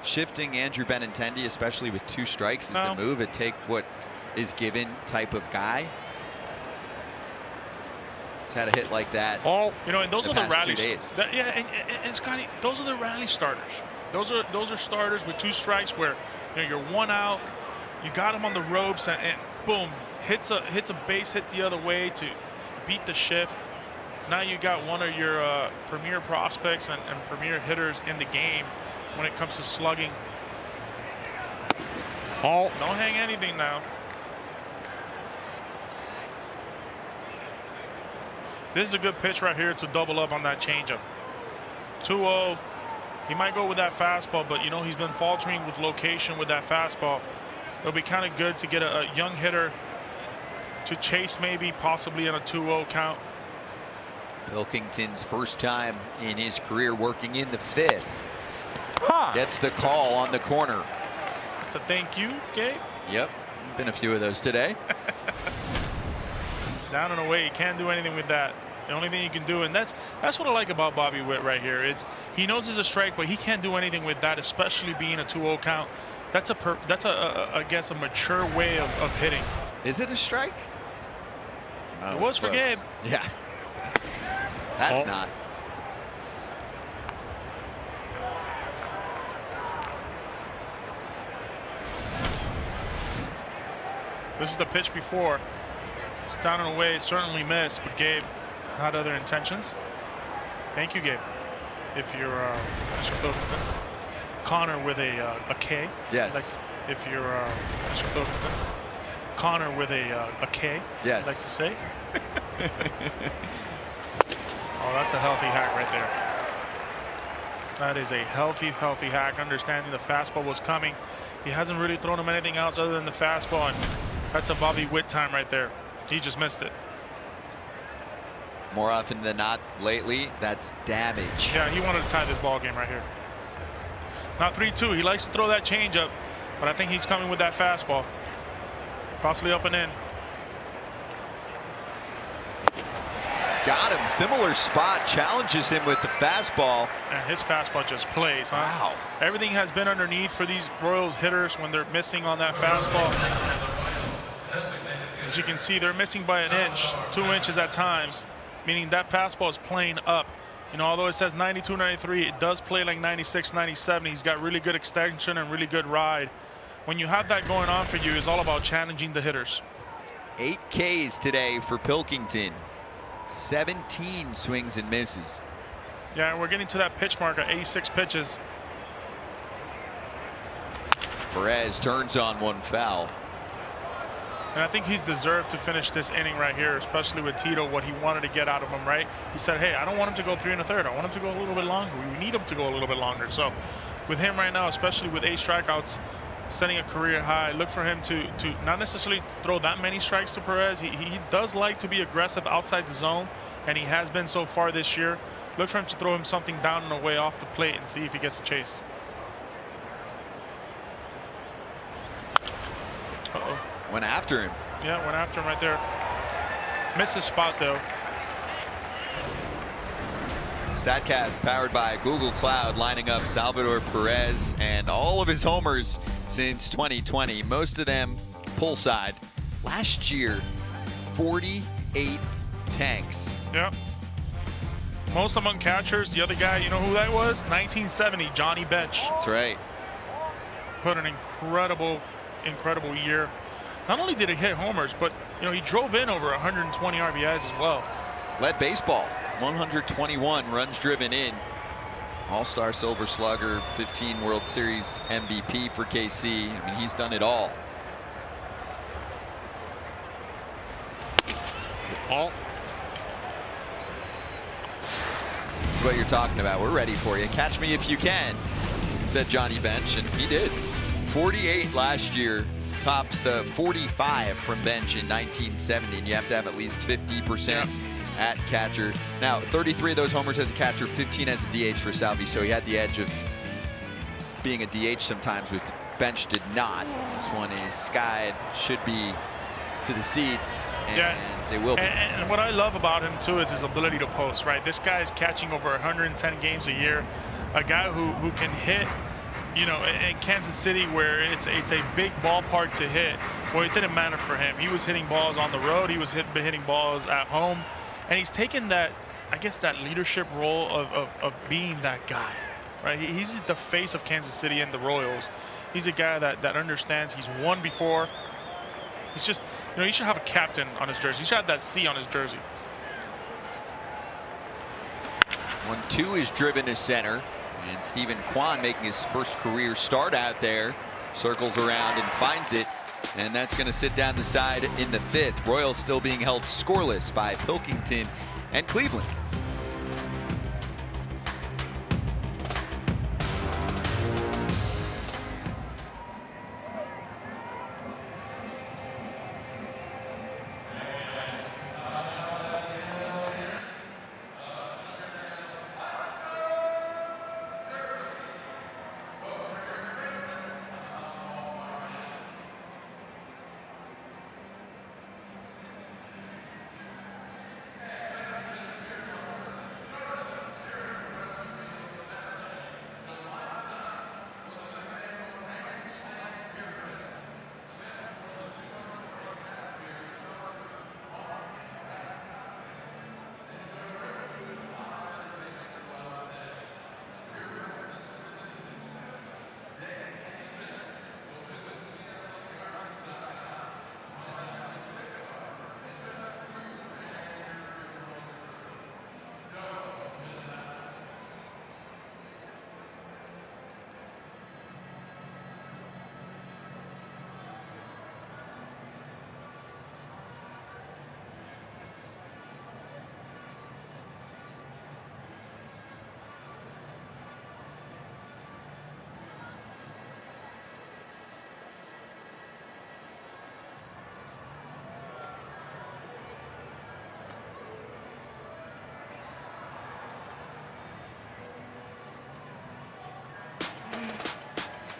shifting Andrew Benintendi, especially with 2 strikes, is the move. It take what is given type of guy. He's had a hit like that.
You know, and those are the rally.
And
Scotty, those are the rally starters. Those are starters with 2 strikes where you're 1 out, you got him on the ropes, and boom, hits a base hit the other way to beat the shift. Now you got one of your premier prospects and premier hitters in the game when it comes to slugging. Don't hang anything now. This is a good pitch right here to double up on that changeup. 2-0. He might go with that fastball, but he's been faltering with location with that fastball. It'll be kind of good to get a young hitter to chase, maybe possibly in a 2-0 count.
Pilkington's first time in his career working in the 5th. Gets the call on the corner.
It's a thank you, Gabe.
Yep, been a few of those today.
Down and away, he can't do anything with that. The only thing he can do, and that's what I like about Bobby Witt right here. He knows it's a strike, but he can't do anything with that, especially being a 2-0 count. That's I guess a mature way of hitting.
Is it a strike?
It was for Gabe.
Yeah. That's not.
This is the pitch before. It's down and away. It certainly missed, but Gabe had other intentions. Thank you, Gabe. If you're Mr. Pilkington. Connor with a K.
Yes.
Like, if you're Mr. Pilkington. Connor with a K.
Yes.
I'd like to say. Oh, that's a healthy hack right there. That is a healthy hack, understanding the fastball was coming. He hasn't really thrown him anything else other than the fastball, and that's a Bobby Witt time right there. He just missed it.
More often than not lately, that's damage.
Yeah, he wanted to tie this ball game right here. Not 3-2. He likes to throw that changeup, but I think he's coming with that fastball. Possibly up and in.
Got him. Similar spot. Challenges him with the fastball.
And his fastball just plays, huh?
Wow.
Everything has been underneath for these Royals hitters when they're missing on that fastball. As you can see, they're missing by an inch, 2 inches at times, meaning that fastball is playing up. You know, although it says 92, 93, it does play like 96, 97. He's got really good extension and really good ride. When you have that going on for you, it's all about challenging the hitters.
8 Ks today for Pilkington. 17 swings and misses.
Yeah, and we're getting to that pitch mark at 86 pitches.
Perez turns on one foul.
And I think he's deserved to finish this inning right here, especially with Tito, what he wanted to get out of him, right? He said, hey, I don't want him to go 3 1/3. I want him to go a little bit longer. We need him to go a little bit longer. So with him right now, especially with 8 strikeouts, setting a career high, look for him to not necessarily throw that many strikes to Perez. He does like to be aggressive outside the zone, and he has been so far this year. Look for him to throw him something down and away off the plate and see if he gets a chase. Uh-oh.
Went after him.
Yeah, went after him right there. Missed his spot, though.
StatCast powered by Google Cloud, lining up Salvador Perez and all of his homers since 2020. Most of them pull side. Last year, 48 tanks.
Yep. Most among catchers. The other guy, you know who that was? 1970, Johnny Bench.
That's right.
Put an incredible year. Not only did he hit homers, but you know he drove in over 120 RBIs as well.
Led baseball, 121 runs driven in. All-Star Silver Slugger, 15 World Series MVP for KC. I mean, he's done it all.
All.
This is what you're talking about. We're ready for you. Catch me if you can, said Johnny Bench, and he did. 48 last year. Tops the 45 from Bench in 1970, and you have to have at least 50% at catcher. Now, 33 of those homers as a catcher, 15 as a DH for Salvi, so he had the edge of being a DH sometimes, with Bench did not. This one is skied, should be to the seats, and it will be.
And what I love about him, too, is his ability to post, right? This guy is catching over 110 games a year. A guy who can hit. You know, in Kansas City, where it's a big ballpark to hit, well, it didn't matter for him. He was hitting balls on the road. He was hitting balls at home. And he's taken that, I guess, that leadership role of being that guy, right? He's the face of Kansas City and the Royals. He's a guy that understands. He's won before. He's just, you know, he should have a captain on his jersey. He should have that C on his jersey.
1-2 is driven to center. And Stephen Kwan making his first career start out there. Circles around and finds it. And that's going to sit down the side in the 5th. Royals still being held scoreless by Pilkington and Cleveland.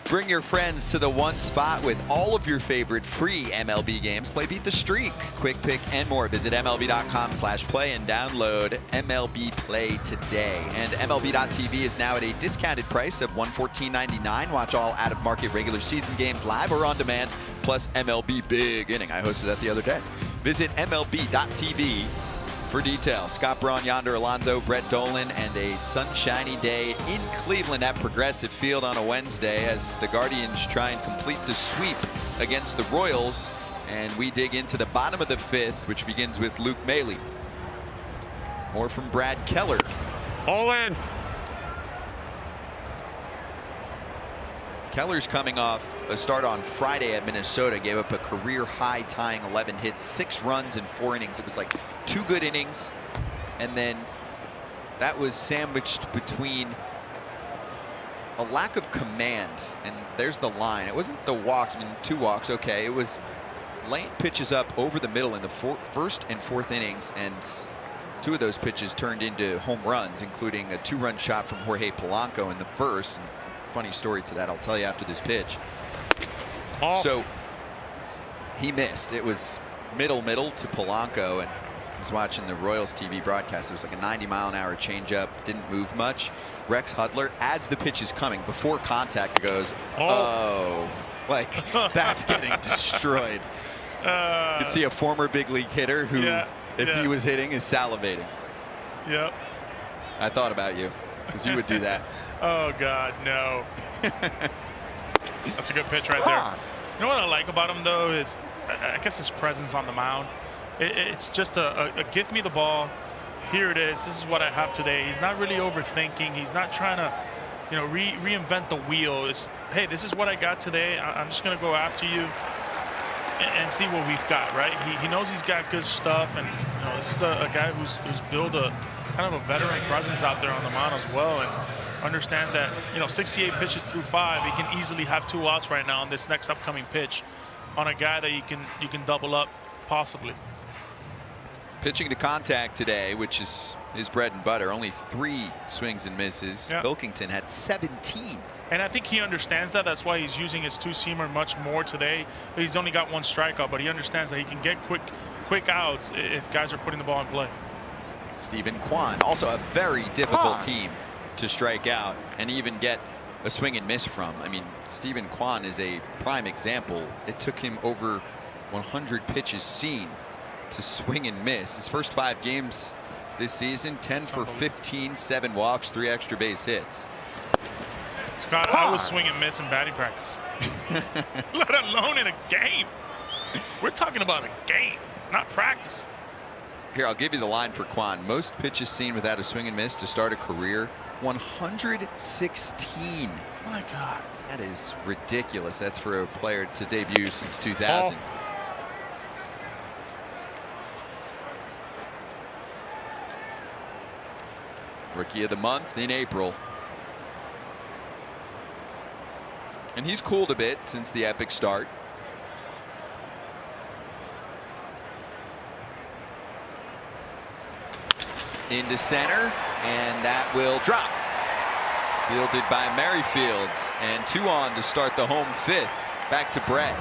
Bring your friends to the one spot with all of your favorite free MLB games. Play Beat the Streak, Quick Pick, and more. Visit MLB.com/play and download MLB Play today. And MLB.tv is now at a discounted price of $114.99. Watch all out-of-market regular season games live or on demand, plus MLB Big Inning. I hosted that the other day. Visit MLB.tv for details. Scott Braun, Yonder Alonso, Brett Dolan, and a sunshiny day in Cleveland at Progressive Field on a Wednesday as the Guardians try and complete the sweep against the Royals. And we dig into the bottom of the fifth, which begins with Luke Maile. More from Brad Keller.
All in.
Keller's coming off a start on Friday at Minnesota, gave up a career high tying 11 hits, 6 runs in 4 innings. It was like 2 good innings, and then that was sandwiched between a lack of command, and there's the line. It wasn't the walks, I mean 2 walks, okay. It was lane pitches up over the middle in the first and 4th innings, and 2 of those pitches turned into home runs, including a 2-run shot from Jorge Polanco in the first. Funny story to that, I'll tell you after this pitch. So he missed. It was middle to Polanco, and I was watching the Royals TV broadcast. It was like a 90-mile-an-hour changeup, didn't move much. Rex Hudler, as the pitch is coming, before contact, goes, oh, like that's getting destroyed. You can see a former big league hitter who, if he was hitting, is salivating.
Yep.
I thought about you, because you would do that.
Oh, God, no. That's a good pitch right there. You know what I like about him, though, is I guess his presence on the mound. It's just a give me the ball. Here it is. This is what I have today. He's not really overthinking. He's not trying to, you know, reinvent the wheel. It's, hey, this is what I got today. I'm just going to go after you and see what we've got, right? He knows he's got good stuff, and you know, this is a guy who's built a kind of a veteran presence out there on the mound as well, and understand that, you know, 68 pitches through 5, he can easily have 2 outs right now on this next upcoming pitch on a guy that you can double up possibly.
Pitching to contact today, which is his bread and butter, only 3 swings and misses. Pilkington had 17.
And I think he understands that. That's why he's using his 2-seamer much more today. He's only got 1 strikeout, but he understands that he can get quick outs if guys are putting the ball in play.
Stephen Kwan, also a very difficult team to strike out and even get a swing and miss from. I mean, Stephen Kwan is a prime example. It took him over 100 pitches seen to swing and miss. His first 5 games this season, 10 for 15, 7 walks, 3 extra base hits.
Scott, I was swing and miss in batting practice, let alone in a game. We're talking about a game, not practice.
Here, I'll give you the line for Kwan. Most pitches seen without a swing and miss to start a career, 116.
My God.
That is ridiculous. That's for a player to debut since 2000. Rookie of the month in April. And he's cooled a bit since the epic start. Into center, and that will drop. Fielded by Merrifield, and 2 on to start the home 5th. Back to Brett.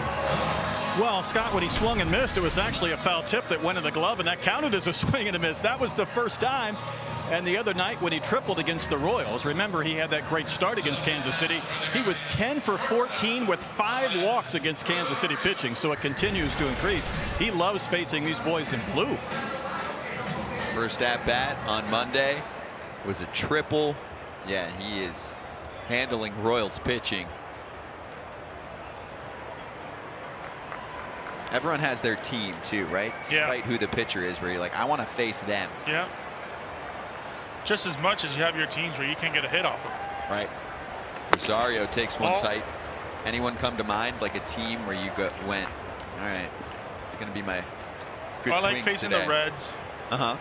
Well, Scott, when he swung and missed, it was actually a foul tip that went in the glove, and that counted as a swing and a miss. That was the first time. And the other night when he tripled against the Royals, remember he had that great start against Kansas City. He was 10 for 14 with 5 walks against Kansas City pitching, so it continues to increase. He loves facing these boys in blue.
First at bat on Monday was a triple. Yeah, he is handling Royals pitching. Everyone has their team too, right? Despite who the pitcher is, where you're like, I want to face them.
Yeah. Just as much as you have your teams where you can't get a hit off of.
Right. Rosario takes one tight. Anyone come to mind, like a team where you went, all right, it's going to be my good swings
I like facing
today.
The Reds.
That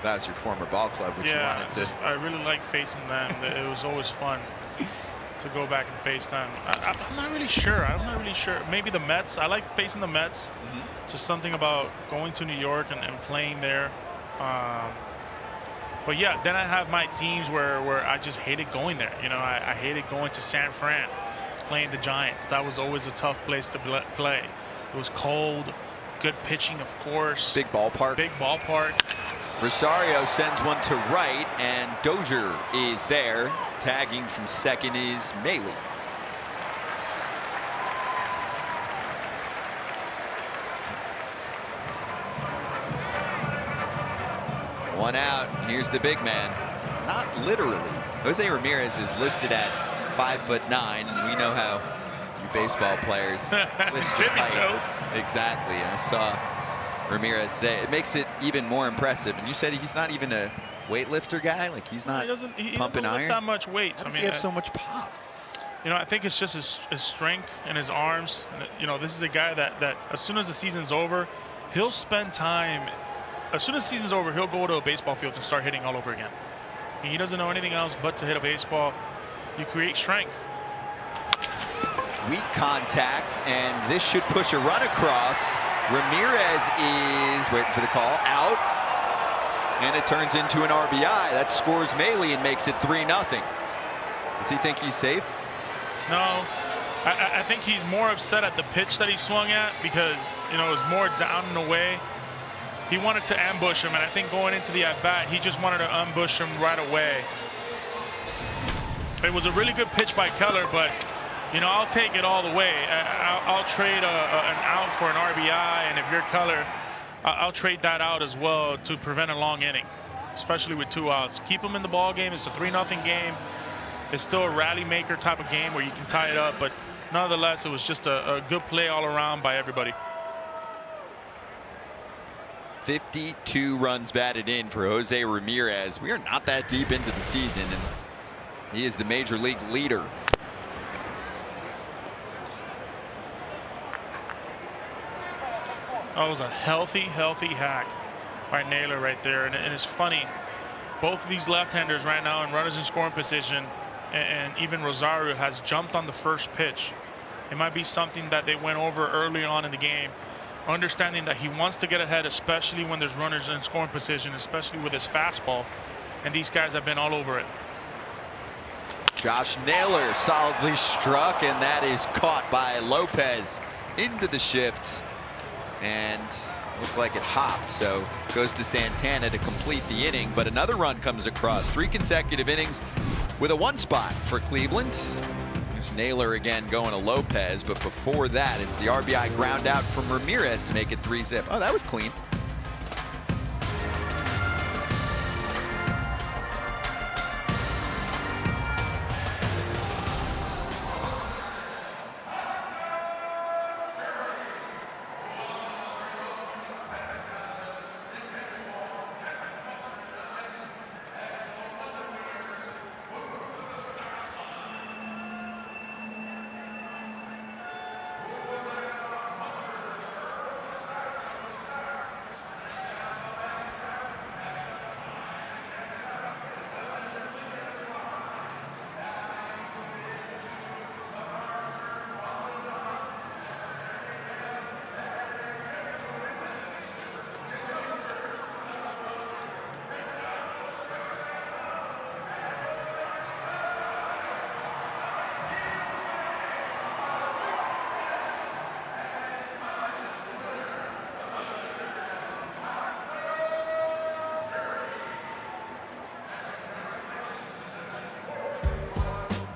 was your former ball club, which you wanted to.
I really like facing them. It was always fun to go back and face them. I'm not really sure. Maybe the Mets. I like facing the Mets. But yeah, then I have my teams where I just hated going there. You know, I hated going to San Fran, playing the Giants. That was always a tough place to play. It was cold, good pitching, of course.
Big ballpark.
Big ballpark.
Rosario sends one to right, and Dozier is there. Tagging from second is Maley. One out. Here's the big man. Not literally. Jose Ramirez is listed at 5'9", and we know how you baseball players list your height.
Toes.
Exactly. I saw Ramirez today. It makes it even more impressive. And you said he's not even a weightlifter guy. Like he's not
he doesn't
pumping
lift
iron.
that much weight.
How does he have so much pop?
You know, I think it's just his strength and his arms. You know, this is a guy that as soon as the season's over, he'll spend time. As soon as the season's over, he'll go to a baseball field and start hitting all over again. And he doesn't know anything else but to hit a baseball. You create strength.
Weak contact, and this should push a run across. Ramirez is waiting for the call, out, and it turns into an RBI. That scores Maley and makes it 3-0. Does he think he's safe?
No, I think he's more upset at the pitch that he swung at because, you know, it was more down and away. He wanted to ambush him, and I think going into the at-bat, he just wanted to ambush him right away. It was a really good pitch by Keller, but, you know, I'll take it all the way. I'll trade an out for an RBI, and if you're Keller, I'll trade that out as well to prevent a long inning, especially with 2 outs. Keep him in the ball game. It's a 3-0 game. It's still a rally maker type of game where you can tie it up, but nonetheless, it was just a good play all around by everybody.
52 runs batted in for Jose Ramirez. We are not that deep into the season, and he is the major league leader.
That was a healthy hack by Naylor right there. And it's funny, both of these left-handers right now in runners in scoring position, and even Rosario has jumped on the first pitch. It might be something that they went over early on in the game, understanding that he wants to get ahead, especially when there's runners in scoring position, especially with his fastball. And these guys have been all over it.
Josh Naylor solidly struck, and that is caught by Lopez into the shift. And looked like it hopped, so goes to Santana to complete the inning. But another run comes across. 3 consecutive innings with a 1 spot for Cleveland. There's Naylor again going to Lopez, but before that, it's the RBI ground out from Ramirez to make it 3-zip. Oh, that was clean.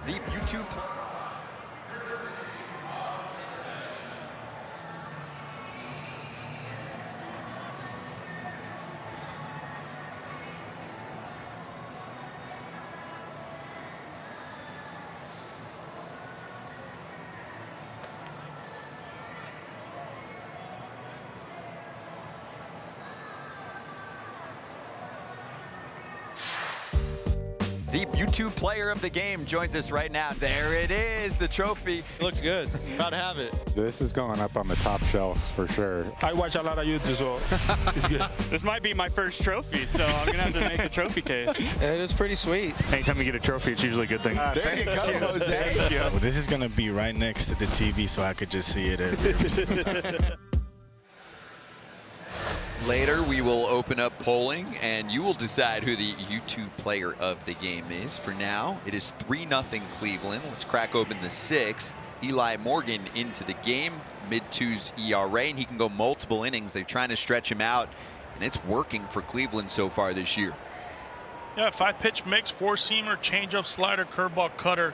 The YouTube. The YouTube player of the game joins us right now. There it is, the trophy.
It looks good. Proud to have it.
This is going up on the top shelves for sure.
I watch a lot of YouTube, so it's good. This might be my first trophy, so I'm going to have to make a trophy case.
It is pretty sweet.
Anytime you get a trophy, it's usually a good thing.
There you go, Jose.
Well, this is going to be right next to the TV, so I could just see it everywhere.
Later, we will open up polling, and you will decide who the YouTube player of the game is. For now, it is 3-0 Cleveland. Let's crack open the 6th. Eli Morgan into the game, mid-2s ERA, and he can go multiple innings. They're trying to stretch him out, and it's working for Cleveland so far this year.
Yeah, 5-pitch mix, 4-seamer, changeup, slider, curveball, cutter.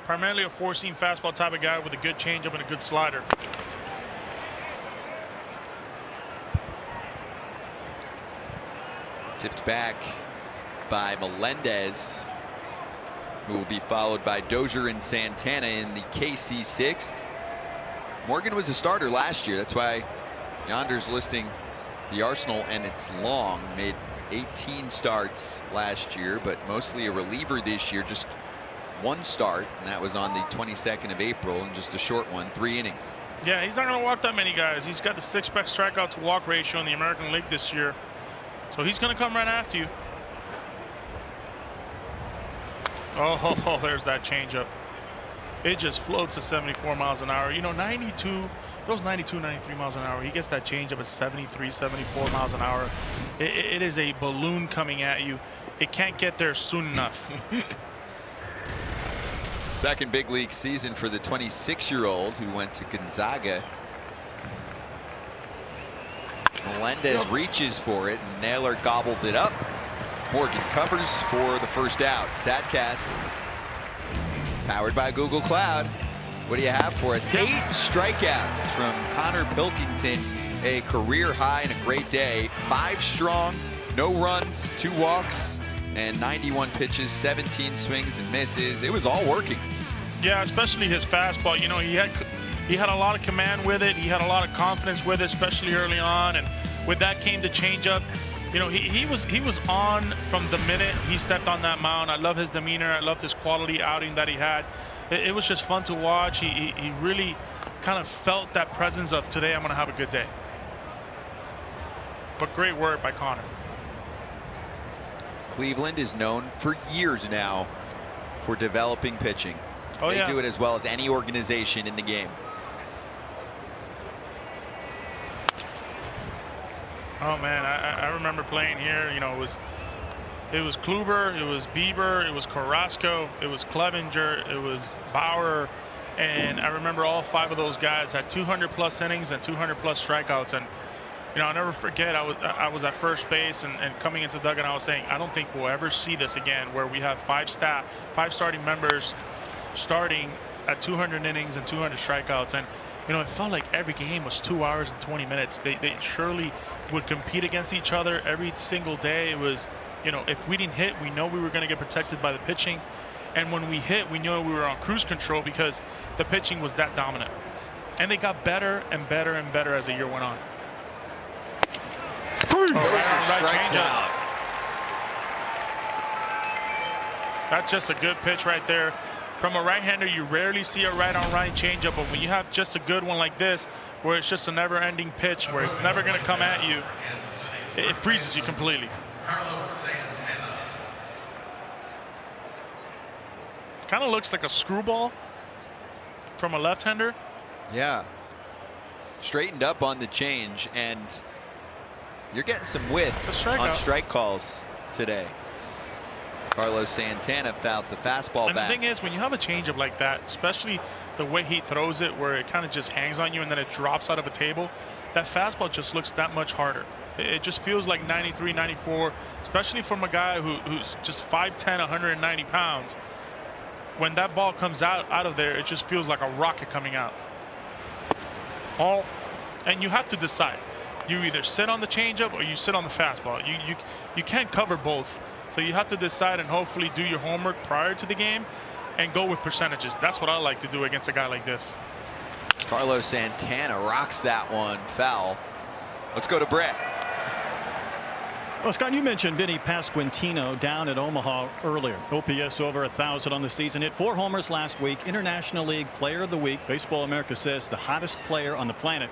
Primarily a 4-seam fastball type of guy with a good changeup and a good slider.
Tipped back by Melendez, who will be followed by Dozier and Santana in the KC 6th. Morgan was a starter last year. That's why yonder's listing the arsenal, and it's long. Made 18 starts last year, but mostly a reliever this year. Just one start, and that was on the 22nd of April, and just a short one, 3 innings.
Yeah, he's not going to walk that many guys. He's got the 6th best strikeout to walk ratio in the American League this year. So he's going to come right after you. Oh, there's that changeup. It just floats at 74 miles an hour. You know, 92, those 92, 93 miles an hour. He gets that changeup at 73, 74 miles an hour. It is a balloon coming at you. It can't get there soon enough.
Second big league season for the 26-year-old who went to Gonzaga. Melendez reaches for it, and Naylor gobbles it up. Morgan covers for the first out. StatCast, powered by Google Cloud. What do you have for us? 8 strikeouts from Connor Pilkington, a career high and a great day. 5 strong, no runs, 2 walks, and 91 pitches, 17 swings and misses. It was all working.
Yeah, especially his fastball. You know, he had a lot of command with it. He had a lot of confidence with it, especially early on. And with that came the changeup. You know, he was on from the minute he stepped on that mound. I love his demeanor. I loved his quality outing that he had. It was just fun to watch. He really kind of felt that presence of today I'm going to have a good day. But great work by Connor.
Cleveland is known for years now for developing pitching.
Oh,
they do it as well as any organization in the game.
Oh man, I remember playing here. You know, it was Kluber, it was Bieber, it was Carrasco, it was Clevenger, it was Bauer, and I remember all 5 of those guys had 200+ innings and 200+ strikeouts. And you know, I'll never forget, I was at first base and coming into the dugout, I was saying, I don't think we'll ever see this again, where we have 5 starting members starting at 200 innings and 200 strikeouts. And you know, it felt like every game was 2 hours and 20 minutes. They surely would compete against each other every single day. It was, you know, if we didn't hit, we know we were going to get protected by the pitching. And when we hit, we knew we were on cruise control because the pitching was that dominant. And they got better and better and better as the year went on.
Strikes out.
That's just a good pitch right there. From a right-hander, you rarely see a right-on-right changeup, but when you have just a good one like this, where it's just a never-ending pitch, where it's never going to come at you, it freezes you completely. Kind of looks like a screwball from a left-hander.
Yeah. Straightened up on the change, and you're getting some width on strike calls today. Carlos Santana fouls the fastball
and
back.
The thing is, when you have a changeup like that, especially the way he throws it, where it kind of just hangs on you and then it drops out of a table, that fastball just looks that much harder. It just feels like 93, 94, especially from a guy who's just 5'10", 190 pounds. When that ball comes out of there, it just feels like a rocket coming out. And you have to decide. You either sit on the changeup or you sit on the fastball. You can't cover both. So you have to decide and hopefully do your homework prior to the game and go with percentages. That's what I like to do against a guy like this.
Carlos Santana rocks that one foul. Let's go to Brett.
Well, Scott, you mentioned Vinny Pasquantino down at Omaha earlier. OPS over 1,000 on the season. Hit 4 homers last week. International League Player of the Week. Baseball America says the hottest player on the planet.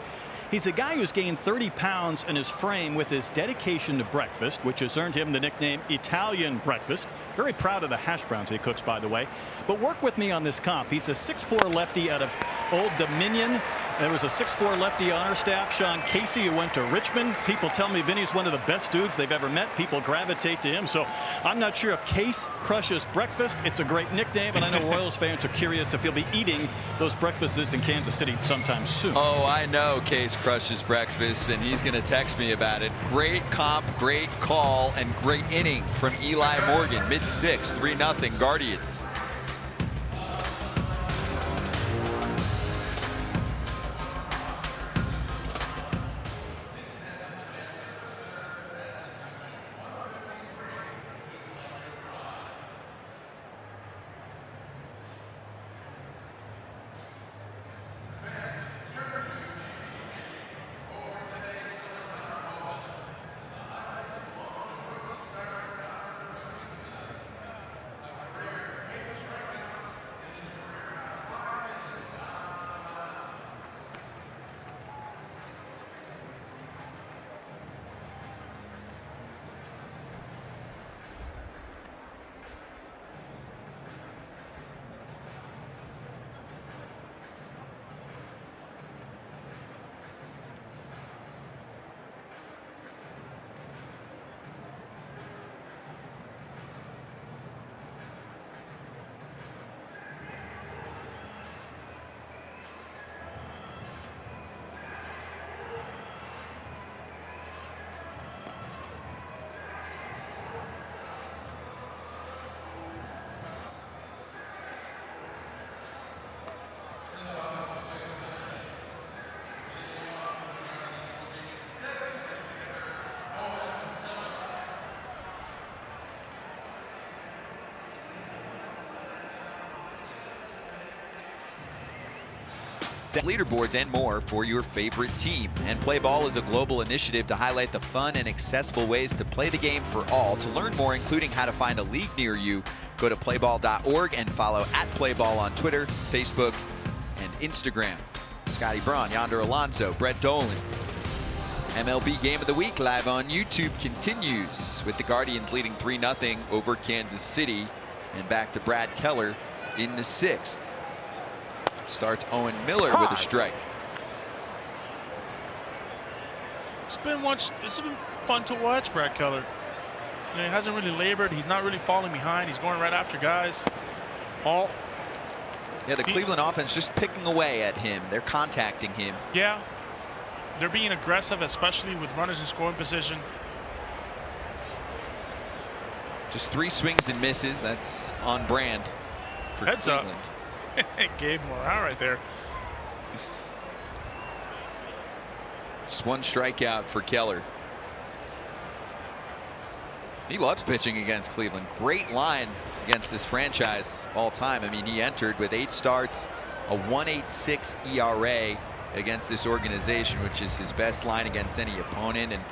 He's a guy who's gained 30 pounds in his frame with his dedication to breakfast, which has earned him the nickname Italian Breakfast. Very proud of the hash browns he cooks, by the way. But work with me on this comp. He's a 6'4" lefty out of Old Dominion. There was a 6'4" lefty on our staff, Sean Casey, who went to Richmond. People tell me Vinny's one of the best dudes they've ever met. People gravitate to him. So I'm not sure if Case crushes breakfast. It's a great nickname, and I know Royals fans are curious if he'll be eating those breakfasts in Kansas City sometime soon.
Oh, I know Case crushes breakfast, and he's going to text me about it. Great comp, great call, and great inning from Eli Morgan. Mid-6, 3-0 Guardians. Leaderboards and more for your favorite team. And Play Ball is a global initiative to highlight the fun and accessible ways to play the game for all. To learn more, including how to find a league near you, go to playball.org and follow @playball on Twitter, Facebook, and Instagram. Scotty Braun, Yonder Alonso, Brett Dolan. MLB Game of the Week live on YouTube continues with the Guardians leading 3-0 over Kansas City, and back to Brad Keller in the 6th. Starts Owen Miller with a strike.
It's been fun to watch Brad Keller. You know, he hasn't really labored. He's not really falling behind. He's going right after guys.
Yeah, the Cleveland offense just picking away at him. They're contacting him.
Yeah, they're being aggressive, especially with runners in scoring position.
Just 3 swings and misses. That's on brand for
Heads
Cleveland.
Up. Gabe Morale right there.
Just 1 strikeout for Keller. He loves pitching against Cleveland. Great line against this franchise all time. I mean, he entered with 8 starts, a 1.86 ERA against this organization, which is his best line against any opponent. And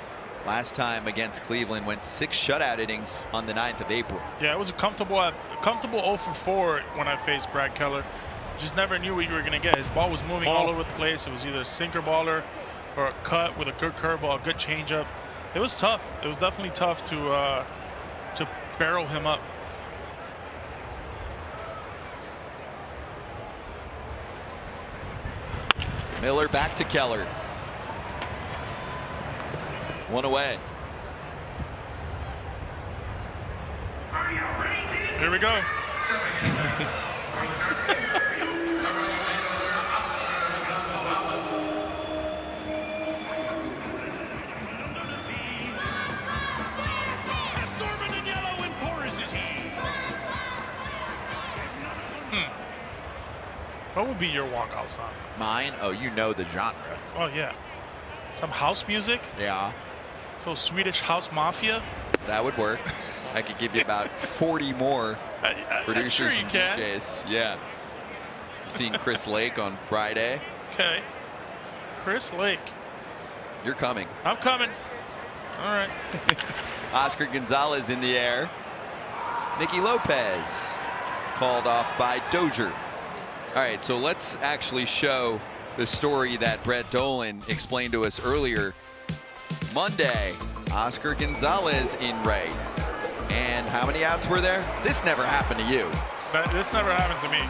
last time against Cleveland went 6 shutout innings on the 9th of April.
Yeah, it was a comfortable 0 for 4 when I faced Brad Keller. Just never knew what you were going to get. His ball was moving all over the place. It was either a sinker baller or a cut with a good curveball, a good changeup. It was tough. It was definitely tough to barrel him up.
Miller back to Keller. 1 away.
Here we go. What would be your walkout song?
Mine? Oh, you know the genre.
Oh, yeah. Some house music?
Yeah.
So Swedish House Mafia?
That would work. I could give you about 40 more producers
sure you
and
can.
DJs. Yeah. I'm seeing Chris Lake on Friday.
Okay. Chris Lake.
You're coming.
I'm coming. All right.
Oscar Gonzalez in the air. Nicky Lopez called off by Dozier. All right, so let's actually show the story that Brett Dolan explained to us earlier. Monday, Oscar Gonzalez in right. And how many outs were there? This never happened to you.
This never happened to me.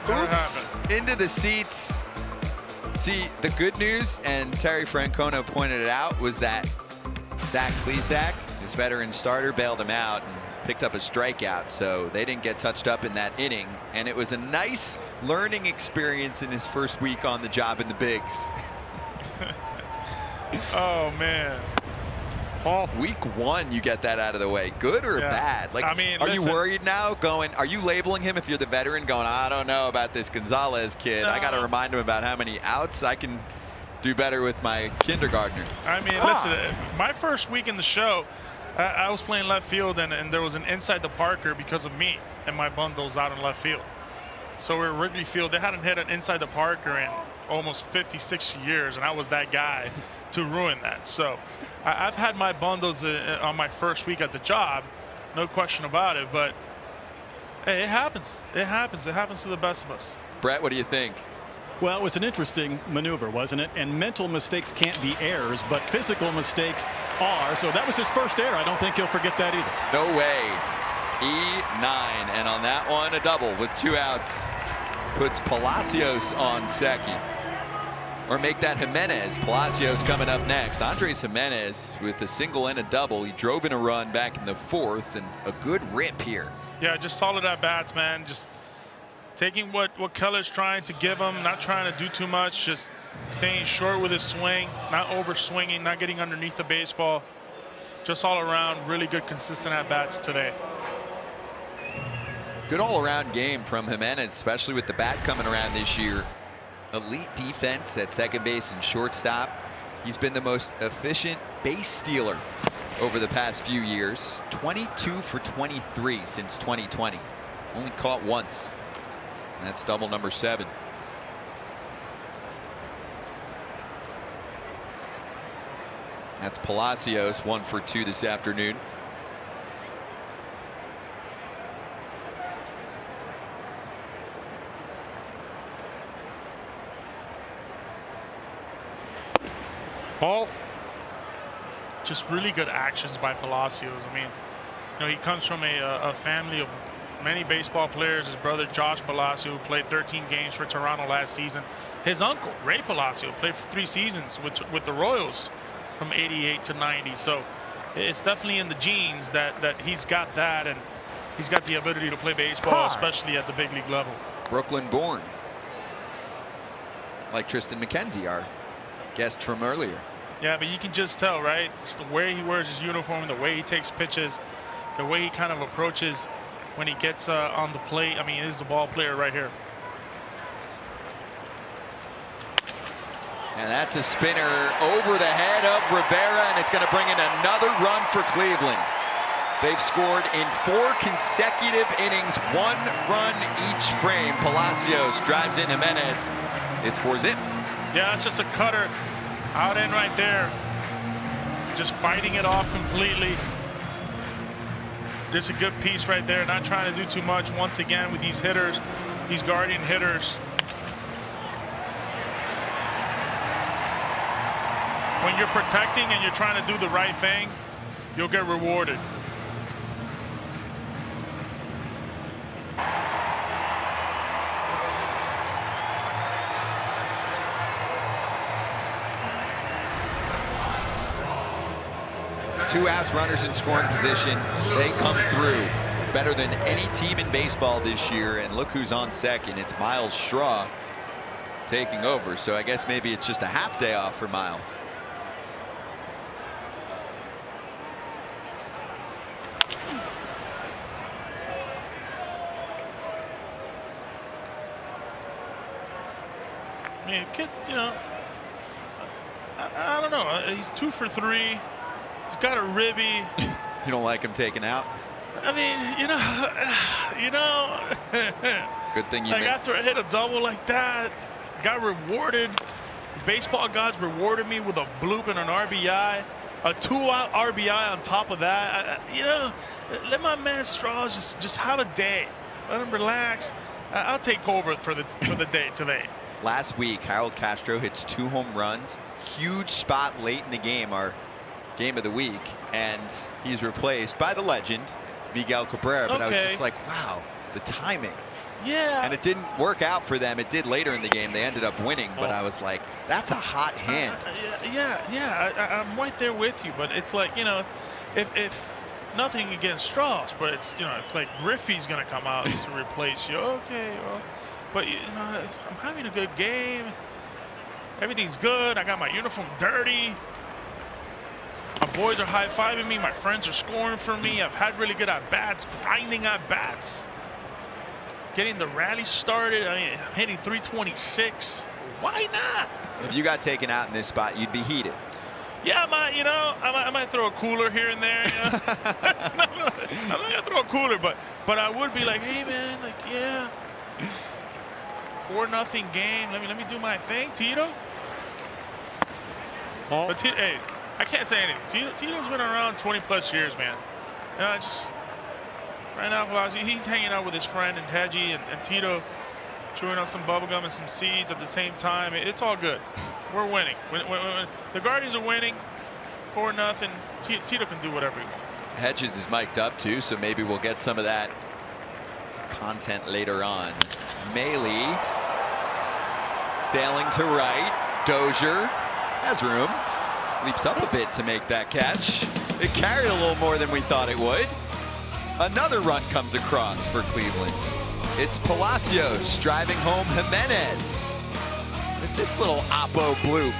Never
Oops.
happened.
Into the seats. See, the good news, and Terry Francona pointed it out, was that Zach Plesac, his veteran starter, bailed him out and picked up a strikeout, so they didn't get touched up in that inning. And it was a nice learning experience in his first week on the job in the bigs.
Oh, man.
Paul, week 1, you get that out of the way. Good or bad? Like,
I mean,
are
listen,
you worried now? Are you labeling him, if you're the veteran, going, I don't know about this Gonzalez kid. I got to remind him about how many outs I can do better with my kindergartner.
I mean, listen, my first week in the show, I was playing left field, and there was an inside the Parker because of me and my bundles out in left field. So we're at Wrigley Field. They hadn't hit an inside the Parker in almost 50, 60 years, and I was that guy to ruin that. So I've had my bundles on my first week at the job, no question about it. But hey, it happens. It happens. It happens to the best of us.
Brett, what do you think?
Well, it was an interesting maneuver, wasn't it? And mental mistakes can't be errors, but physical mistakes are. So that was his first error. I don't think he'll forget that either.
No way. E9, and on that one, a double with 2 outs. Puts Palacios on second. Or make that Jimenez. Palacios coming up next. Andres Jimenez with a single and a double. He drove in a run back in the 4th, and a good rip here.
Yeah, just solid at bats, man. Just taking what Keller's trying to give him, not trying to do too much, just staying short with his swing, not over swinging, not getting underneath the baseball. Just all around, really good, consistent at bats today.
Good all-around game from Jimenez, especially with the bat coming around this year. Elite defense at second base and shortstop. He's been the most efficient base stealer over the past few years. 22 for 23 since 2020. Only caught once. And that's double number 7. That's Palacios, 1 for 2 this afternoon.
Paul, just really good actions by Palacios. I mean, you know, he comes from a family of many baseball players. His brother Josh Palacio, who played 13 games for Toronto last season. His uncle Ray Palacio played for 3 seasons with the Royals from '88 to '90. So it's definitely in the genes that he's got that, and he's got the ability to play baseball, especially at the big league level.
Brooklyn born, like Tristan McKenzie, our guest from earlier.
Yeah, but you can just tell, right? Just the way he wears his uniform, the way he takes pitches, the way he kind of approaches when he gets on the plate. I mean, he's a ball player right here.
And that's a spinner over the head of Rivera, and it's going to bring in another run for Cleveland. They've scored in 4 consecutive innings, 1 run each frame. Palacios drives in Jimenez. It's 4-zip.
Yeah, it's just a cutter out in right there. Just fighting it off completely. Just a good piece right there. Not trying to do too much once again with these hitters, these guardian hitters. When you're protecting and you're trying to do the right thing, you'll get rewarded.
Two outs, runners in scoring position. They come through better than any team in baseball this year. And look who's on second. It's Miles Straw taking over. So I guess maybe it's just a half day off for Miles.
I mean, kid, you know, I don't know. He's 2 for 3. He's got a ribby.
You don't like him taken out?
I mean, you know.
Good thing you
like
missed.
after I hit a double like that, got rewarded. The baseball gods rewarded me with a bloop and an RBI, a 2-out RBI on top of that. You know, let my man Strauss just have a day. Let him relax. I'll take over for the day today.
Last week, Harold Castro hits 2 home runs. Huge spot late in the game, our game of the week, and he's replaced by the legend Miguel Cabrera. But I was just like, wow, the timing.
Yeah.
And it didn't work out for them. It did later in the game. They ended up winning, but I was like, that's a hot hand.
I'm right there with you, but it's like, you know, if nothing against Strauss, but it's, you know, if like Griffey's going to come out to replace you, okay, well, but, you know, I'm having a good game. Everything's good. I got my uniform dirty. My boys are high-fiving me. My friends are scoring for me. I've had really good at-bats, grinding at-bats. Getting the rally started. I mean, hitting 326. Why not?
If you got taken out in this spot, you'd be heated.
Yeah, I might throw a cooler here and there. You know? I'm not gonna throw a cooler, but I would be like, hey man, like yeah, 4-0 game. Let me do my thing, Tito. But hey, I can't say anything. Tito's been around 20+ years, man. Just right now, he's hanging out with his friend and Hedgie and Tito, chewing on some bubblegum and some seeds at the same time. It's all good. We're winning. When the Guardians are winning, 4-0. Tito can do whatever he wants.
Hedges is mic'd up too, so maybe we'll get some of that content later on. Maley sailing to right. Dozier has room. Leaps up a bit to make that catch. It carried a little more than we thought it would. Another run comes across for Cleveland. It's Palacios driving home Jimenez with this little oppo bloop.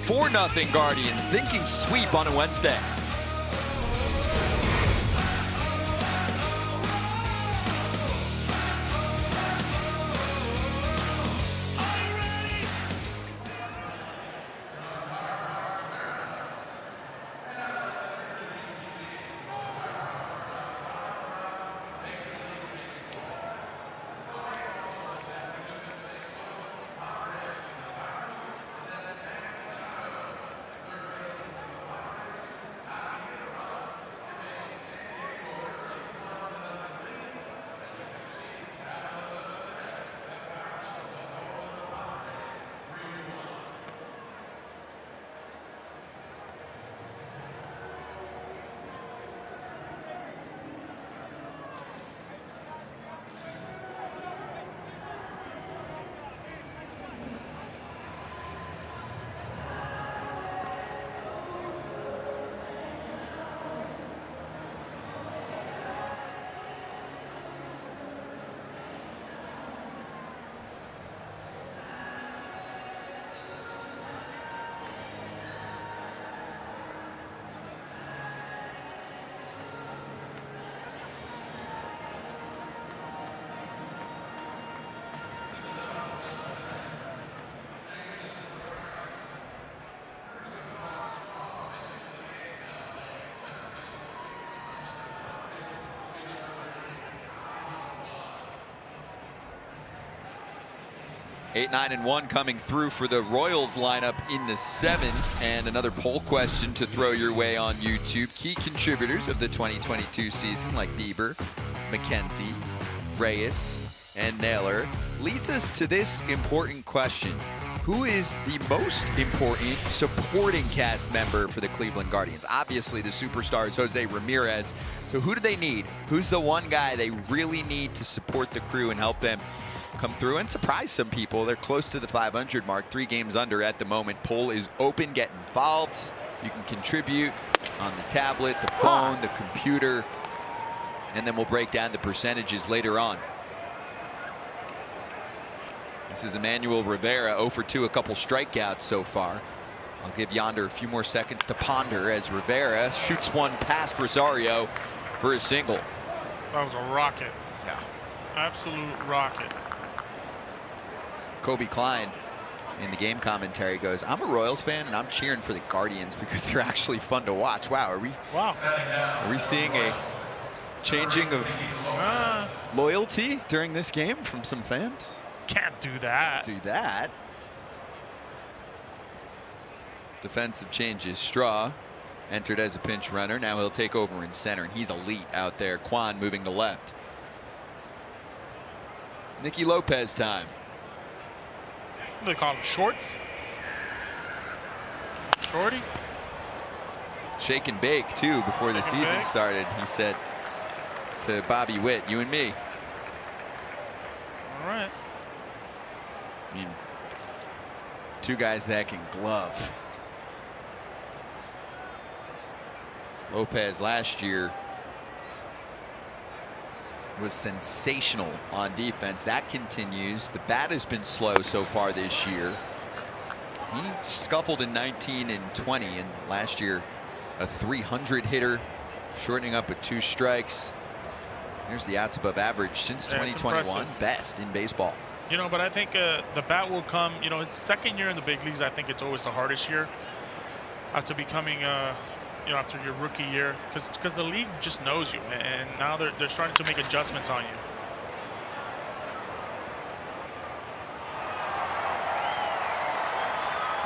4-0 Guardians, thinking sweep on a Wednesday. Eight, 9, and 1 coming through for the Royals lineup in the 7th. And another poll question to throw your way on YouTube. Key contributors of the 2022 season like Bieber, McKenzie, Reyes, and Naylor leads us to this important question. Who is the most important supporting cast member for the Cleveland Guardians? Obviously, the superstar is Jose Ramirez. So who do they need? Who's the one guy they really need to support the crew and help them come through and surprise some people? They're close to the 500 mark, 3 games under at the moment. Poll is open. Get involved. You can contribute on the tablet, the phone, the computer, and then we'll break down the percentages later on. This is Emmanuel Rivera, 0 for 2, a couple strikeouts so far. I'll give Yonder a few more seconds to ponder as Rivera shoots one past Rosario for a single.
That was a rocket.
Yeah.
Absolute rocket.
Kobe Klein in the game commentary goes, I'm a Royals fan and I'm cheering for the Guardians because they're actually fun to watch. Wow, are we seeing a changing of loyalty during this game from some fans?
Can't do that.
Defensive changes. Straw entered as a pinch runner. Now he'll take over in center, and he's elite out there. Kwan moving to left. Nicky Lopez time.
They call him Shorts. Shorty.
Shake and bake too before the season started. He said to Bobby Witt, you and me.
All right.
I mean, two guys that can glove. Lopez last year was sensational on defense. That continues. The bat has been slow so far this year. He scuffled in 19 and 20, and last year a 300 hitter, shortening up with 2 strikes. Here's the outs above average since 2021, best in baseball.
You know, but I think the bat will come. You know, it's second year in the big leagues. I think it's always the hardest year after becoming, you know, after your rookie year, because the league just knows you, and now they're starting to make adjustments on you.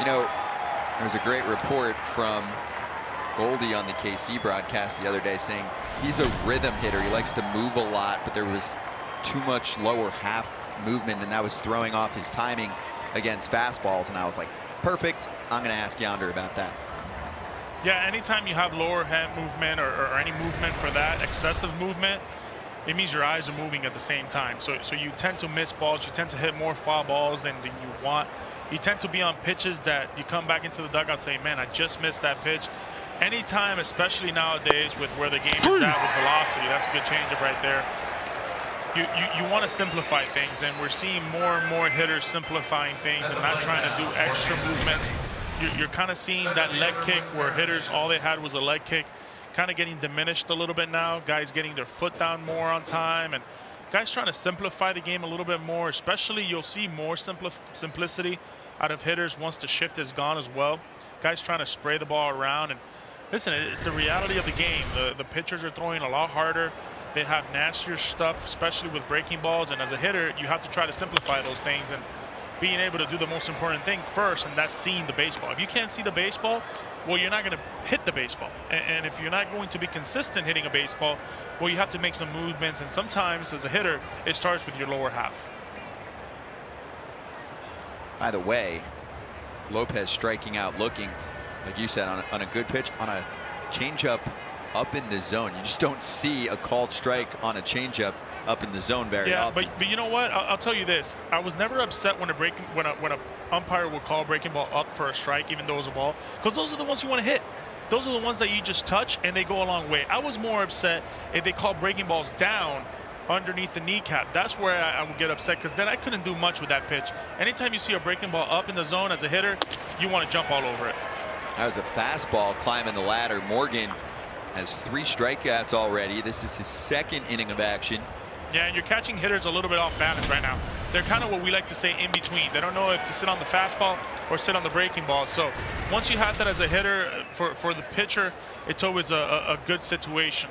You know, there was a great report from Goldie on the KC broadcast the other day saying he's a rhythm hitter. He likes to move a lot, but there was too much lower half movement, and that was throwing off his timing against fastballs. And I was like, perfect. I'm going to ask Yonder about that.
Yeah, anytime you have lower hand movement or any movement for that, excessive movement, it means your eyes are moving at the same time. So you tend to miss balls. You tend to hit more foul balls than you want. You tend to be on pitches that you come back into the dugout saying, man, I just missed that pitch. Anytime, especially nowadays with where the game is at with velocity, that's a good changeup right there. You want to simplify things, and we're seeing more and more hitters simplifying things and not trying to do extra movements. You're kind of seeing that leg kick where hitters, all they had was a leg kick, kind of getting diminished a little bit now. Guys getting their foot down more on time, and guys trying to simplify the game a little bit more. Especially, you'll see more simplicity out of hitters once the shift is gone as well. Guys trying to spray the ball around. And listen, it's the reality of the game. The pitchers are throwing a lot harder. They have nastier stuff, especially with breaking balls. And as a hitter, you have to try to simplify those things and being able to do the most important thing first, and that's seeing the baseball. If you can't see the baseball, well, you're not going to hit the baseball. And if you're not going to be consistent hitting a baseball, well, you have to make some movements. And sometimes, as a hitter, it starts with your lower half.
By the way, Lopez striking out, looking, like you said, on a good pitch, on a changeup up in the zone. You just don't see a called strike on a changeup up in the zone very often.
But you know what? I'll tell you this. I was never upset when a umpire would call a breaking ball up for a strike, even though it was a ball, because those are the ones you want to hit. Those are the ones that you just touch and they go a long way. I was more upset if they called breaking balls down underneath the kneecap. That's where I would get upset, because then I couldn't do much with that pitch. Anytime you see a breaking ball up in the zone as a hitter, you want to jump all over it.
That was a fastball climbing the ladder. Morgan has 3 strikeouts already. This is his 2nd inning of action.
Yeah, and you're catching hitters a little bit off balance right now. They're kind of what we like to say in between. They don't know if to sit on the fastball or sit on the breaking ball. So once you have that as a hitter, for the pitcher, it's always a good situation.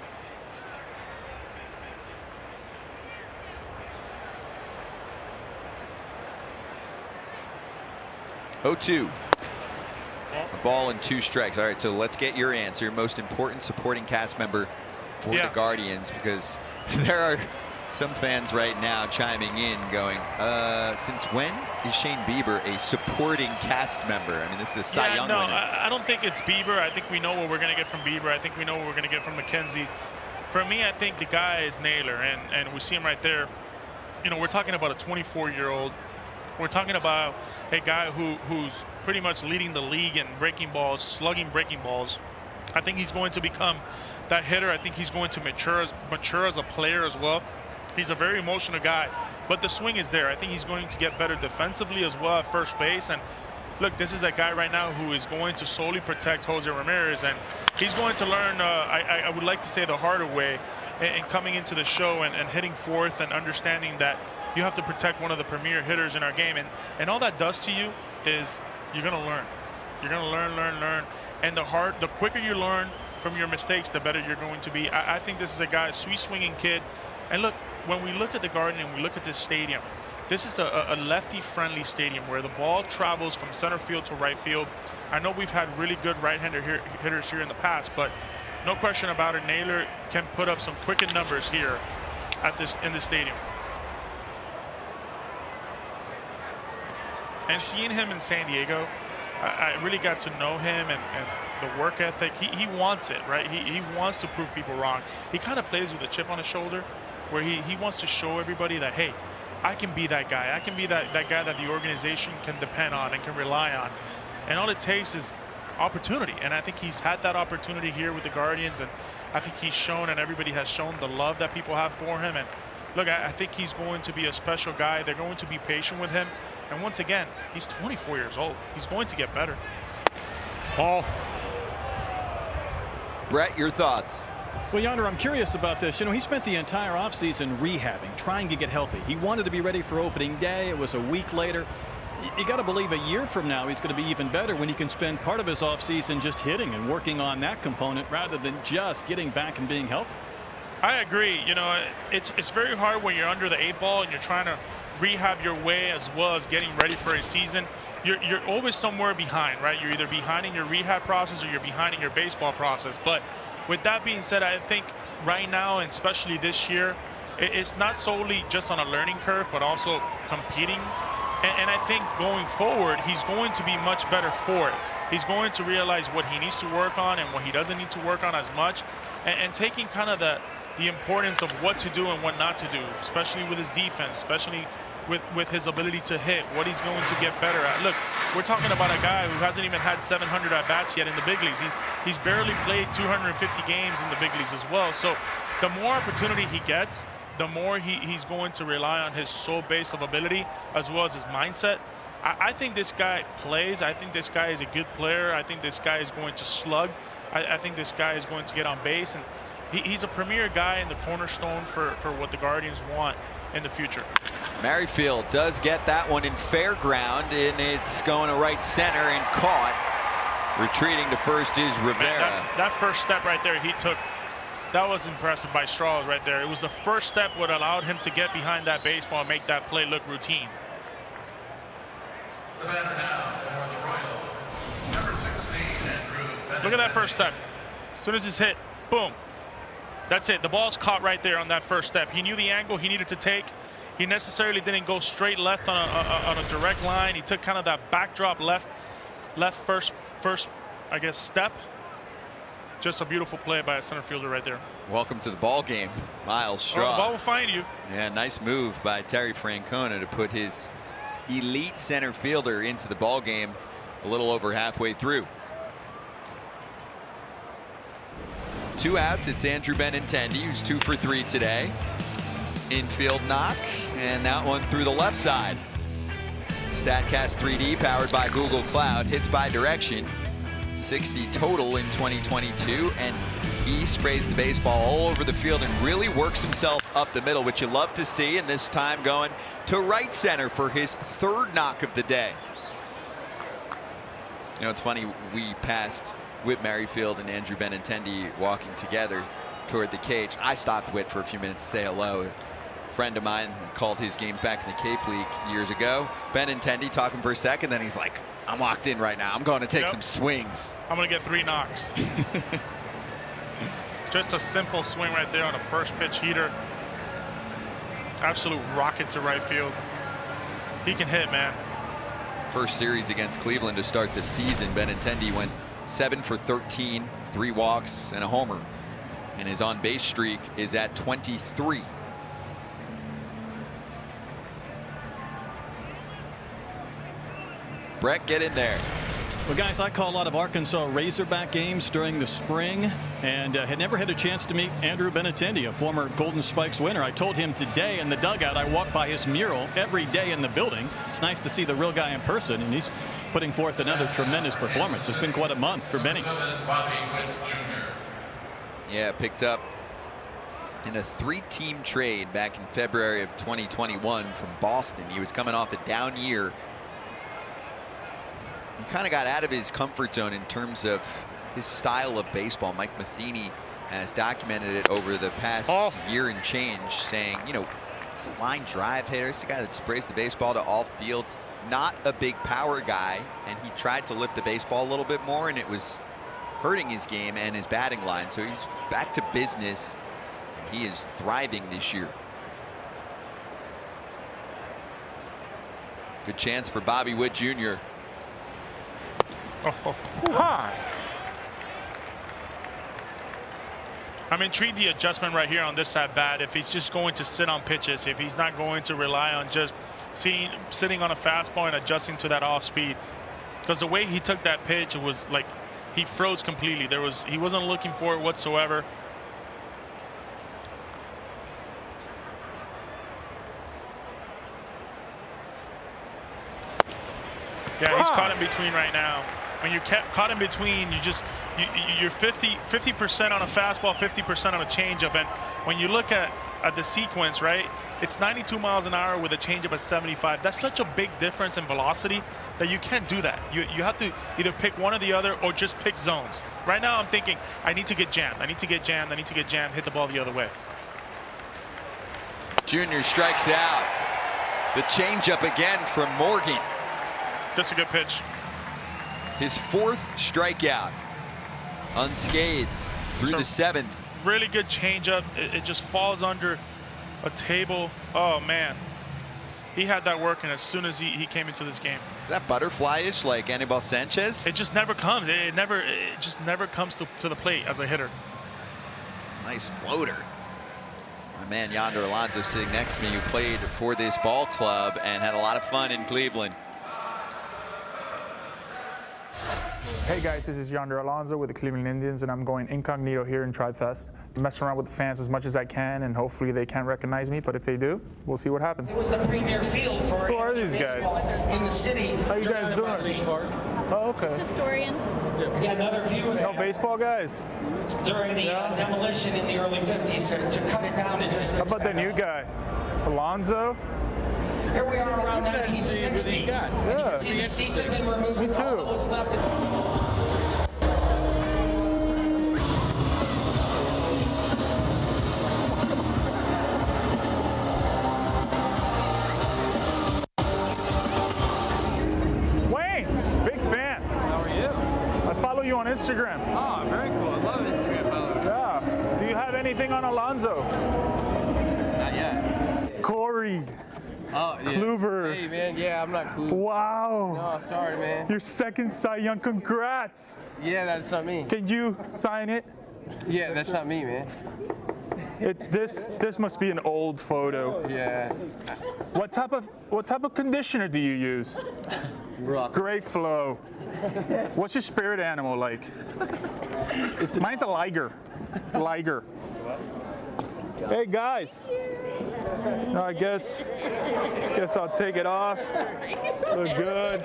(0-2). A ball and 2 strikes. All right, so let's get your answer. Most important supporting cast member for the Guardians, because there are some fans right now chiming in going, since when is Shane Bieber a supporting cast member? I mean, this is a Cy Young winner.
I don't think it's Bieber. I think we know what we're going to get from Bieber. I think we know what we're going to get from McKenzie. For me, I think the guy is Naylor, and we see him right there. You know, we're talking about a 24-year-old. We're talking about a guy who's pretty much leading the league in breaking balls, slugging breaking balls. I think he's going to become that hitter. I think he's going to mature as a player as well. He's a very emotional guy, but the swing is there. I think he's going to get better defensively as well at first base. And look, this is a guy right now who is going to solely protect Jose Ramirez, and he's going to learn, I would like to say, the harder way in coming into the show and hitting fourth and understanding that you have to protect one of the premier hitters in our game. And all that does to you is you're going to learn. You're going to learn. And the quicker you learn from your mistakes, the better you're going to be. I think this is a guy, a sweet swinging kid. And look, when we look at the Garden and we look at this stadium, this is a lefty-friendly stadium where the ball travels from center field to right field. I know we've had really good right-hander hitters here in the past, but no question about it, Naylor can put up some quicken numbers here in this stadium. And seeing him in San Diego, I really got to know him and the work ethic. He wants it, right? He wants to prove people wrong. He kind of plays with a chip on his shoulder, where he wants to show everybody that, hey, I can be that guy. I can be that guy that the organization can depend on and can rely on. And all it takes is opportunity. And I think he's had that opportunity here with the Guardians. And I think he's shown, and everybody has shown, the love that people have for him. And look, I think he's going to be a special guy. They're going to be patient with him. And once again, he's 24 years old. He's going to get better.
Paul.
Brett, your thoughts?
Well, Yonder, I'm curious about this. You know, he spent the entire offseason rehabbing, trying to get healthy. He wanted to be ready for opening day. It was a week later. You got to believe a year from now he's going to be even better when he can spend part of his offseason just hitting and working on that component rather than just getting back and being healthy.
I agree. You know, it's very hard when you're under the 8 ball and you're trying to rehab your way as well as getting ready for a season. You're always somewhere behind, right? You're either behind in your rehab process or you're behind in your baseball process. But with that being said, I think right now, and especially this year, it's not solely just on a learning curve, but also competing. And I think going forward, he's going to be much better for it. He's going to realize what he needs to work on and what he doesn't need to work on as much, and taking kind of the importance of what to do and what not to do, especially with his defense, especially with his ability to hit, what he's going to get better at. Look, we're talking about a guy who hasn't even had 700 at-bats yet in the big leagues. He's barely played 250 games in the big leagues as well. So the more opportunity he gets, the more he's going to rely on his sole base of ability as well as his mindset. I think this guy plays. I think this guy is a good player. I think this guy is going to slug. I think this guy is going to get on base. And he's a premier guy and the cornerstone for what the Guardians want in the future.
Merrifield does get that one in fair ground, and it's going to right center and caught. Retreating to first is Rivera.
Man, that first step right there he took, that was impressive by Strauss right there. It was the first step what allowed him to get behind that baseball and make that play look routine. Look at that first step. As soon as it's hit, boom. That's it. The ball's caught right there on that first step. He knew the angle he needed to take. He necessarily didn't go straight left on a direct line. He took kind of that backdrop left first, I guess, step. Just a beautiful play by a center fielder right there.
Welcome to the ball game, Miles Straw.
Oh, the ball will find you.
Yeah, nice move by Terry Francona to put his elite center fielder into the ball game a little over halfway through. 2 outs. It's Andrew Benintendi, who's 2 for 3 today. Infield knock, and that one through the left side. StatCast 3D powered by Google Cloud, hits by direction. 60 total in 2022, and he sprays the baseball all over the field and really works himself up the middle, which you love to see, and this time going to right center for his 3rd knock of the day. You know, it's funny, we passed Whit Merrifield and Andrew Benintendi walking together toward the cage. I stopped Whit for a few minutes to say hello. A friend of mine called his games back in the Cape League years ago. Benintendi talking for a second, then he's like, I'm locked in right now. I'm going to take some swings.
I'm going to get 3 knocks. Just a simple swing right there on a first pitch heater. Absolute rocket to right field. He can hit, man.
First series against Cleveland to start the season, Benintendi went 7 for 13, 3 walks and a homer, and his on base streak is at 23. Brett, get in there.
Well, guys, I call a lot of Arkansas Razorback games during the spring, and had never had a chance to meet Andrew Benintendi, a former Golden Spikes winner. I told him today in the dugout, I walk by his mural every day in the building. It's nice to see the real guy in person, and he's putting forth another tremendous performance. It's been quite a month for Benny.
Yeah, picked up in a 3-team trade back in February of 2021 from Boston. He was coming off a down year. He kind of got out of his comfort zone in terms of his style of baseball. Mike Matheny has documented it over the past year and change, saying, you know, it's a line drive hitter. It's the guy that sprays the baseball to all fields. Not a big power guy, and he tried to lift the baseball a little bit more, and it was hurting his game and his batting line. So he's back to business, and he is thriving this year. Good chance for Bobby Witt Jr.
I'm intrigued the adjustment right here on this at bat. If he's just going to sit on pitches, if he's not going to rely on just sitting on a fastball and adjusting to that off speed, because the way he took that pitch, it was like he froze completely. He wasn't looking for it whatsoever. Yeah, he's caught in between right now. When you're caught in between, you're 50% on a fastball, 50% on a changeup. And when you look at the sequence, right, it's 92 miles an hour with a changeup at 75. That's such a big difference in velocity that you can't do that. You have to either pick one or the other, or just pick zones. Right now, I'm thinking I need to get jammed. I need to get jammed. I need to get jammed. Hit the ball the other way.
Junior strikes out. The changeup again from Morgan.
Just a good pitch.
His 4th strikeout, unscathed through the 7th.
Really good changeup. It just falls under a table. Oh man, he had that working as soon as he came into this game.
Is that butterfly-ish like Anibal Sanchez?
It just never comes. It just never comes to the plate as a hitter.
Nice floater. My man Yonder Alonso sitting next to me, who played for this ball club and had a lot of fun in Cleveland.
Hey guys, this is Yonder Alonso with the Cleveland Indians, and I'm going incognito here in Tri-Fest. Mess around with the fans as much as I can, and hopefully they can't recognize me, but if they do, we'll see what happens.
It was the premier field for
Who are these guys?
in the city.
How you guys doing? Oh, okay.
Historians. We got another view of
No
that.
baseball guys?
During the demolition in the early 50s to cut it down to just...
How about the new guy? Alonso?
Here we are around 1960.
Yeah.
You can see the seats have been removed.
Me too.
All that was left.
You on Instagram.
Oh, very cool. I love Instagram followers.
Yeah. Do you have anything on Alonso?
Not yet.
Corey.
Oh, yeah.
Kluber.
Hey, man. Yeah, I'm not Kluber.
Wow.
No, sorry, man.
Your 2nd Cy Young. Congrats.
Yeah, that's not me.
Can you sign it?
Yeah, that's not me, man.
This must be an old photo.
Yeah.
What type of conditioner do you use?
Rock.
Great flow. What's your spirit animal like? Mine's a liger. Liger. Hey guys. No, I guess I'll take it off. Look good.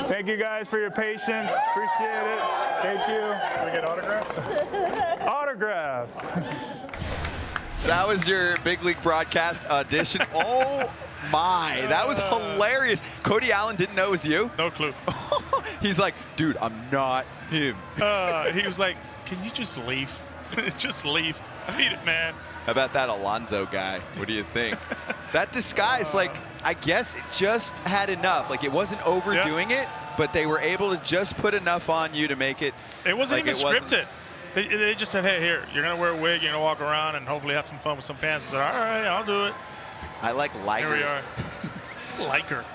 Thank you guys for your patience. Appreciate it. Thank you.
Can we get autographs?
Autographs.
That was your big league broadcast audition. Oh my, that was hilarious. Cody Allen didn't know it was you?
No clue.
He's like, dude, I'm not him.
He was like, can you just leave? Just leave. Beat it, man.
How about that Alonso guy? What do you think? That disguise, like, I guess it just had enough. Like, it wasn't overdoing it, but they were able to just put enough on you to make it.
It wasn't
like
even scripted. They just said, hey, here, you're going to wear a wig, you're going to walk around and hopefully have some fun with some fans. I said, all right, I'll do it.
I like ligers.
Here we are. Liker.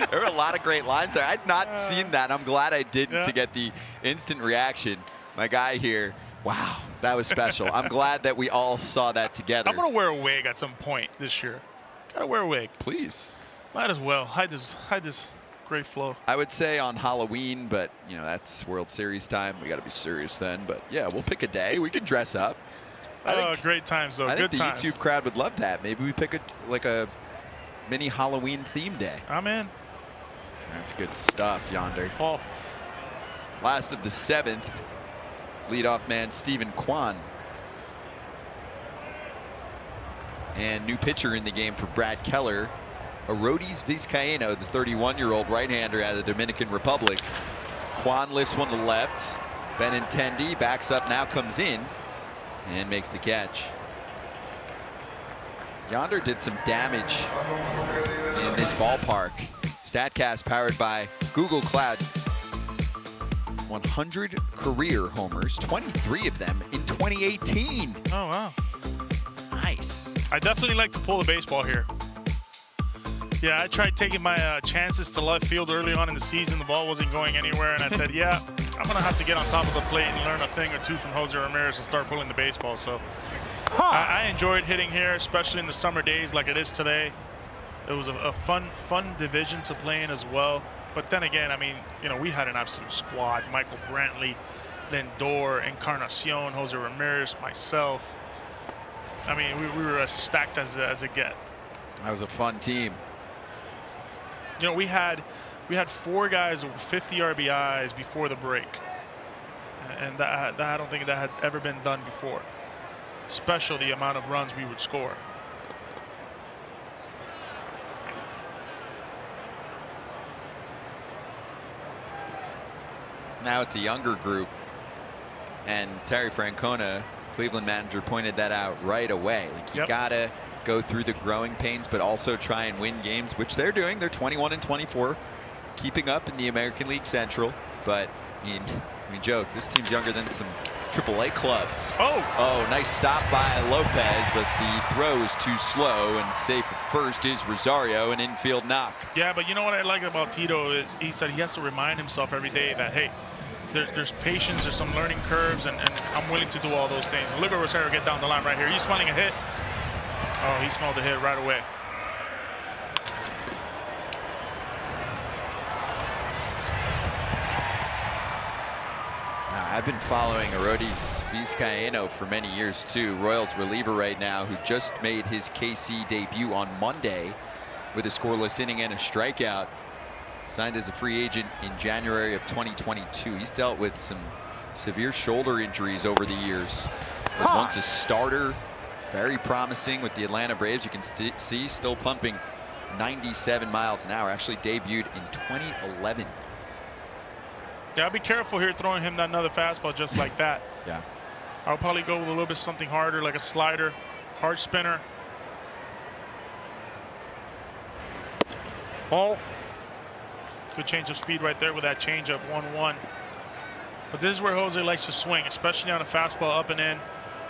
There were a lot of great lines there. I'd not seen that. I'm glad I didn't to get the instant reaction. My guy here, wow, that was special. I'm glad that we all saw that together.
I'm going to wear a wig at some point this year. Got to wear a wig.
Please.
Might as well. Hide this great flow.
I would say on Halloween, but, you know, that's World Series time. We got to be serious then. But, yeah, we'll pick a day. We can dress up.
Great times, though.
I
Good
think the
times.
YouTube crowd would love that. Maybe we pick a mini Halloween theme day.
I'm in.
That's good stuff, Yonder.
Oh.
Last of the 7th, leadoff man Stephen Kwan. And new pitcher in the game for Brad Keller, Arodys Vizcaíno, the 31-year-old right-hander out of the Dominican Republic. Kwan lifts one to the left. Benintendi backs up, now comes in and makes the catch. Yonder did some damage in this ballpark. StatCast powered by Google Cloud. 100 career homers, 23 of them in 2018.
Oh, wow.
Nice.
I definitely like to pull the baseball here. Yeah, I tried taking my chances to left field early on in the season. The ball wasn't going anywhere, and I said, yeah, I'm going to have to get on top of the plate and learn a thing or two from Jose Ramirez and start pulling the baseball. So I enjoyed hitting here, especially in the summer days like it is today. It was a fun division to play in as well. But then again, I mean, you know, we had an absolute squad. Michael Brantley, Lindor, Encarnacion, Jose Ramirez, myself. I mean, we were as stacked as it get.
That was a fun team.
You know, we had 4 guys with 50 RBIs before the break, and that I don't think that had ever been done before. Special the amount of runs we would score.
Now it's a younger group, and Terry Francona, Cleveland manager, pointed that out right away. Like, you gotta go through the growing pains, but also try and win games, which they're doing. They're 21-24, keeping up in the American League Central. But I mean, joke, this team's younger than some AAA clubs. Oh, nice stop by Lopez, but the throw is too slow, and safe at first is Rosario, an infield knock.
Yeah, but you know what I like about Tito is he said he has to remind himself every day that, hey, there's patience, there's some learning curves, and I'm willing to do all those things. Look at Rosario get down the line right here. He's smelling a hit. Oh, he smelled the hit right away.
I've been following Arodys Vizcaíno for many years too. Royals reliever right now, who just made his KC debut on Monday with a scoreless inning and a strikeout. Signed as a free agent in January of 2022. He's dealt with some severe shoulder injuries over the years. Was once a starter, very promising with the Atlanta Braves. You can see still pumping 97 miles an hour. Actually debuted in 2011.
Yeah, I'll be careful here throwing him another fastball just like that.
Yeah.
I'll probably go with a little bit something harder, like a slider, hard spinner. Oh. Good change of speed right there with that changeup, 1-1. But this is where Jose likes to swing, especially on a fastball up and in,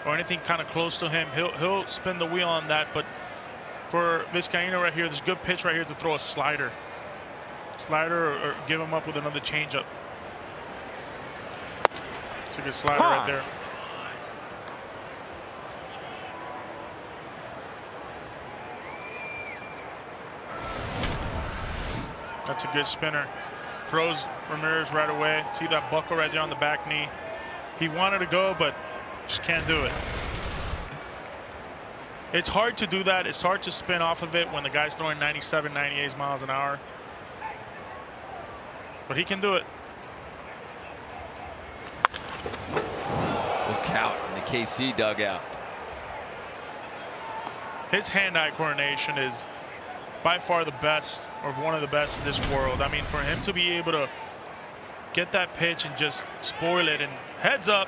or anything kind of close to him. He'll spin the wheel on that. But for Vizcaíno right here, there's a good pitch right here to throw a slider. Slider or give him up with another changeup. It's a good slider right there. That's a good spinner. Throws Ramirez right away. See that buckle right there on the back knee. He wanted to go, but just can't do it. It's hard to do that. It's hard to spin off of it when the guy's throwing 97, 98 miles an hour. But he can do it.
Look out in the KC dugout.
His hand-eye coordination is by far the best, or one of the best in this world. I mean, for him to be able to get that pitch and just spoil it, and heads up,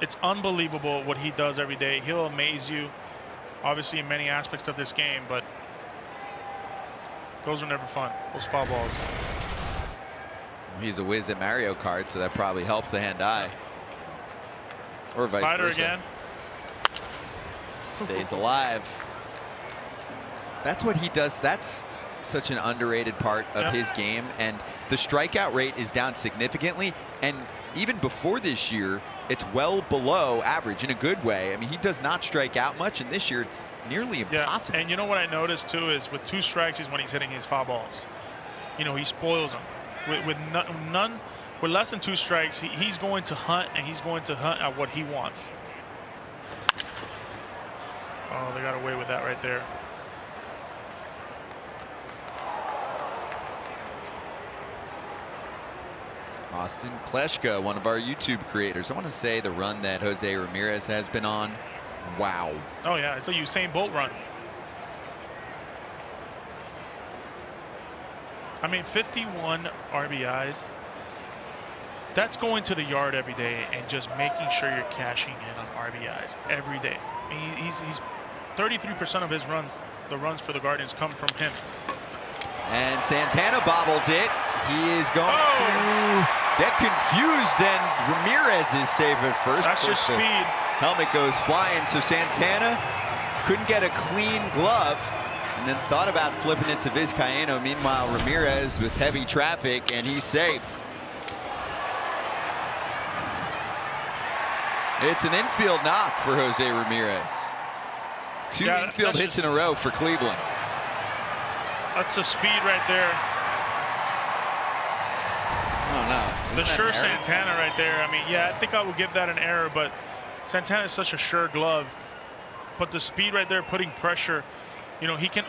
it's unbelievable what he does every day. He'll amaze you, obviously, in many aspects of this game, but those are never fun, those foul balls.
He's a whiz at Mario Kart, so that probably helps the hand-eye. Or vice
Spider
versa.
again.
Stays alive. That's what he does. That's such an underrated part of his game. And the strikeout rate is down significantly. And even before this year, it's well below average in a good way. I mean, he does not strike out much. And this year, it's nearly impossible.
And you know what I noticed, too, is with 2 strikes is when he's hitting his foul balls. You know, he spoils them. With less than 2 strikes, he's going to hunt, and he's going to hunt at what he wants. Oh, they got away with that right there.
Austin Kleschka, one of our YouTube creators. I want to say the run that Jose Ramirez has been on. Wow.
Oh, yeah, it's a Usain Bolt run. I mean, 51 RBIs. That's going to the yard every day and just making sure you're cashing in on RBIs every day. I mean, he's 33% of his runs, the runs for the Guardians, come from him.
And Santana bobbled it. He is going to get confused, and Ramirez is safe at first.
That's just speed.
Helmet goes flying, so Santana couldn't get a clean glove, and then thought about flipping it to Vizcaíno. Meanwhile, Ramirez with heavy traffic, and he's safe. It's an infield knock for Jose Ramirez. Two infield hits in a row for Cleveland.
That's a speed right there.
Oh, no.
The sure Santana right there. I mean, yeah, I think I would give that an error, but Santana is such a sure glove. But the speed right there, putting pressure, you know, he can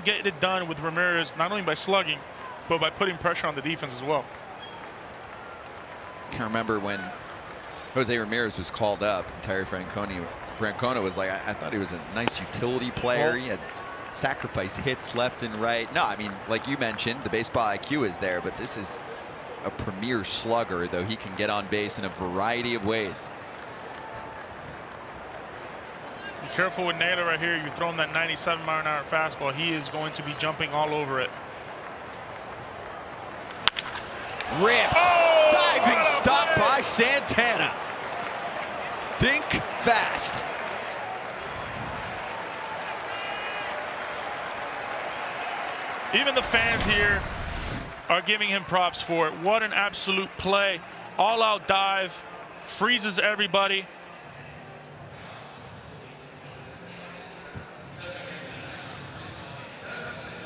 get it done with Ramirez, not only by slugging, but by putting pressure on the defense as well.
I remember when Jose Ramirez was called up, Terry Francona was like, I thought he was a nice utility player. He had sacrifice hits left and right. No, I mean, like you mentioned, the baseball IQ is there, but this is a premier slugger, though he can get on base in a variety of ways.
Be careful with Naylor right here. You're throwing that 97-mile-an-hour fastball. He is going to be jumping all over it.
Ripped. Oh, diving stop by Santana. Think fast.
Even the fans here are giving him props for it. What an absolute play. All-out dive. Freezes everybody.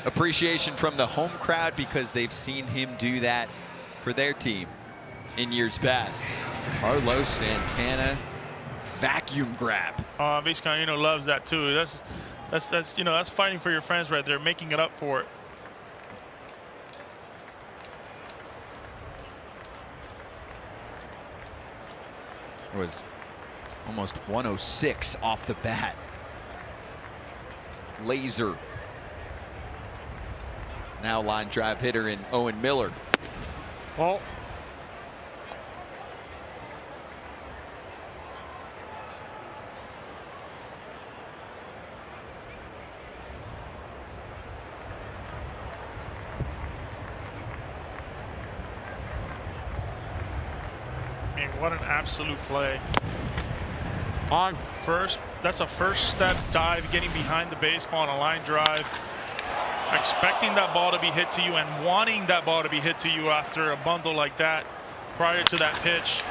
Appreciation from the home crowd because they've seen him do that for their team in years past. Carlos Santana, vacuum grab.
Vizcaíno loves that too. That's you know, that's fighting for your friends right there, making it up for it.
It was almost 106 off the bat. Laser. Now line drive hitter in Owen Miller.
Well,
what an absolute play. On first, that's a first step dive, getting behind the baseball on a line drive, expecting that ball to be hit to you and wanting that ball to be hit to you after a bundle like that prior to that pitch.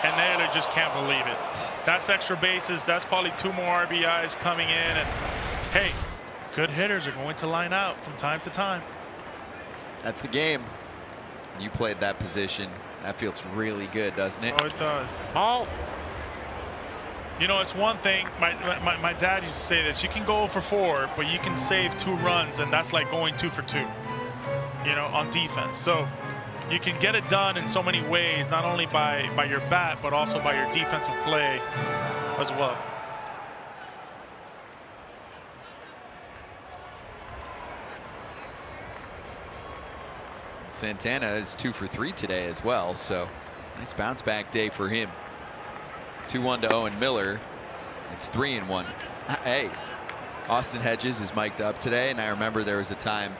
And Naylor just can't believe it. That's extra bases. That's probably 2 more RBIs coming in. And hey, good hitters are going to line out from time to time.
That's the game. You played that position. That feels really good, doesn't it?
Oh, it does. Oh. You know, it's one thing. My dad used to say this. You can go for 4, but you can save 2 runs, and that's like going 2 for 2, you know, on defense. So you can get it done in so many ways, not only by your bat, but also by your defensive play as well.
Santana is 2 for 3 today as well, so nice bounce back day for him. 2-1 to Owen Miller. It's 3-1. Hey, Austin Hedges is mic'd up today, and I remember there was a time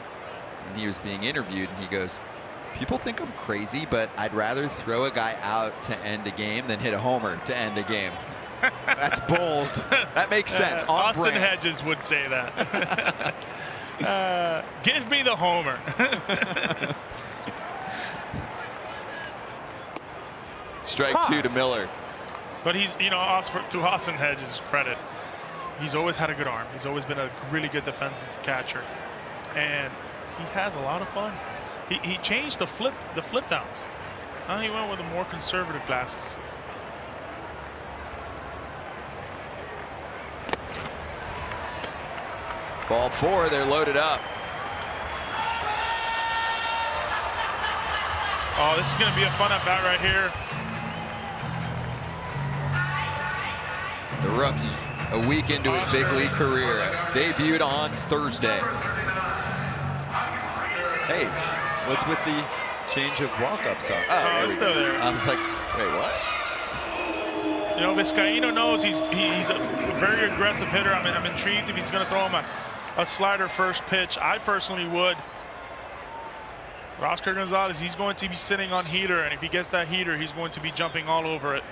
when he was being interviewed, and he goes, "People think I'm crazy, but I'd rather throw a guy out to end a game than hit a homer to end a game." That's bold. That makes sense. On
Austin
brand.
Hedges would say that. Give me the homer.
Strike 2 to Miller.
But he's, you know, to Austin Hedges' credit, he's always had a good arm. He's always been a really good defensive catcher, and he has a lot of fun. He changed the flip downs. Now he went with the more conservative glasses.
Ball 4, they're loaded up.
Oh, this is going to be a fun at bat right here.
The rookie, a week into his big league career, debuted on Thursday. Hey, what's with the change of walk-up song?
Oh, it's still there.
I was like, wait, what?
You know, Vizcaíno knows he's a very aggressive hitter. I'm intrigued if he's going to throw him a slider first pitch. I personally would. Oscar Gonzalez, he's going to be sitting on heater, and if he gets that heater, he's going to be jumping all over it.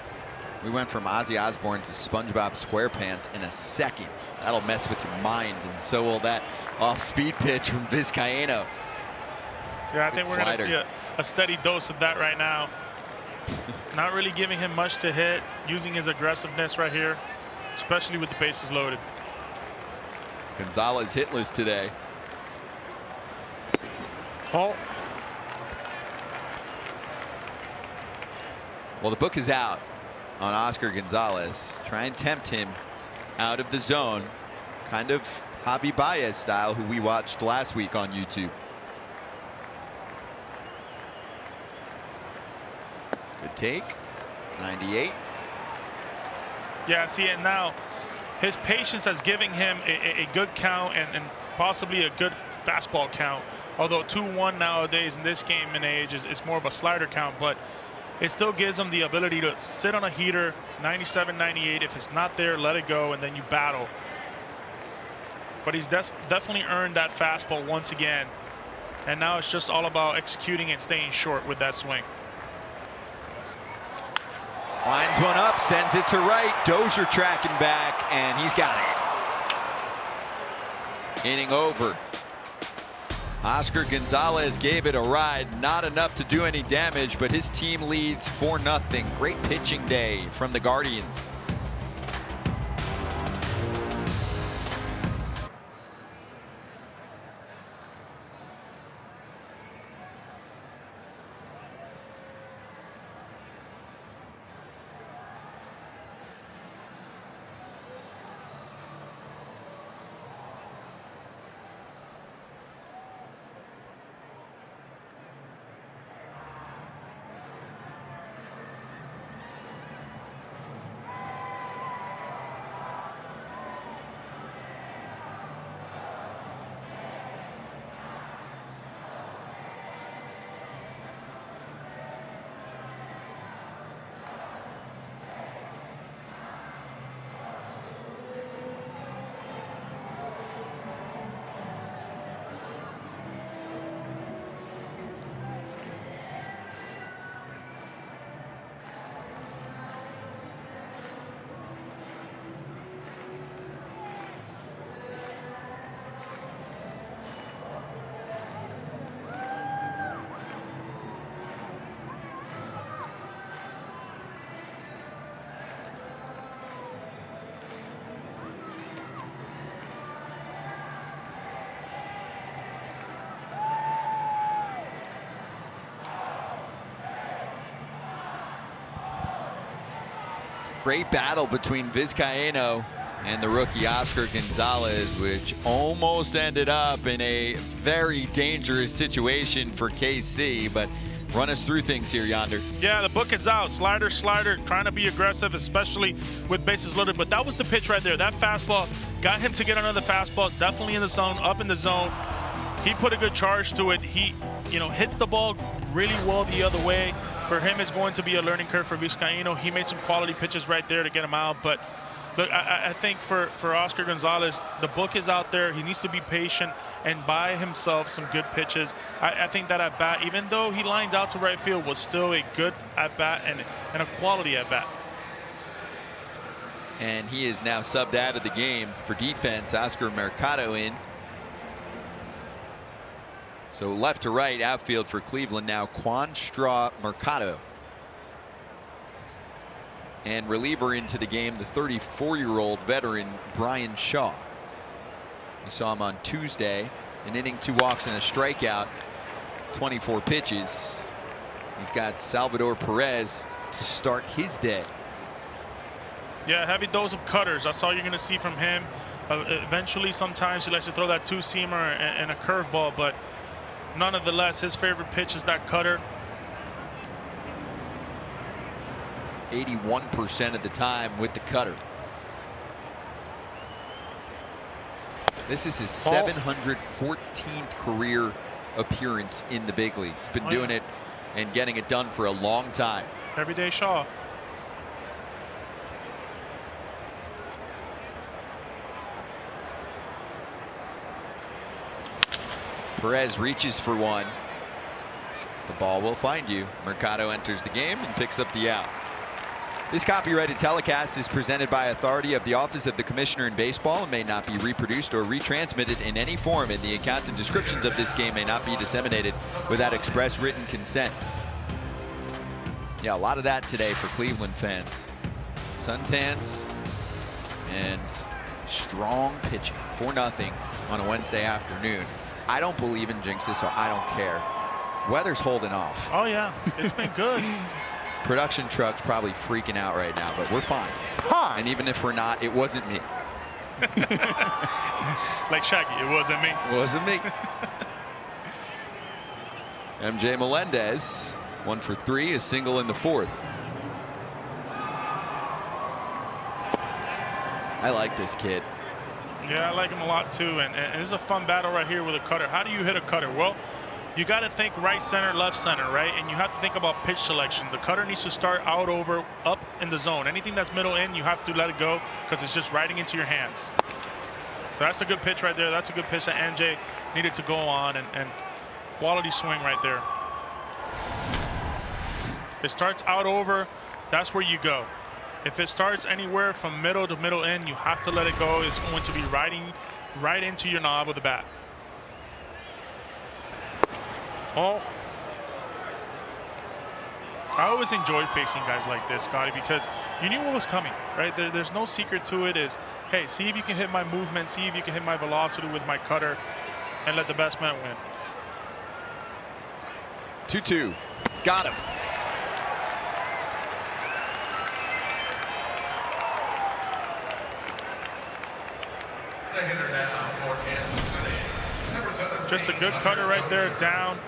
We went from Ozzy Osbourne to SpongeBob SquarePants in a second. That'll mess with your mind, and so will that off-speed pitch from
Yeah, I think we're going to see a steady dose of that right now. Not really giving him much to hit, using his aggressiveness right here, especially with the bases loaded.
Gonzalez hitless today.
Oh.
Well, the book is out on Oscar Gonzalez. Try and tempt him out of the zone. Kind of Javi Baez style, who we watched last week on YouTube. Good take. 98.
Yeah, see it now. His patience has given him a good count and possibly a good fastball count. Although 2-1 nowadays in this game and age is more of a slider count, but it still gives him the ability to sit on a heater, 97, 98. If it's not there, let it go, and then you battle. But he's definitely earned that fastball once again. And now it's just all about executing and staying short with that swing.
Lines one up, sends it to right. Dozier tracking back, and he's got it. Inning over. Oscar Gonzalez gave it a ride. Not enough to do any damage, but his team leads 4-0. Great pitching day from the Guardians. Great battle between Vizcaíno and the rookie Oscar Gonzalez, which almost ended up in a very dangerous situation for KC. But run us through things here, Yonder.
Yeah, the book is out. Slider, trying to be aggressive, especially with bases loaded. But that was the pitch right there. That fastball got him to get another fastball, definitely in the zone, up in the zone. He put a good charge to it. He, hits the ball really well the other way. For him, it's going to be a learning curve for Vizcaíno. He made some quality pitches right there to get him out. But look, I think for Oscar Gonzalez, the book is out there. He needs to be patient and buy himself some good pitches. I think that at-bat, even though he lined out to right field, was still a good at-bat and a quality at-bat.
And he is now subbed out of the game for defense. Oscar Mercado in. So left to right outfield for Cleveland now, Quan Straw Mercado. And reliever into the game, the 34-year-old veteran Brian Shaw. We saw him on Tuesday, an inning, 2 walks and a strikeout, 24 pitches. He's got Salvador Perez to start his day.
Yeah, heavy dose of cutters. That's all you're going to see from him. Eventually, sometimes he likes to throw that 2-seamer and a curveball, but nonetheless, his favorite pitch is that cutter.
81% of the time with the cutter. This is his 714th career appearance in the big leagues. Been doing it and getting it done for a long time.
Everyday Shaw.
Perez reaches for one. The ball will find you. Mercado enters the game and picks up the out. This copyrighted telecast is presented by authority of the Office of the Commissioner in Baseball and may not be reproduced or retransmitted in any form, and the accounts and descriptions of this game may not be disseminated without express written consent. Yeah, a lot of that today for Cleveland fans. Suntans and strong pitching. 4-0 on a Wednesday afternoon. I don't believe in jinxes, so I don't care. Weather's holding off.
Oh, yeah. It's been good.
Production truck's probably freaking out right now, but we're fine. Huh. And even if we're not, it wasn't me.
Like Shaggy, it wasn't me.
It wasn't me. MJ Melendez, 1 for 3, a single in the 4th. I like this kid.
Yeah, I like him a lot too, and this is a fun battle right here with a cutter. How do you hit a cutter? Well, you got to think right center, left center, right? And you have to think about pitch selection. The cutter needs to start out over, up in the zone. Anything that's middle in, you have to let it go because it's just riding into your hands. So that's a good pitch right there. That's a good pitch that MJ needed to go on, and quality swing right there. It starts out over, that's where you go. If it starts anywhere from middle to middle in, you have to let it go. It's going to be riding right into your knob with the bat. Oh. I always enjoy facing guys like this, Scotty, because you knew what was coming, right? There's no secret to it. Is, hey, see if you can hit my movement, see if you can hit my velocity with my cutter, and let the best man win.
2-2. Got him.
Just a good cutter right there, down.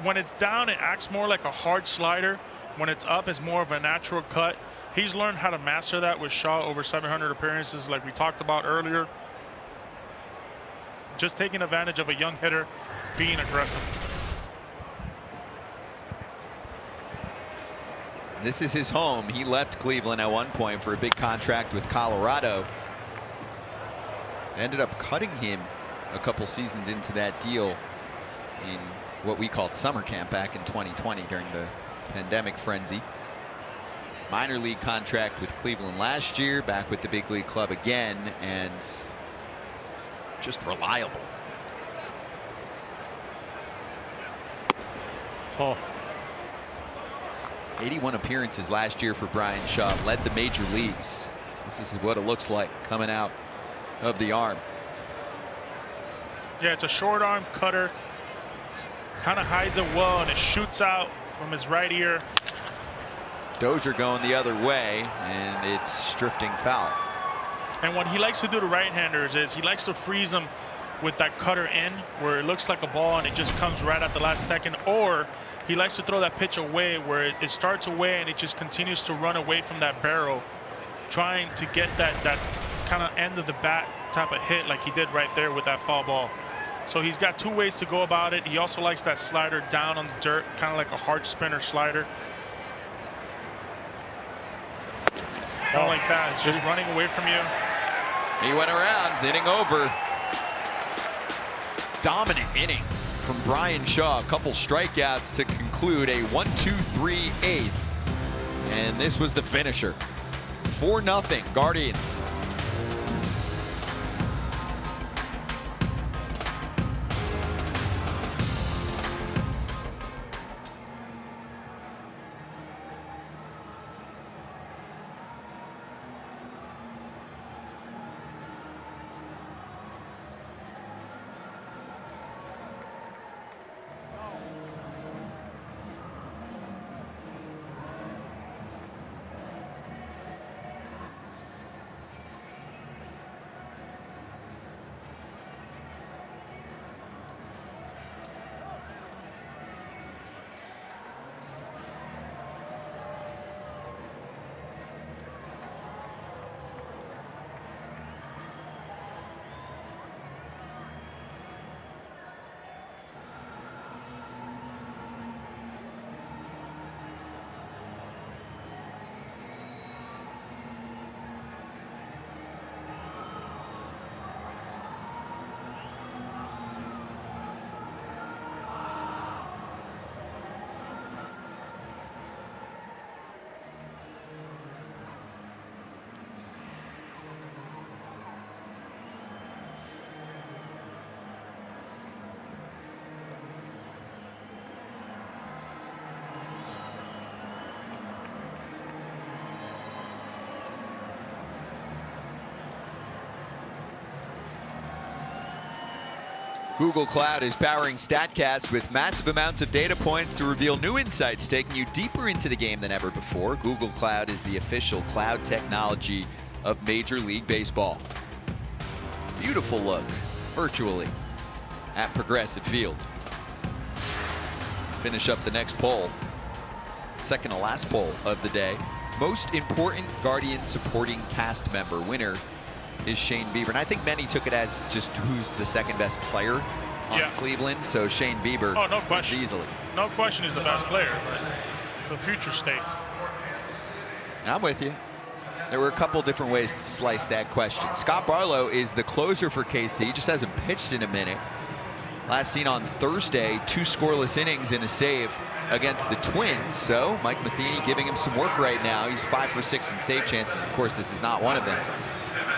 When it's down, it acts more like a hard slider. When it's up, it's more of a natural cut. He's learned how to master that with Shaw over 700 appearances like we talked about earlier. Just taking advantage of a young hitter being aggressive.
This is his home. He left Cleveland at one point for a big contract with Colorado. Ended up cutting him a couple seasons into that deal in what we called summer camp back in 2020 during the pandemic frenzy. Minor league contract with Cleveland last year, back with the big league club again, and just reliable.
Oh.
81 appearances last year for Brian Shaw, led the major leagues. This is what it looks like coming out of the arm.
Yeah, it's a short arm cutter. Kind of hides it well, and it shoots out from his right ear.
Dozier going the other way, and it's drifting foul.
And what he likes to do to right-handers is he likes to freeze them with that cutter in, where it looks like a ball and it just comes right at the last second, or he likes to throw that pitch away where it starts away and it just continues to run away from that barrel, trying to get that kind of end of the bat type of hit like he did right there with that foul ball. So he's got two ways to go about it. He also likes that slider down on the dirt, kind of like a hard spinner slider. Not like that. It's just running away from you.
He went around, inning over. Dominant inning from Brian Shaw. A couple strikeouts to conclude a 1-2-3 eighth. And this was the finisher. 4-0 Guardians. Google Cloud is powering StatCast with massive amounts of data points to reveal new insights, taking you deeper into the game than ever before. Google Cloud is the official cloud technology of Major League Baseball. Beautiful look, virtually, at Progressive Field. Finish up the next poll. Second to last poll of the day. Most important Guardian supporting cast member. Winner is Shane Bieber. And I think many took it as just who's the second best player on Cleveland. So Shane Bieber.
Oh, no question.
Easily.
No question is the best player. But for future stake.
I'm with you. There were a couple different ways to slice that question. Scott Barlow is the closer for KC. He just hasn't pitched in a minute. Last seen on Thursday, 2 scoreless innings and a save against the Twins. So Mike Matheny giving him some work right now. He's 5 for 6 in save chances. Of course, this is not one of them.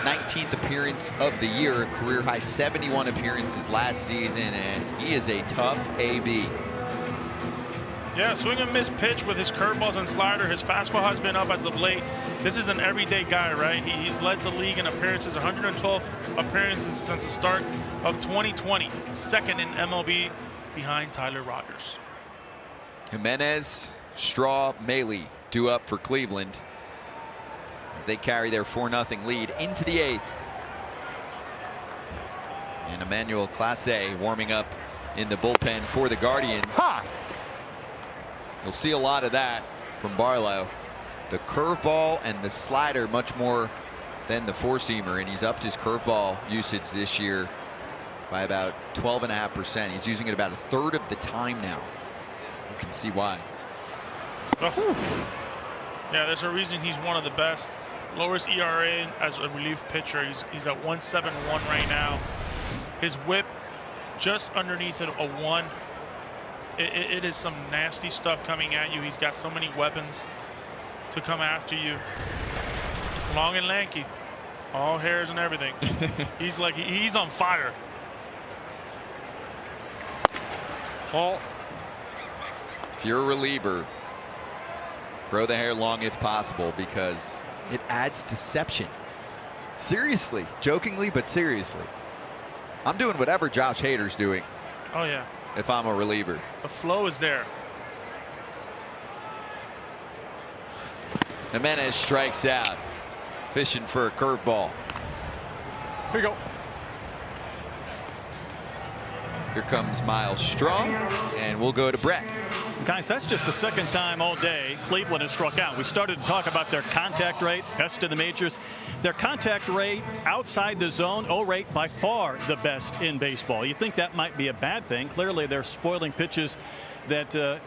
19th appearance of the year, a career high 71 appearances last season, and he is a tough AB.
Yeah, swing and miss pitch with his curveballs and slider. His fastball has been up as of late. This is an everyday guy, right? He's led the league in appearances, 112 appearances since the start of 2020. Second in MLB behind Tyler Rogers.
Jimenez, Straw, Maley due up for Cleveland as they carry their 4-0 lead into the 8th. And Emmanuel Clase warming up in the bullpen for the Guardians. Ha! You'll see a lot of that from Barlow. The curveball and the slider much more than the four-seamer, and he's upped his curveball usage this year by about 12.5%. He's using it about a third of the time now. You can see why.
Oh. Yeah, there's a reason he's one of the best. Lowest ERA as a relief pitcher. He's at 1.71 right now. His whip just underneath it, a 1. It is some nasty stuff coming at you. He's got so many weapons to come after you. Long and lanky, all hairs and everything. he's on fire.
Paul, if you're a reliever, grow the hair long if possible, because it adds deception. Seriously, jokingly, but seriously. I'm doing whatever Josh Hader's doing.
Oh yeah.
If I'm a reliever.
The flow is there.
Jimenez strikes out, fishing for a curveball.
Here you go.
Here comes Miles Strong, and we'll go to Brett.
Guys, that's just the second time all day Cleveland has struck out. We started to talk about their contact rate, best in the majors. Their contact rate outside the zone, rate by far the best in baseball. You think that might be a bad thing. Clearly, they're spoiling pitches that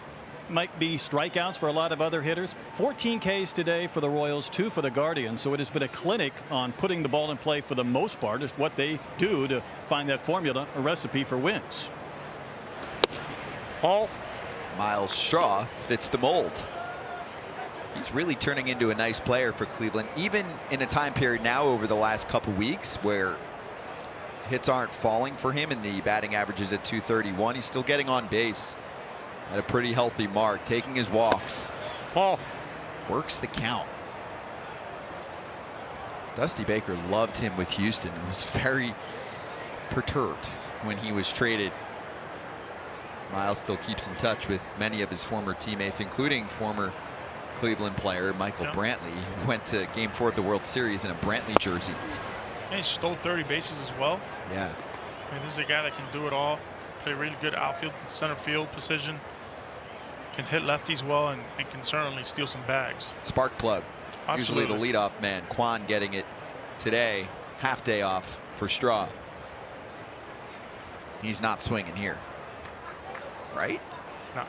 might be strikeouts for a lot of other hitters. 14 Ks today for the Royals, 2 for the Guardians. So it has been a clinic on putting the ball in play for the most part. Is what they do to find that formula, a recipe for wins.
Paul. Miles Straw fits the mold. He's really turning into a nice player for Cleveland, even in a time period now over the last couple weeks where hits aren't falling for him and the batting average is at 231. He's still getting on base at a pretty healthy mark, taking his walks.
Paul
works the count. Dusty Baker loved him with Houston and was very perturbed when he was traded. Miles still keeps in touch with many of his former teammates, including former Cleveland player Michael Brantley, who went to Game 4 of the World Series in a Brantley jersey.
And he stole 30 bases as well.
Yeah.
I mean, this is a guy that can do it all. Play really good outfield, center field position. Can hit lefties well and can certainly steal some bags.
Spark plug.
Absolutely.
Usually the leadoff man. Quan getting it today. Half day off for Straw. He's not swinging here. Right?
No.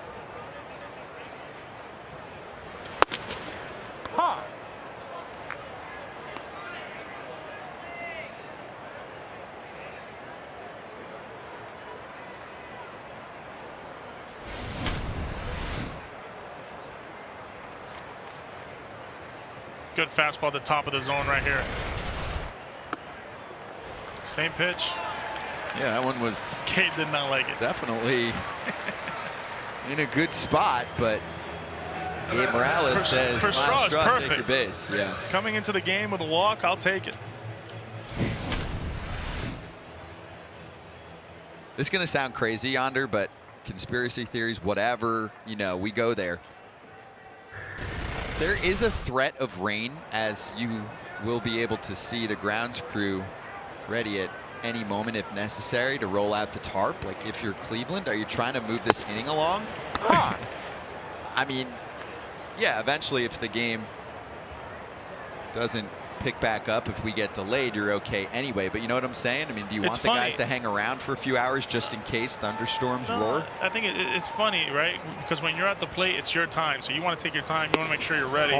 Ha! Good fastball at the top of the zone right here. Same pitch.
Yeah, that one was.
Kate did not like it.
Definitely in a good spot, but Gabe Morales says
for Straw,
Straw,
perfect.
take your base. Yeah.
Coming into the game with a walk, I'll take it.
This is going to sound crazy, Yonder, but conspiracy theories, whatever, you know, we go there. There is a threat of rain, as you will be able to see the grounds crew ready at any moment if necessary to roll out the tarp. Like, if you're Cleveland, are you trying to move this inning along? I mean, yeah, eventually if the game doesn't pick back up, if we get delayed, you're okay anyway. But you know what I'm saying? I mean, do you want the guys to hang around for a few hours just in case thunderstorms roar?
I think it's funny, right? Because when you're at the plate, it's your time. So you want to take your time. You want to make sure you're ready.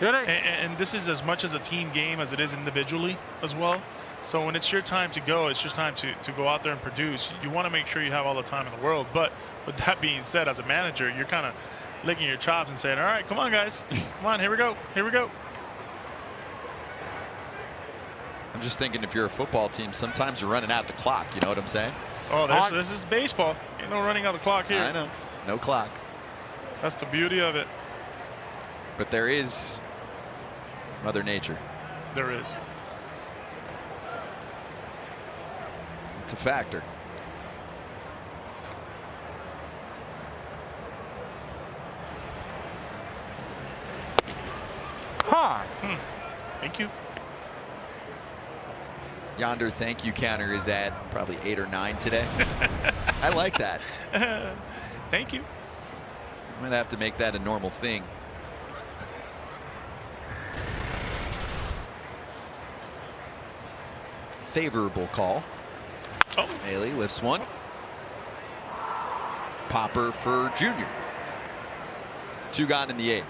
And this is as much as a team game as it is individually as well. So when it's your time to go, it's your time to go out there and produce. You want to make sure you have all the time in the world. But with that being said, as a manager, you're kind of licking your chops and saying, all right, come on, guys. Come on, here we go. Here we go.
I'm just thinking, if you're a football team, sometimes you're running out the clock. You know what I'm saying?
Oh, this is baseball. Ain't no running out the clock here.
I know. No clock.
That's the beauty of it.
But there is Mother Nature.
There is.
It's a factor.
Thank you.
Yonder thank you counter is at probably 8 or 9 today. I like that.
Thank you.
I'm going to have to make that a normal thing. Favorable call.
Oh.
Bailey lifts one. Popper for Junior. 2 gone in the 8th.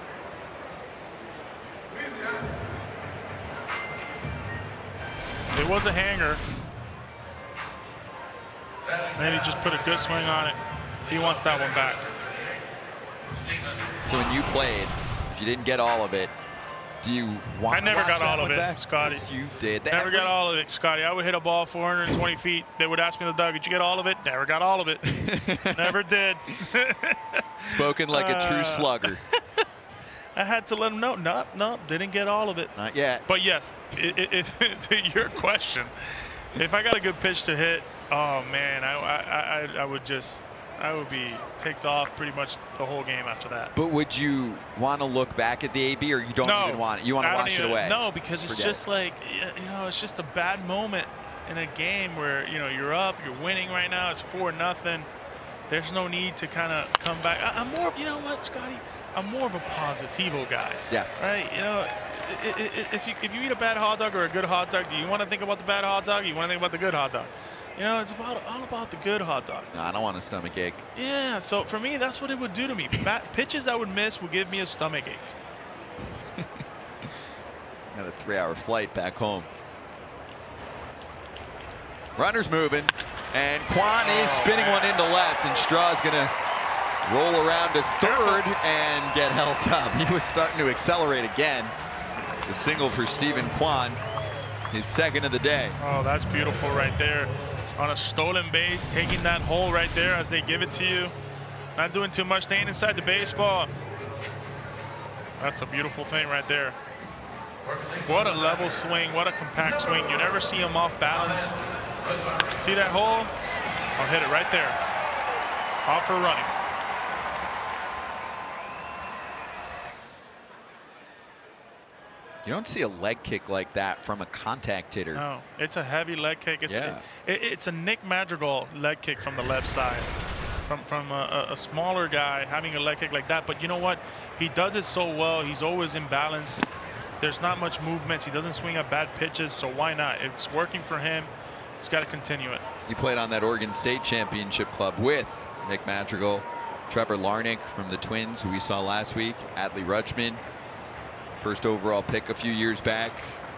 It was a hanger. And he just put a good swing on it. He wants that one back.
So when you played, if you didn't get all of it, do you want
I never
to
got all of it,
back?
Scotty.
Yes, you did.
Never got all of it, Scotty. I would hit a ball 420 feet. They would ask me in the dugout, did you get all of it? Never got all of it. Never did.
Spoken like a true slugger.
I had to let them know. Nope, didn't get all of it.
Not yet.
But yes, if to your question, if I got a good pitch to hit, oh man, I would be ticked off pretty much the whole game after that.
But would you want to look back at the AB, or you don't even want it? You want to wash it away?
No, because it's just like, you know, it's just a bad moment in a game where, you know, you're up, you're winning right now, it's 4-0. There's no need to kind of come back. I'm more, you know what, Scotty? I'm more of a positivo guy.
Yes.
Right? You know, if you eat a bad hot dog or a good hot dog, do you want to think about the bad hot dog, or you want to think about the good hot dog? You know, it's all about the good hot dog.
No, I don't want a stomach ache.
Yeah, so for me, that's what it would do to me. Pitches I would miss would give me a stomach ache.
Got a 3-hour flight back home. Runners moving, and Kwan is spinning one into left, and Straw's going to roll around to third and get held up. He was starting to accelerate again. It's a single for Stephen Kwan, his second of the day.
Oh, that's beautiful right there. On a stolen base, taking that hole right there as they give it to you. Not doing too much, staying inside the baseball. That's a beautiful thing right there. What a level swing, what a compact swing. You never see him off balance. See that hole? I'll hit it right there. Off for running.
You don't see a leg kick like that from a contact hitter.
No, it's a heavy leg kick. It's a Nick Madrigal leg kick from the left side. From a smaller guy having a leg kick like that. But you know what? He does it so well. He's always in balance. There's not much movement. He doesn't swing at bad pitches, so why not? It's working for him. He's got to continue it.
He played on that Oregon State Championship club with Nick Madrigal, Trevor Larnach from the Twins, who we saw last week, Adley Rutschman, first overall pick a few years back,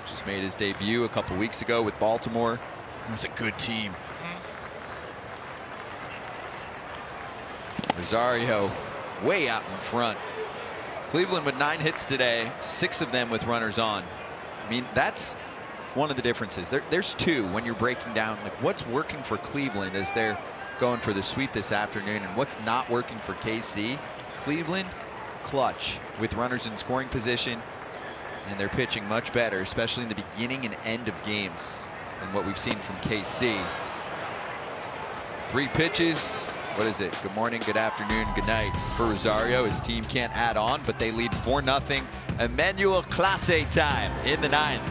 just made his debut a couple weeks ago with Baltimore. That's a good team. Rosario way out in front. Cleveland with 9 hits today, 6 of them with runners on. I mean, that's one of the differences. There's 2 when you're breaking down like what's working for Cleveland as they're going for the sweep this afternoon, and what's not working for KC. Cleveland clutch with runners in scoring position, and they're pitching much better, especially in the beginning and end of games, than what we've seen from KC. 3 pitches. What is it? Good morning, good afternoon, good night for Rosario. His team can't add on, but they lead 4-0. Emmanuel Clase time in the 9th.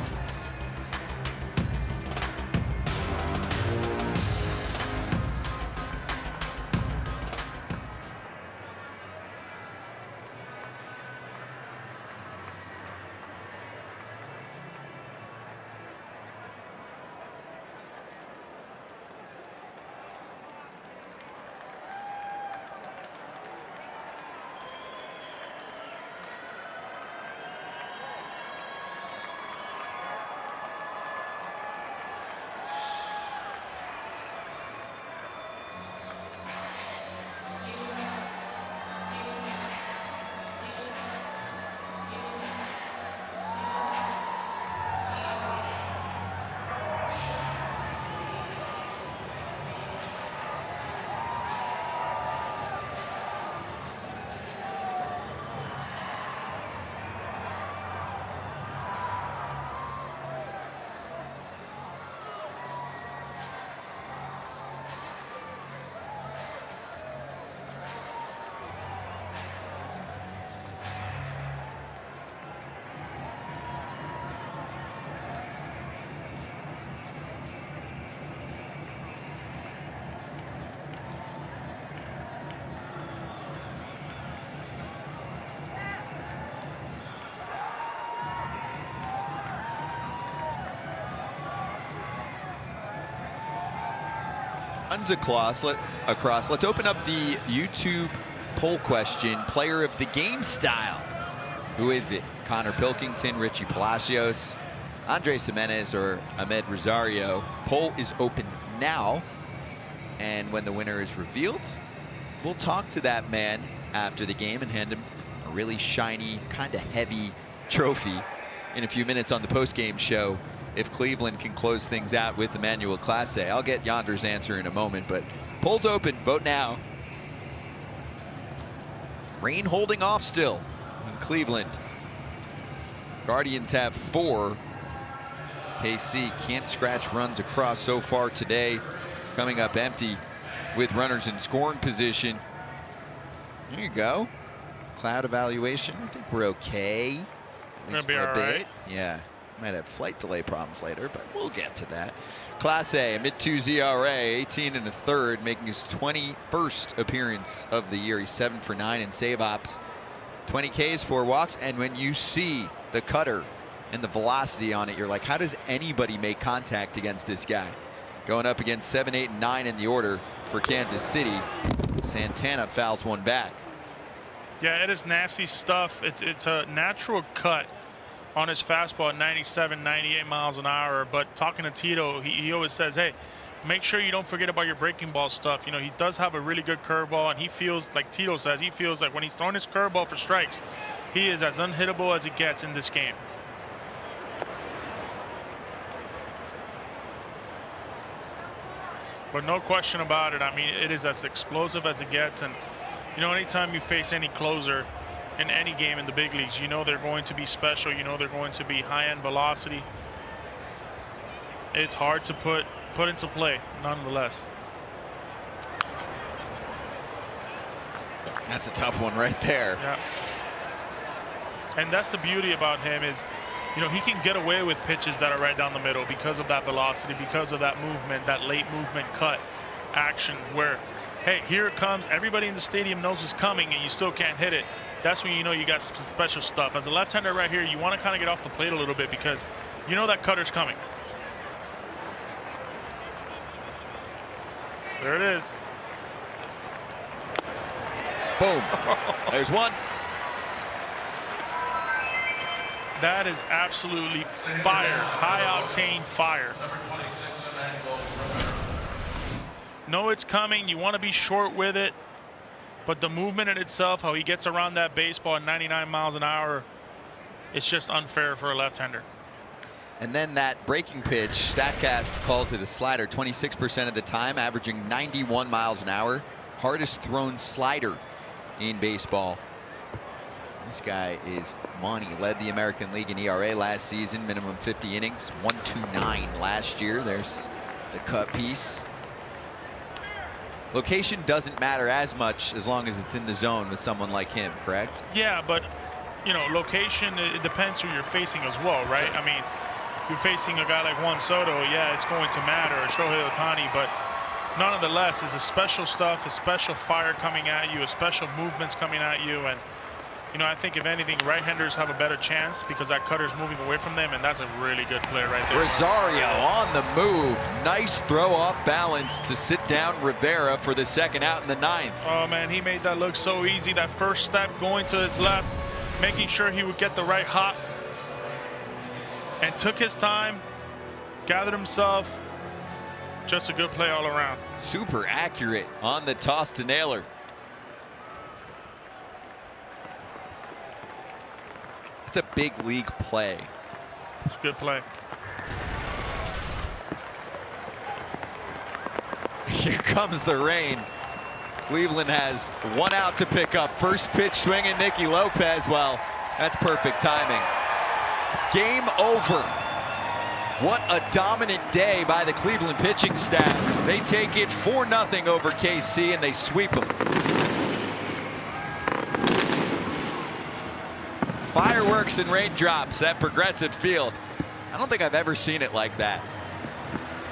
Across. Let's open up the YouTube poll question. Player of the game style. Who is it? Connor Pilkington, Richie Palacios, Andres Jimenez, or Ahmed Rosario? Poll is open now. And when the winner is revealed, we'll talk to that man after the game and hand him a really shiny, kind of heavy trophy in a few minutes on the post-game show. If Cleveland can close things out with Emmanuel Clase. I'll get Yonder's answer in a moment, but polls open. Vote now. Rain holding off still in Cleveland. Guardians have 4. KC can't scratch runs across so far today. Coming up empty with runners in scoring position. There you go. Cloud evaluation. I think we're okay. At least for a bit. Right. Yeah. Might have flight delay problems later, but we'll get to that. Class A, mid-2 ERA, 18 1/3, making his 21st appearance of the year. He's 7 for 9 in save ops, 20 Ks, 4 walks. And when you see the cutter and the velocity on it, you're like, how does anybody make contact against this guy? Going up against 7, 8, and 9 in the order for Kansas City. Santana fouls one back.
Yeah, it is nasty stuff. It's a natural cut on his fastball at 97, 98 miles an hour. But talking to Tito, he always says, hey, make sure you don't forget about your breaking ball stuff. You know, he does have a really good curveball, and he feels, like Tito says, he feels like when he's throwing his curveball for strikes, he is as unhittable as it gets in this game. But no question about it. I mean, it is as explosive as it gets. And, you know, anytime you face any closer in any game in the big leagues, you know they're going to be special. You know they're going to be high-end velocity. It's hard to put into play, nonetheless.
That's a tough one right there.
Yeah. And that's the beauty about him is, you know, he can get away with pitches that are right down the middle because of that velocity, because of that movement, that late movement cut action where, hey, here it comes. Everybody in the stadium knows it's coming and you still can't hit it. That's when you know you got some special stuff. As a left-hander right here, you want to kind of get off the plate a little bit because you know that cutter's coming. There it is.
Boom. There's one.
That is absolutely fire. High-octane fire. Know it's coming. You want to be short with it. But the movement in itself, how he gets around that baseball at 99 miles an hour, it's just unfair for a left-hander.
And then that breaking pitch, StatCast calls it a slider 26% of the time, averaging 91 miles an hour. Hardest thrown slider in baseball. This guy is money. Led the American League in ERA last season, minimum 50 innings, 1.29 last year. There's the cut piece. location doesn't matter as much as long as it's in the zone with someone like him, correct?
Yeah, but you know, location, it depends who you're facing as well, right? I mean, you're facing a guy like Juan Soto, yeah, it's going to matter, or Shohei Ohtani, but nonetheless, it's a special stuff, a special fire coming at you, a special movements coming at you, and you know, I think if anything, right-handers have a better chance because that cutter's moving away from them, and that's a really good play right there.
Rosario on the move. Nice throw off balance to sit down Rivera for the second out in the 9th.
Oh man, he made that look so easy. That first step going to his left, making sure he would get the right hop, and took his time, gathered himself. Just a good play all around.
Super accurate on the toss to Naylor. It's a big league play.
It's a good play.
Here comes the rain. Cleveland has one out to pick up. First pitch swinging Nicky Lopez. Well, that's perfect timing. Game over. What a dominant day by the Cleveland pitching staff. They take it 4-0 over KC and they sweep them. Fireworks and raindrops at Progressive Field. I don't think I've ever seen it like that.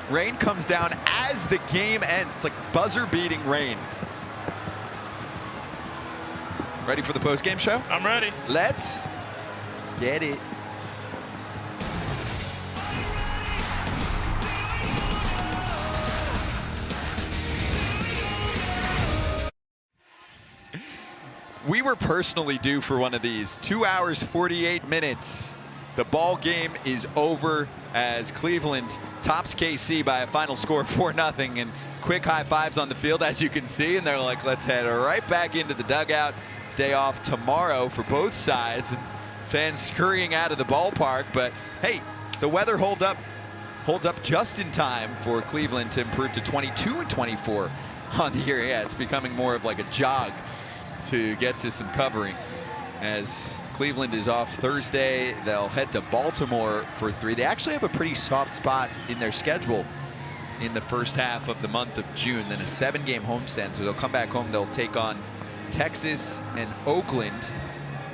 Rain comes down as the game ends. It's like buzzer-beating rain. Ready for the post-game show?
I'm ready.
Let's get it. We were personally due for one of these. 2 hours, 48 minutes. The ball game is over as Cleveland tops KC by a final score of 4-0, and quick high fives on the field, as you can see, and they're like, let's head right back into the dugout. Day off tomorrow for both sides, and fans scurrying out of the ballpark. But hey, the weather holds up just in time for Cleveland to improve to 22-24 on the year. Yeah, it's becoming more of like a jog to get to some covering. As Cleveland is off Thursday, they'll head to Baltimore for 3. They actually have a pretty soft spot in their schedule in the first half of the month of June, then a 7-game homestand. So they'll come back home, they'll take on Texas and Oakland,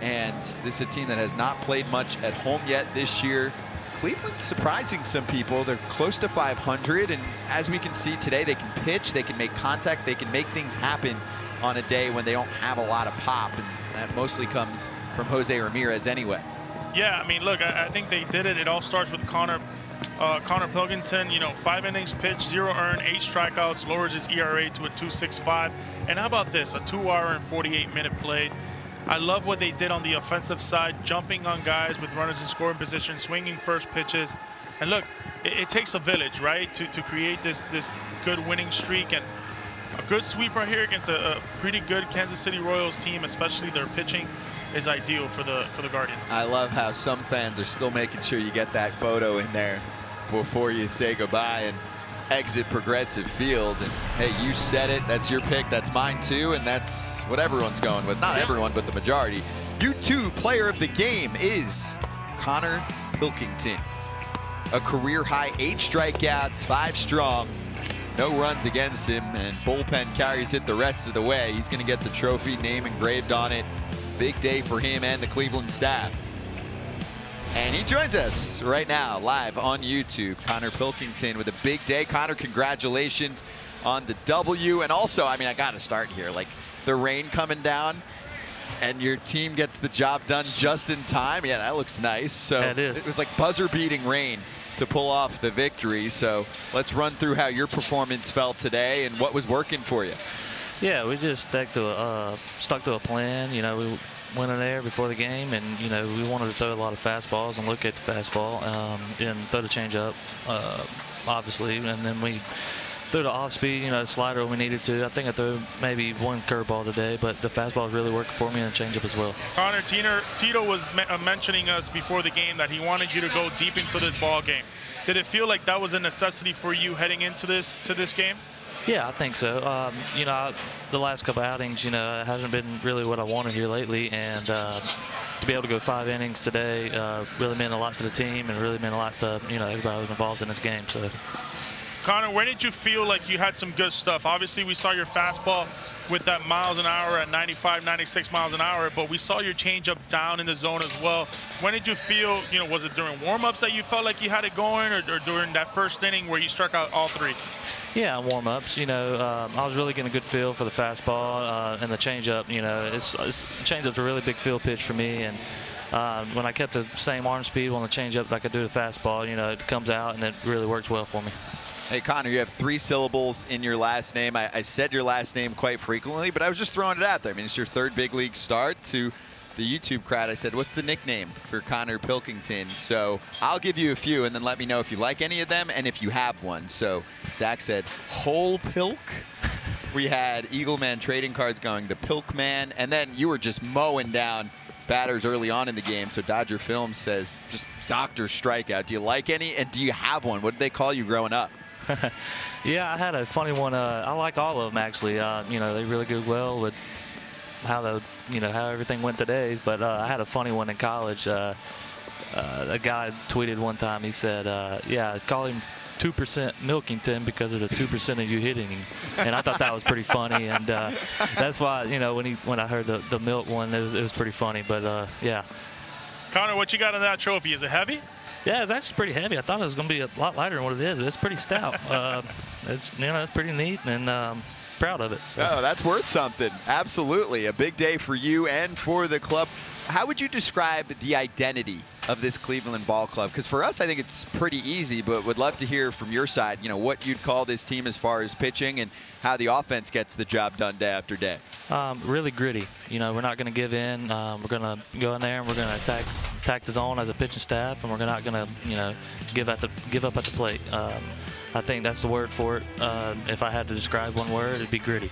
and this is a team that has not played much at home yet this year. Cleveland's surprising some people. They're close to 500, and as we can see today, they can pitch, they can make contact, they can make things happen on a day when they don't have a lot of pop, and that mostly comes from Jose Ramirez anyway.
Yeah, I mean, look, I think they did it. It all starts with Connor Pilkington. You know, 5 innings pitched, 0 earned, 8 strikeouts, lowers his ERA to a 2.65. And how about this, a 2-hour and 48-minute play. I love what they did on the offensive side, jumping on guys with runners in scoring position, swinging first pitches. And look, it takes a village, right, to create this good winning streak. And a good sweep right here against a pretty good Kansas City Royals team, especially their pitching, is ideal for the Guardians.
I love how some fans are still making sure you get that photo in there before you say goodbye and exit Progressive Field. And hey, you said it, that's your pick, that's mine too, and that's what everyone's going with. Not everyone, but the majority. YouTube player of the game is Connor Pilkington. A career high 8 strikeouts, 5 strong. No runs against him, and bullpen carries it the rest of the way. He's going to get the trophy name engraved on it. Big day for him and the Cleveland staff. And he joins us right now live on YouTube. Connor Pilkington with a big day. Connor, congratulations on the W. And also, I mean, I got to start here. Like, the rain coming down and your team gets the job done just in time. Yeah, that looks nice. So
yeah, it is.
It was like buzzer-beating rain to pull off the victory. So let's run through how your performance felt today and what was working for you.
Yeah, we just stuck to a plan. You know, we went in there before the game, and you know, we wanted to throw a lot of fastballs and look at the fastball and throw the changeup, obviously, and then we threw the off-speed, you know, slider when we needed to. I think I threw maybe one curveball today, but the fastball really worked for me and the changeup as well.
Connor, Tito was mentioning us before the game that he wanted you to go deep into this ball game. Did it feel like that was a necessity for you heading into this game?
Yeah, I think so. You know, the last couple outings, you know, it hasn't been really what I wanted here lately, and to be able to go 5 innings today really meant a lot to the team and really meant a lot to, you know, everybody who was involved in this game. So.
Connor, where did you feel like you had some good stuff? Obviously, we saw your fastball with that miles an hour at 95, 96 miles an hour, but we saw your changeup down in the zone as well. When did you feel, was it during warm-ups that you felt like you had it going, or during that first inning where you struck out all three?
Yeah, warm-ups. I was really getting a good feel for the fastball and the changeup. Changeup's a really big field pitch for me, and when I kept the same arm speed on the changeup like I do the fastball, it comes out and it really works well for me.
Hey, Connor, you have 3 syllables in your last name. I said your last name quite frequently, but I was just throwing it out there. I mean, it's your 3rd big league start. To the YouTube crowd, I said, what's the nickname for Connor Pilkington? So I'll give you a few, and then let me know if you like any of them and if you have one. So Zach said, Whole Pilk. We had Eagleman trading cards going, the Pilkman, and then you were just mowing down batters early on in the game. So Dodger Film says, just Dr. Strikeout. Do you like any, and do you have one? What did they call you growing up?
Yeah, I had a funny one. I like all of them, actually. They really go well with how how everything went today. But I had a funny one in college. A guy tweeted one time. He said, "Yeah, call him 2% Milkington because of the 2% of you hitting him." And I thought that was pretty funny. And that's why when I heard the milk one, it was pretty funny. But yeah.
Connor, what you got on that trophy? Is it heavy?
Yeah, it's actually pretty heavy. I thought it was going to be a lot lighter than what it is. It's pretty stout. It's pretty neat, and proud of it. So.
Oh, that's worth something. Absolutely. A big day for you and for the club. How would you describe the identity of this Cleveland Ball Club? Because for us, I think it's pretty easy, but would love to hear from your side, what you'd call this team as far as pitching and how the offense gets the job done day after day.
Really gritty. We're not going to give in. We're going to go in there and we're going to attack the zone as a pitching staff, and we're not going to, give up at the plate. I think that's the word for it. If I had to describe one word, it'd be gritty.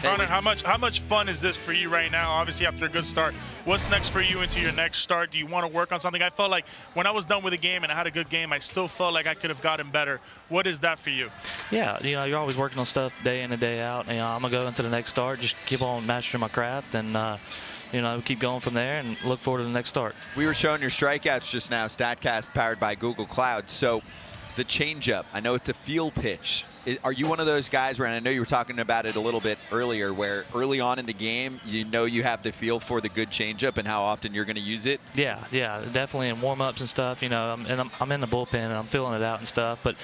Connor, how much fun is this for you right now? Obviously, after a good start, what's next for you into your next start? Do you want to work on something? I felt like when I was done with the game and I had a good game, I still felt like I could have gotten better. What is that for you?
Yeah, you're always working on stuff day in and day out. I'm gonna go into the next start, just keep on mastering my craft, and keep going from there and look forward to the next start.
We were showing your strikeouts just now, StatCast powered by Google Cloud. So the changeup, I know it's a field pitch. Are you one of those guys where, and I know you were talking about it a little bit earlier, where early on in the game, you have the feel for the good changeup and how often you're going to use it?
Yeah, definitely in warm-ups and stuff. And I'm in the bullpen and I'm feeling it out and stuff. But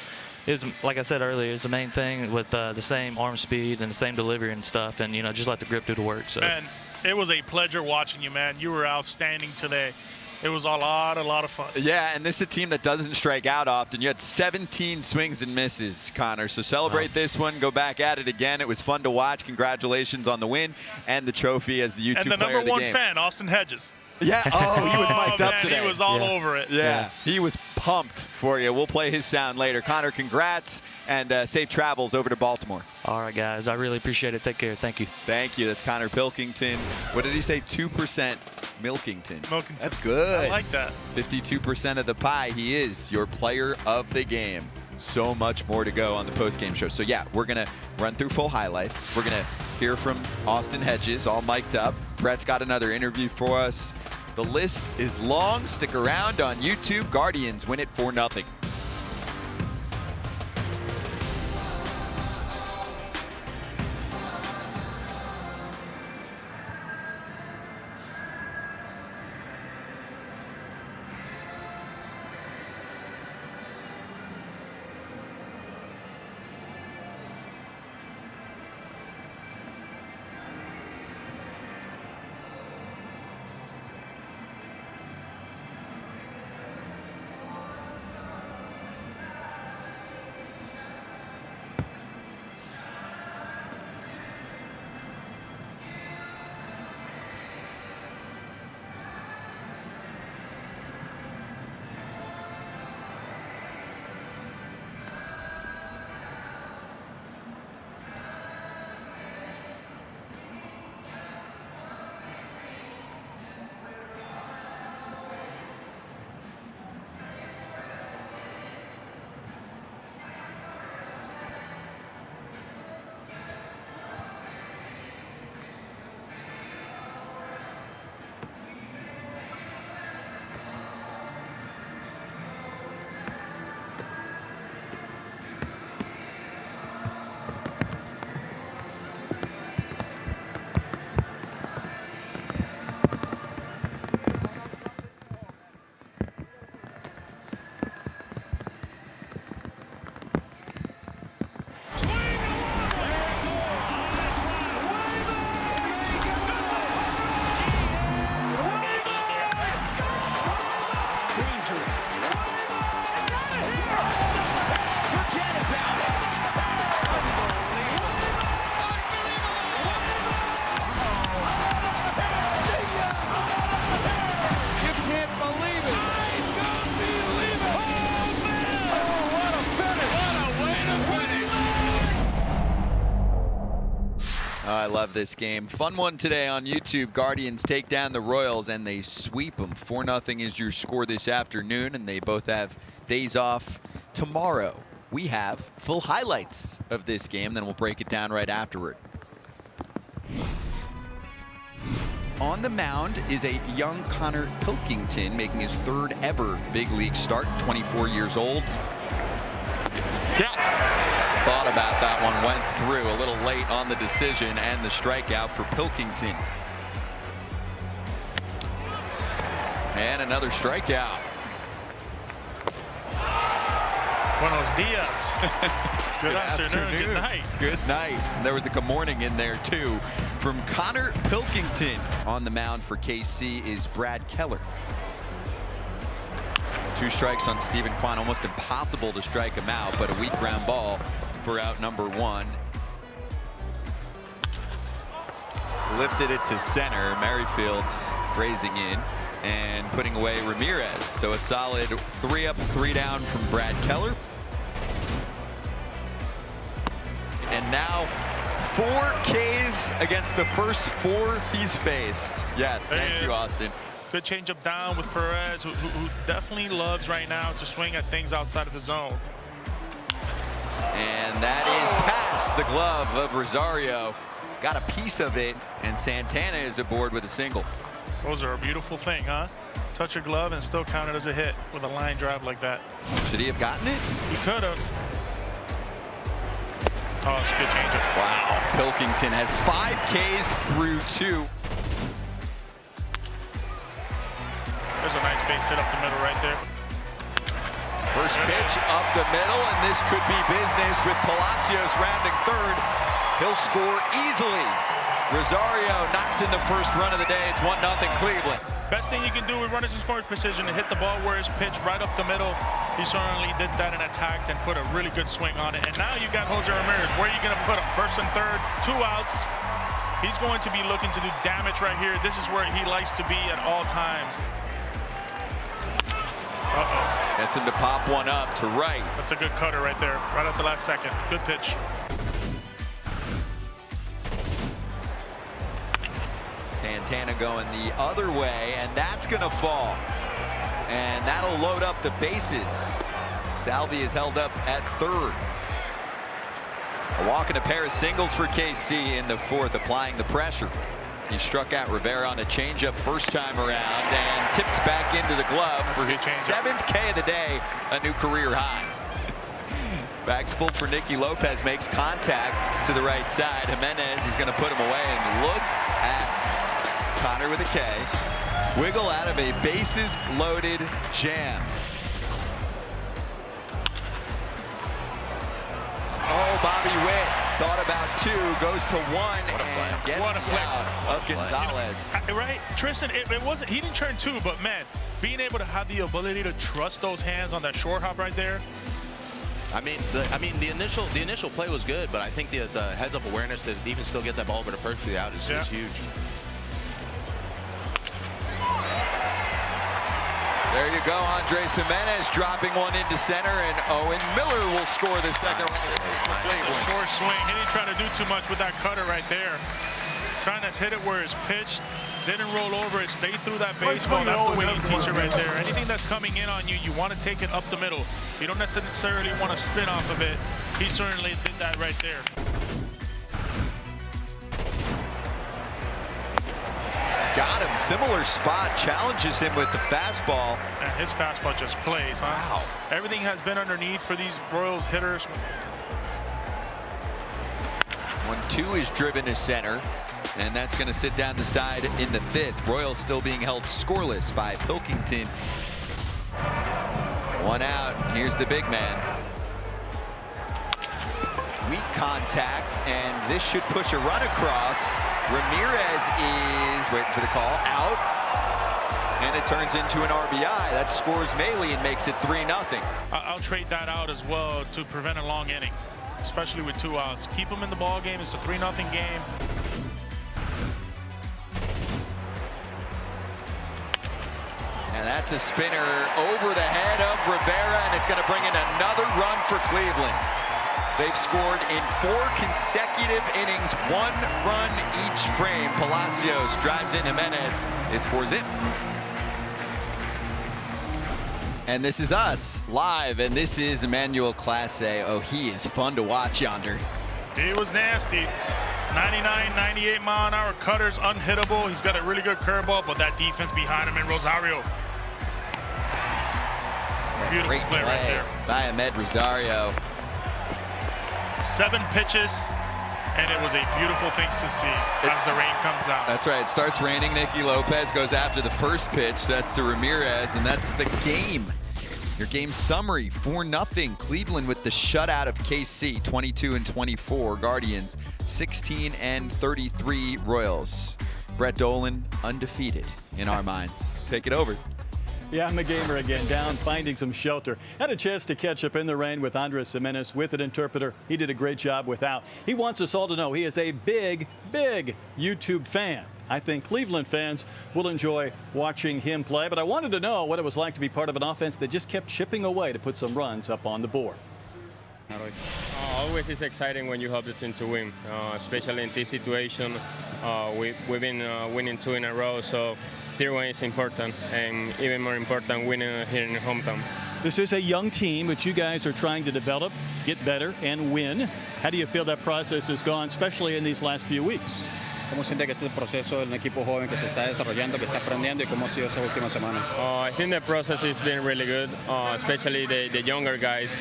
it's like I said earlier, it's the main thing with the same arm speed and the same delivery and stuff, and just let the grip do the work. So.
Man, it was a pleasure watching you, man. You were outstanding today. It was a lot of fun.
Yeah, and this is a team that doesn't strike out often. You had 17 swings and misses, Connor. So celebrate this one. Go back at it again. It was fun to watch. Congratulations on the win and the trophy as the YouTube player of the game.
And the number 1 fan, Austin Hedges.
Yeah, he was mic'd up today.
He was all over it.
Yeah, he was pumped for you. We'll play his sound later. Connor, congrats, and safe travels over to Baltimore.
All right, guys. I really appreciate it. Take care. Thank you.
Thank you. That's Connor Pilkington. What did he say? 2% Milkington. That's good.
I like that.
52% of the pie. He is your player of the game. So much more to go on the postgame show. So, yeah, we're going to run through full highlights. We're going to hear from Austin Hedges, all mic'd up. Brett's got another interview for us. The list is long. Stick around on YouTube. Guardians win it 4-0. Oh, I love this game. Fun one today on YouTube. Guardians take down the Royals and they sweep them. 4-0 is your score this afternoon, and they both have days off tomorrow. We have full highlights of this game, then we'll break it down right afterward. On the mound is a young Connor Pilkington making his 3rd ever big league start, 24 years old. Thought about that one, went through a little late on the decision and the strikeout for Pilkington. And another strikeout.
Buenos dias. Good afternoon. Good night.
Good night. There was a good morning in there too from Connor Pilkington. On the mound for KC is Brad Keller. 2 strikes on Stephen Kwan. Almost impossible to strike him out, but a weak ground ball for out number 1. Lifted it to center. Merrifield's raising in and putting away Ramirez. So a solid 3 up, 3 down from Brad Keller. And now 4 Ks against the first 4 he's faced. Yes, thank you, Austin.
Good changeup down with Perez, who definitely loves right now to swing at things outside of the zone.
And that is past the glove of Rosario. Got a piece of it, and Santana is aboard with a single.
Those are a beautiful thing, huh? Touch your glove and still count it as a hit with a line drive like that.
Should he have gotten it?
He could have. Oh, it's a good changeup.
Wow, Pilkington has 5 Ks through 2.
There's a nice base hit up the middle right there.
First pitch up the middle, and this could be business with Palacios rounding 3rd. He'll score easily. Rosario knocks in the first run of the day. It's 1-0 Cleveland.
Best thing you can do with runners in scoring position to hit the ball where it's pitched right up the middle. He certainly did that and attacked and put a really good swing on it. And now you got Jose Ramirez. Where are you going to put him? 1st and 3rd, 2 outs. He's going to be looking to do damage right here. This is where he likes to be at all times.
Gets him to pop one up to right.
That's a good cutter right there, right at the last second. Good pitch.
Santana going the other way, and that's going to fall. And that'll load up the bases. Salvi is held up at 3rd. A walk and a pair of singles for KC in the 4th, applying the pressure. He struck out Rivera on a changeup first time around and tipped back into the glove for his 7th K of the day, a new career high. Bags full for Nicky Lopez, makes contact to the right side. Jimenez is going to put him away, and look at Connor with a K. Wiggle out of a bases loaded jam. Oh, Bobby Witt thought about 2, goes to 1, and gets out of Gonzalez.
Right, Tristan, it wasn't, he didn't turn 2, but man, being able to have the ability to trust those hands on that short hop right there.
I mean, the initial play was good, but I think the heads-up awareness to even still get that ball over to first for the out is huge.
There you go, Andres Jimenez dropping one into center, and Owen Miller will score the 2nd run.
Just a short swing. He didn't try to do too much with that cutter right there. Trying to hit it where it's pitched. Didn't roll over it. Stay through that baseball. That's the way you teach it right there. Anything that's coming in on you, you want to take it up the middle. You don't necessarily want to spin off of it. He certainly did that right there.
Got him. Similar spot. Challenges him with the fastball.
And his fastball just plays, huh?
Wow.
Everything has been underneath for these Royals hitters.
1-2 is driven to center, and that's going to sit down the side in the 5th. Royals still being held scoreless by Pilkington. 1 out. Here's the big man. Weak contact, and this should push a run across. Ramirez is waiting for the call, out, and it turns into an RBI. That scores Maley and makes it 3-0.
I'll trade that out as well to prevent a long inning, especially with 2 outs. Keep them in the ball game. It's a 3-0 game.
And that's a spinner over the head of Rivera, and it's going to bring in another run for Cleveland. They've scored in 4 consecutive innings, 1 run each frame. Palacios drives in Jimenez. It's 4-zip. And this is us live, and this is Emmanuel Clase. Oh, he is fun to watch yonder.
He was nasty. 99, 98 mile an hour cutters, unhittable. He's got a really good curveball, but that defense behind him and Rosario. Beautiful
Great
play right there
by Ahmed Rosario.
7 pitches, and it was a beautiful thing to see as the rain comes out.
That's right. It starts raining. Nicky Lopez goes after the first pitch. That's to Ramirez, and that's the game. Your game summary, 4-0. Cleveland with the shutout of KC, 22-24. Guardians, 16-33. Royals. Brett Dolan, undefeated in our minds. Take it over.
Yeah, I'm the gamer again, down, finding some shelter. Had a chance to catch up in the rain with Andres Jimenez with an interpreter. He did a great job without. He wants us all to know he is a big, big YouTube fan. I think Cleveland fans will enjoy watching him play, but I wanted to know what it was like to be part of an offense that just kept chipping away to put some runs up on the board.
Always it's exciting when you help the team to win, especially in this situation. We've been winning 2 in a row, so third one is important, and even more important, winning here in your hometown.
This is a young team, which you guys are trying to develop, get better, and win. How do you feel that process has gone, especially in these last few weeks?
¿Cómo siente que es el proceso de un equipo joven que se está desarrollando, que está aprendiendo, y cómo ha sido esas últimas semanas?
I think the process has been really good, especially the younger guys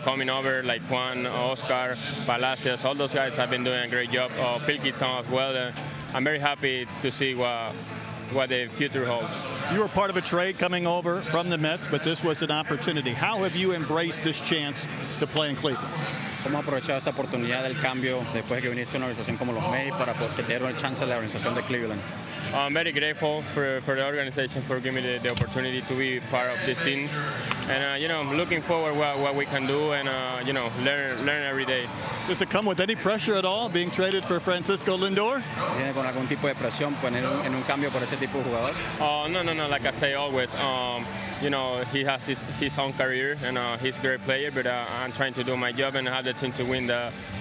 coming over, like Juan, Oscar, Palacios. All those guys have been doing a great job. Pilkington as well. I'm very happy to see what the future holds.
You were part of a trade coming over from the Mets, but this was an opportunity. How have you embraced this chance to play in Cleveland?
¿Cómo has aprovechado esta oportunidad del cambio después de que viniste a una organización como los Mets para poder tener una chance en la organización de Cleveland?
I'm very grateful for the organization for giving me the opportunity to be part of this team, and you know, I'm looking forward what we can do, and you know, learn every day.
Does it come with any pressure at all being traded for Francisco Lindor?
¿Tiene con algún tipo de presión poner en un cambio por ese tipo de jugador?
No. Like I say always, you know, he has his own career, and he's a great player, but I'm trying to do my job and have the team to win.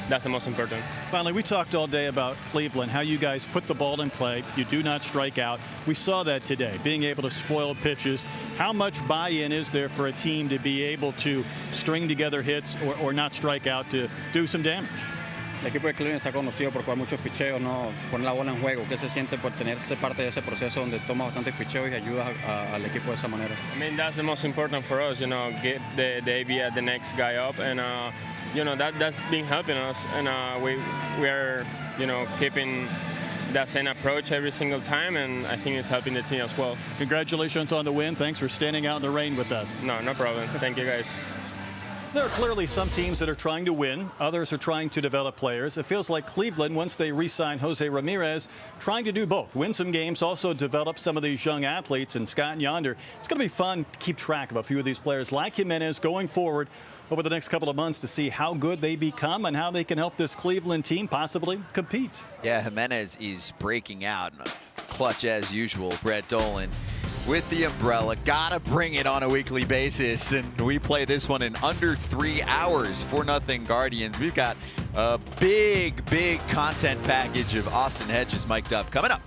That's the most important.
Finally, we talked all day about Cleveland, how you guys put the ball in play. You do not strike out. We saw that today, being able to spoil pitches. How much buy-in is there for a team to be able to string together hits or not strike out to do some damage?
El equipo de Cleveland está conocido por jugar muchos picheos, no poner la bola en juego. ¿Qué se siente por tenerse parte de ese proceso donde toma bastantes picheos y ayuda al equipo de esa manera?
I mean, that's the most important for us, you know, get the idea the next guy up, and you know, that's been helping us, and we are, you know, keeping that same approach every single time, and I think it's helping the team as well.
Congratulations on the win. Thanks for standing out in the rain with us.
No problem. Thank you, guys.
There are clearly some teams that are trying to win. Others are trying to develop players. It feels like Cleveland, once they re-sign Jose Ramirez, trying to do both. Win some games, also develop some of these young athletes. And Scott and Yonder, it's going to be fun to keep track of a few of these players like Jimenez going forward over the next couple of months to see how good they become and how they can help this Cleveland team possibly compete.
Yeah, Jimenez is breaking out. Clutch as usual. Brett Dolan with the umbrella. Gotta bring it on a weekly basis. And we play this one in under 3 hours. 4-0 Guardians. We've got a big content package of Austin Hedges mic'd up coming up.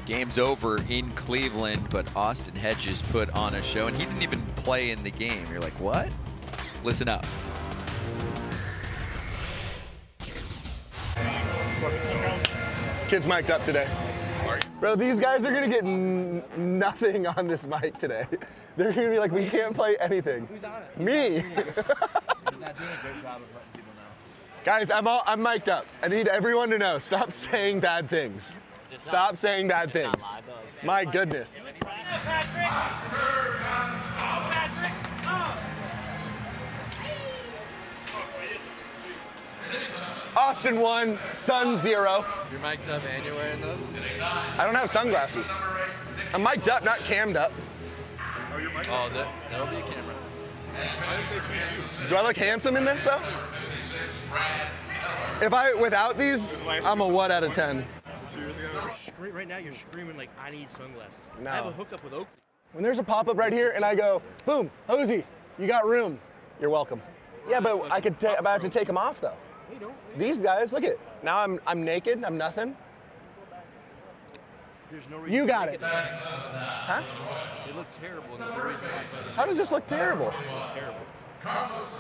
Game's over in Cleveland, but Austin Hedges put on a show, and he didn't even play in the game. You're like, what? Listen up.
Kid's mic'd up today. Bro, these guys are going to get nothing on this mic today. They're going to be like, we can't play anything.
Who's on it?
Me.
He's not doing a great job of letting people know.
Guys, I'm mic'd up. I need everyone to know. Stop saying bad things. Stop saying bad things. My goodness. Austin 1, Sun 0.
You're mic'd up and you're wearing those?
I don't have sunglasses. I'm mic'd up, not cammed up.
Oh, that'll be a camera.
Do I look handsome in this though? Without these, I'm a what out of 10?
2 years ago. Right now you're screaming like, I need sunglasses.
No.
I have a hookup with Oak.
When there's a pop-up right here and I go, boom, Hosey, you got room. You're welcome. Yeah, but I have to take them off though.
No, you don't.
These guys, look at it. Now I'm naked, I'm nothing.
There's no reason
You got
to
it.
make
Huh?
They look terrible. And there's no reason why.
How does this look terrible?
It looks terrible.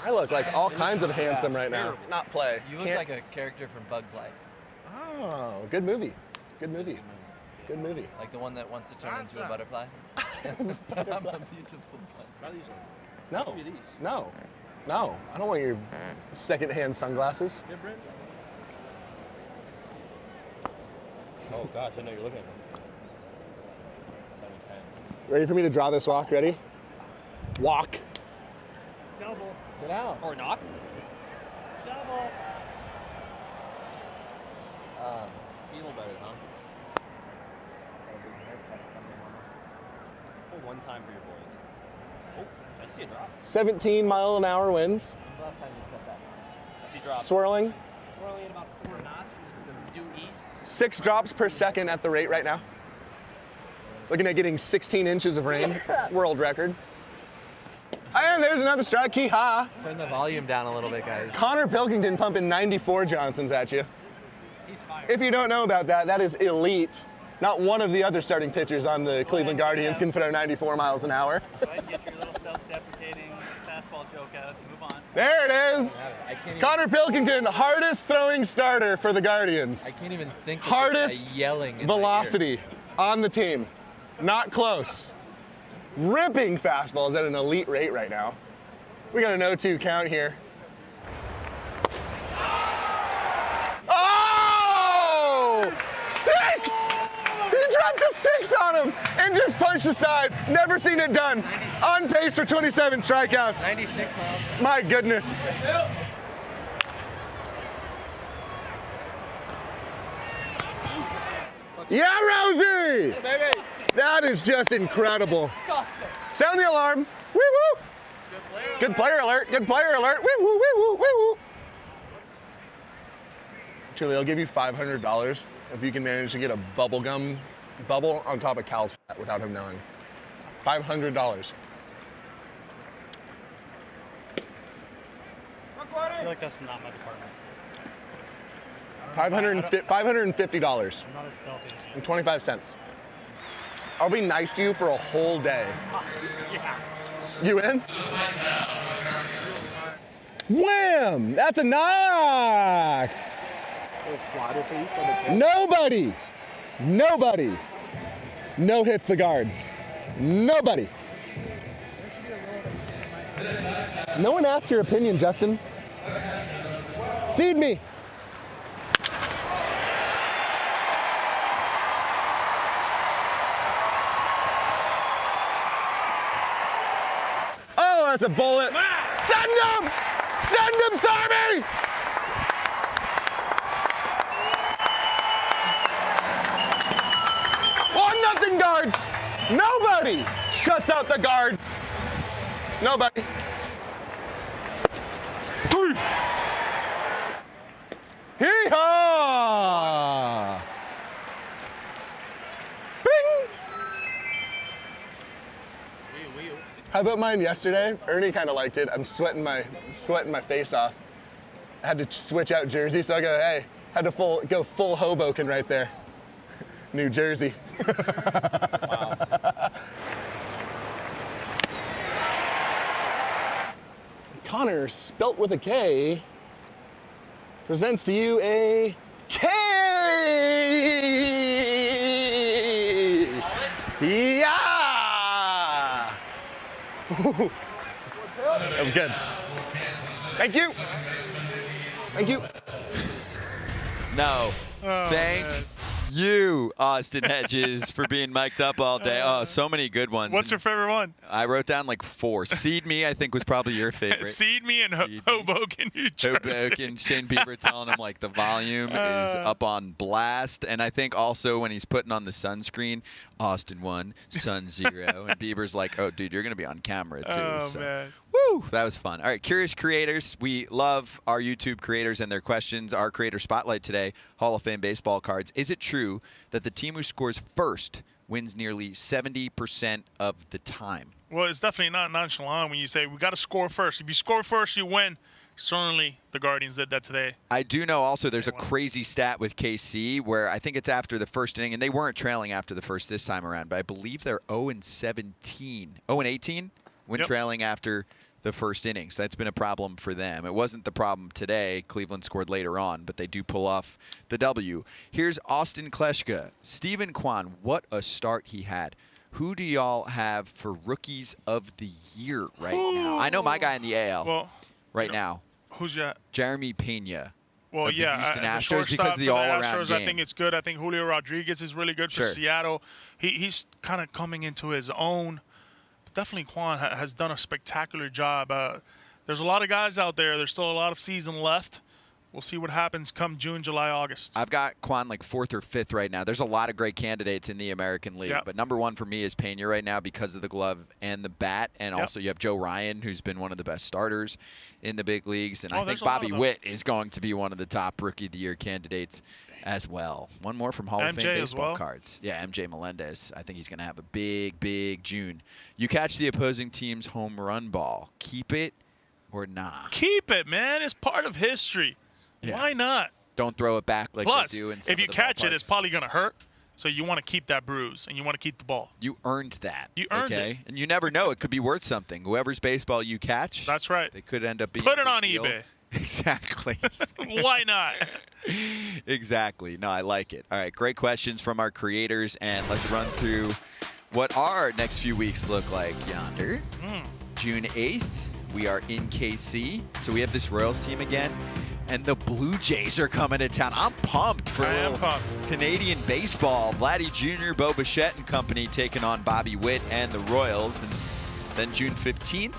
I look like all kinds of handsome right now. Not play.
You look like a character from Bug's Life.
Oh, good movie. Good movie. Good movie.
Like the one that wants to turn into a butterfly. I'm a beautiful butterfly.
No.
Give me these.
No. No. I don't want your secondhand sunglasses.
Yeah, Brent? Oh gosh, I know you're looking at them. 710s.
Ready for me to draw this walk? Ready? Walk.
Double.
Sit down.
Or knock. Double.
Feel better, huh?
Hold one time for your boys. Oh, I see a drop.
17-mile-an-hour winds.
When's the last time you cut that?
I see drop.
Swirling.
Swirling at about 4 knots from due east.
6 drops per second at the rate right now. Looking at getting 16 inches of rain. World record. And there's another strike. Hee-haw.
Turn the volume down a little bit, guys.
Connor Pilkington pumping 94 Johnsons at you.
He's fired.
If you don't know about that, that is elite. Not one of the other starting pitchers on the Cleveland Guardians can throw 94 miles an hour.
Go ahead and get your little self-deprecating fastball joke out and move on.
There it is. Connor Pilkington, hardest throwing starter for the Guardians.
I can't even think of
Hardest
yelling in
velocity on the team. Not close. Ripping fastballs at an elite rate right now. We got an 0-2 count here. Oh! 6! He dropped a 6 on him and just punched aside. Never seen it done. On pace for 27 strikeouts.
96 miles.
My goodness. Yeah, Rosie!
Hey, baby.
That is just incredible. Sound the alarm. Woo woo. Good player alert. Good player alert. Woo woo woo woo woo woo. Julie, I'll give you $500 if you can manage to get a bubblegum bubble on top of Cal's hat without him knowing. $500.
I feel like that's not my department.
$550.
I'm not as stealthy as you.
And 25 cents. I'll be nice to you for a whole day.
Yeah.
You in? Wham! That's a knock! Nobody! No hits the guards. Nobody. No one asked your opinion, Justin. Seed me. Oh, that's a bullet. Send him! Send him, Sarby! Nothing guards. Nobody shuts out the guards. Nobody. Hee-haw! Bing! How about mine yesterday? Ernie kind of liked it. I'm sweating my face off. I had to switch out jersey, so I go, hey, had to go full Hoboken right there. New Jersey. Connor, spelt with a K, presents to you a K! Yeah! That was good. Thank you. Thank you.
No. Thank you, Austin Hedges, for being mic'd up all day. Oh, so many good ones.
What's your favorite one?
I wrote down like 4. Seed Me, I think, was probably your favorite.
Seed Me and Hoboken, New Jersey.
Hoboken, Shane Bieber telling him like the volume is up on blast. And I think also when he's putting on the sunscreen, Austin 1, Sun 0. And Bieber's like, oh, dude, you're going to be on camera too.
Oh,
so.
man.
Woo, that was fun. All right, Curious Creators. We love our YouTube creators and their questions. Our creator spotlight today, Hall of Fame baseball cards. Is it true that the team who scores first wins nearly 70% of the time?
Well, it's definitely not nonchalant when you say we got to score first. If you score first, you win. Certainly, the Guardians did that today.
I do know also there's a crazy stat with KC where I think it's after the first inning, and they weren't trailing after the first this time around, but I believe they're 0-17, 0-18 when trailing after the first inning. So that's been a problem for them. It wasn't the problem today. Cleveland scored later on, but they do pull off the W. Here's Austin Kleshka. Steven Kwan, what a start he had. Who do y'all have for Rookies of the Year right now? I know my guy in the AL now.
Who's that?
Jeremy Pena.
Well,
of the Houston Astros,
because
of the all-around
Astros,
game.
I think it's good. I think Julio Rodriguez is really good for Seattle. He's kind of coming into his own. Definitely Kwan has done a spectacular job. There's a lot of guys out there. There's still a lot of season left. We'll see what happens come June, July, August.
I've got Kwan like 4th or 5th right now. There's a lot of great candidates in the American League, but number 1 for me is Pena right now because of the glove and the bat, and also you have Joe Ryan, who's been one of the best starters in the big leagues, and I think Bobby Witt is going to be one of the top Rookie of the Year candidates as well. One more from Hall of Fame baseball cards. Yeah, MJ Melendez. I think he's going to have a big, big June. You catch the opposing team's home run ball. Keep it or not?
Keep it, man. It's part of history. Yeah. Why not?
Don't throw it back like
Plus,
they do in some
if you catch it, it's probably going to hurt. So you want to keep that bruise, and you want to keep the ball.
You earned that.
You earned it.
And you never know. It could be worth something. Whoever's baseball you catch.
That's right.
They could end up being
Put it on eBay.
Exactly.
Why not?
Exactly. No, I like it. All right, great questions from our creators, and let's run through what our next few weeks look like. Yonder, June 8th, we are in KC, so we have this Royals team again, and the Blue Jays are coming to town. I'm pumped for Canadian baseball. Vladdy Jr., Bo Bichette and company taking on Bobby Witt and the Royals, and then June 15th,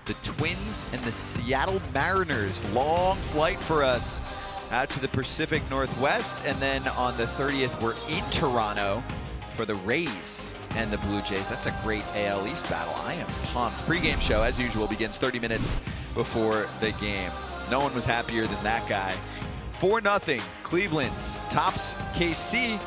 the Twins and the Seattle Mariners. Long flight for us out to the Pacific Northwest. And then on the 30th, we're in Toronto for the Rays and the Blue Jays. That's a great AL East battle. I am pumped. Pre-game show, as usual, begins 30 minutes before the game. No one was happier than that guy. 4-0, Cleveland tops KC.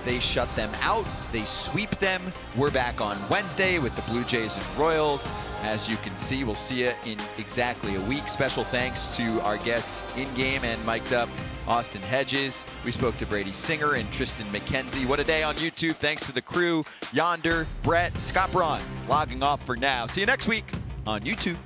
They shut them out. They sweep them. We're back on Wednesday with the Blue Jays and Royals. As you can see, we'll see you in exactly a week. Special thanks to our guests in-game and mic'd up, Austin Hedges. We spoke to Brady Singer and Tristan McKenzie. What a day on YouTube. Thanks to the crew, Yonder, Brett, Scott Braun, logging off for now. See you next week on YouTube.